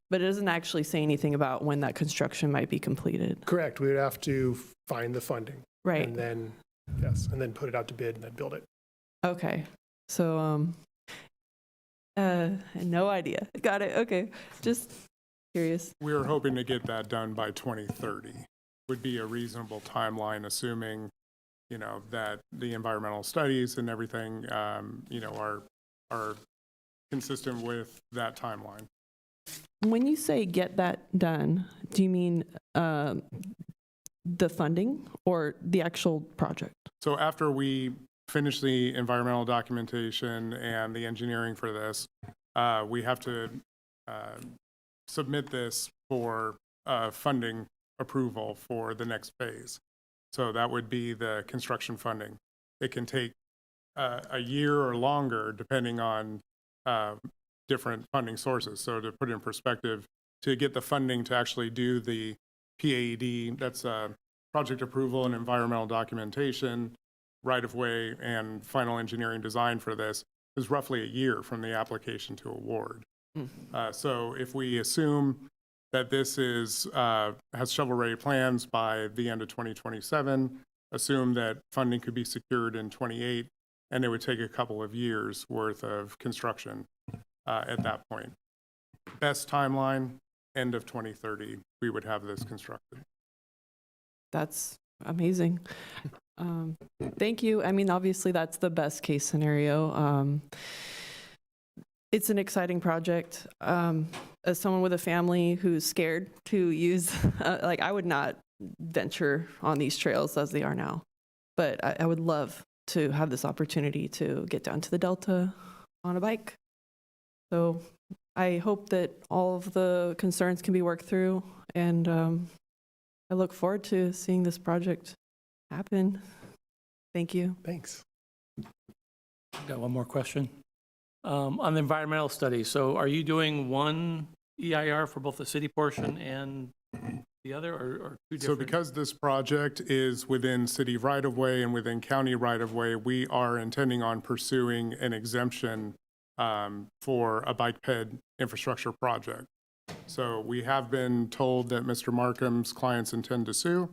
but it doesn't actually say anything about when that construction might be completed? Correct. We would have to find the funding. Right. And then, yes, and then put it out to bid and then build it. Okay. So, no idea. Got it. Okay. Just curious. We are hoping to get that done by 2030. Would be a reasonable timeline, assuming, that the environmental studies and everything, are consistent with that timeline. When you say get that done, do you mean the funding or the actual project? So after we finish the environmental documentation and the engineering for this, we have to submit this for funding approval for the next phase. So that would be the construction funding. It can take a year or longer, depending on different funding sources. So to put it in perspective, to get the funding to actually do the PAED, that's project approval and environmental documentation, right-of-way, and final engineering design for this, is roughly a year from the application to award. So if we assume that this is has shovel-ready plans by the end of 2027, assume that funding could be secured in 28, and it would take a couple of years worth of construction at that point. Best timeline, end of 2030, we would have this constructed. That's amazing. Thank you. I mean, obviously, that's the best case scenario. It's an exciting project. As someone with a family who's scared to use, like, I would not venture on these trails as they are now, but I would love to have this opportunity to get down to the Delta on a bike. So I hope that all of the concerns can be worked through, and I look forward to seeing this project happen. Thank you. Thanks. Got one more question. On the environmental study, so are you doing one EIR for both the city portion and the other, or two different? So because this project is within city right-of-way and within county right-of-way, we are intending on pursuing an exemption for a bike ped infrastructure project. So we have been told that Mr. Markham's clients intend to sue,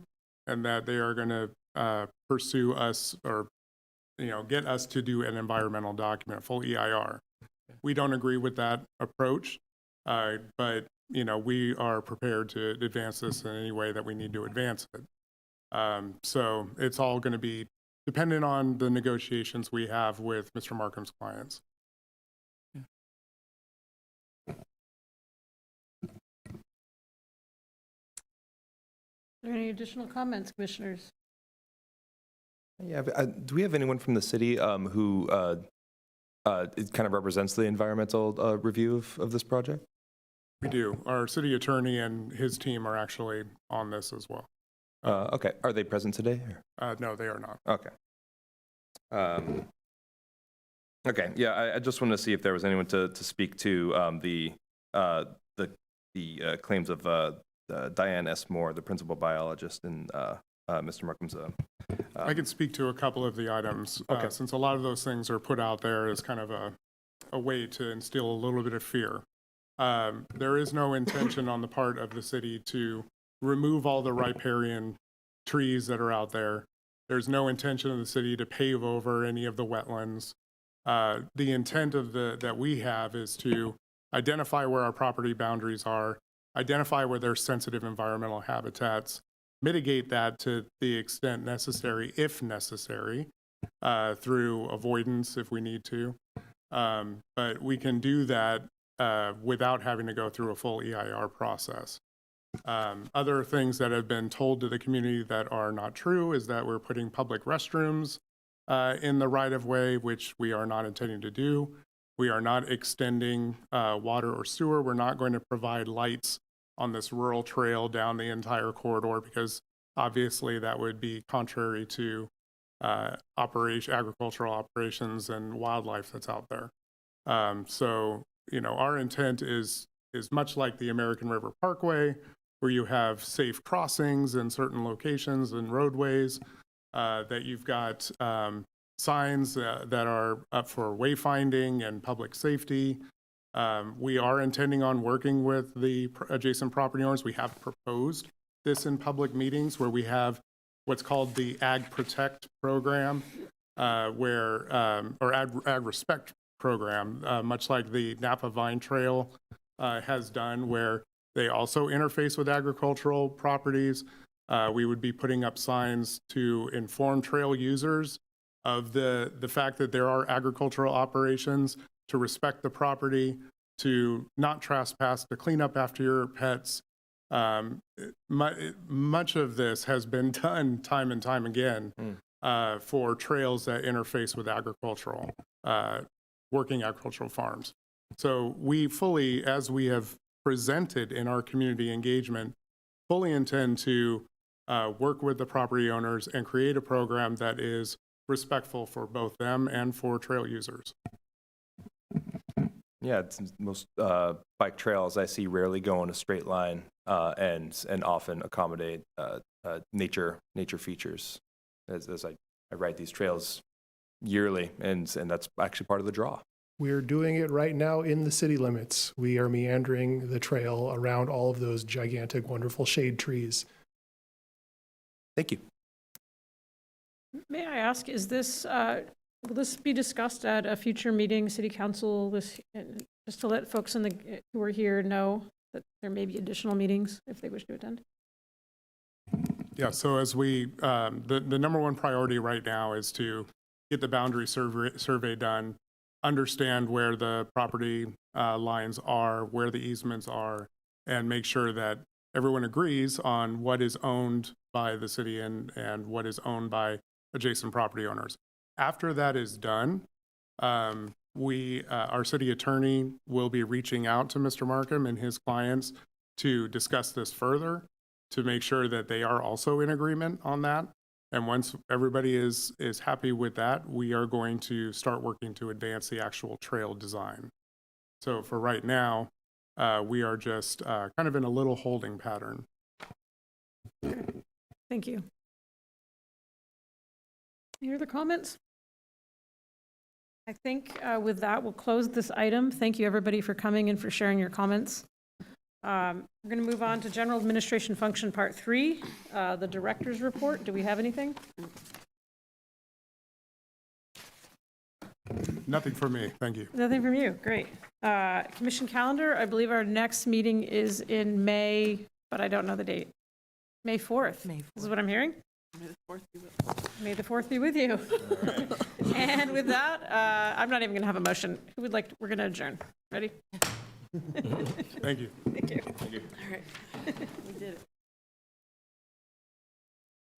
and that they are going to pursue us, or get us to do an environmental document, full EIR. We don't agree with that approach, but we are prepared to advance this in any way that we need to advance it. So it's all going to be dependent on the negotiations we have with Mr. Markham's clients. Are there any additional comments, commissioners? Yeah, but, do we have anyone from the city who it kind of represents the environmental review of this project? We do. Our city attorney and his team are actually on this as well. Okay. Are they present today? No, they are not. Okay. Okay. Yeah, I just wanted to see if there was anyone to speak to the claims of Diane S. Moore, the principal biologist, and Mr. Markham's. I can speak to a couple of the items, since a lot of those things are put out there as kind of a way to instill a little bit of fear. There is no intention on the part of the city to remove all the riparian trees that are out there. There's no intention of the city to pave over any of the wetlands. The intent of that we have is to identify where our property boundaries are, identify where there's sensitive environmental habitats, mitigate that to the extent necessary, if necessary, through avoidance if we need to. But we can do that without having to go through a full EIR process. Other things that have been told to the community that are not true is that we're putting public restrooms in the right-of-way, which we are not intending to do. We are not extending water or sewer. We're not going to provide lights on this rural trail down the entire corridor, because obviously that would be contrary to agricultural operations and wildlife that's out there. So, our intent is much like the American River Parkway, where you have safe crossings in certain locations and roadways, that you've got signs that are up for wayfinding and public safety. We are intending on working with the adjacent property owners. We have proposed this in public meetings where we have what's called the Ag Protect program, or Ag Respect program, much like the Napa Vine Trail has done, where they also interface with agricultural properties. We would be putting up signs to inform trail users of the fact that there are agricultural operations, to respect the property, to not trespass, to clean up after your pets. Much of this has been done time and time again for trails that interface with working agricultural farms. So we fully, as we have presented in our community engagement, fully intend to work with the property owners and create a program that is respectful for both them and for trail users. Yeah, most bike trails I see rarely go in a straight line and often accommodate nature features. As I ride these trails yearly, and that's actually part of the draw. We're doing it right now in the city limits. We are meandering the trail around all of those gigantic, wonderful shade trees. Thank you. May I ask, is this, will this be discussed at a future meeting, city council, just to let folks who are here know that there may be additional meetings if they wish to attend? Yeah, so as we, the number one priority right now is to get the boundary survey done, understand where the property lines are, where the easements are, and make sure that everyone agrees on what is owned by the city and what is owned by adjacent property owners. After that is done, our city attorney will be reaching out to Mr. Markham and his clients to discuss this further, to make sure that they are also in agreement on that. And once everybody is happy with that, we are going to start working to advance the actual trail design. So for right now, we are just kind of in a little holding pattern. Thank you. Any other comments? I think with that, we'll close this item. Thank you, everybody, for coming and for sharing your comments. We're going to move on to General Administration Function Part 3, the Director's Report. Do we have anything? Nothing for me, thank you. Nothing from you, great. Commission calendar, I believe our next meeting is in May, but I don't know the date. May 4th. This is what I'm hearing? May the 4th be with you. And with that, I'm not even going to have a motion. Who would like, we're going to adjourn. Ready? Thank you. Thank you. Thank you. All right. We did it.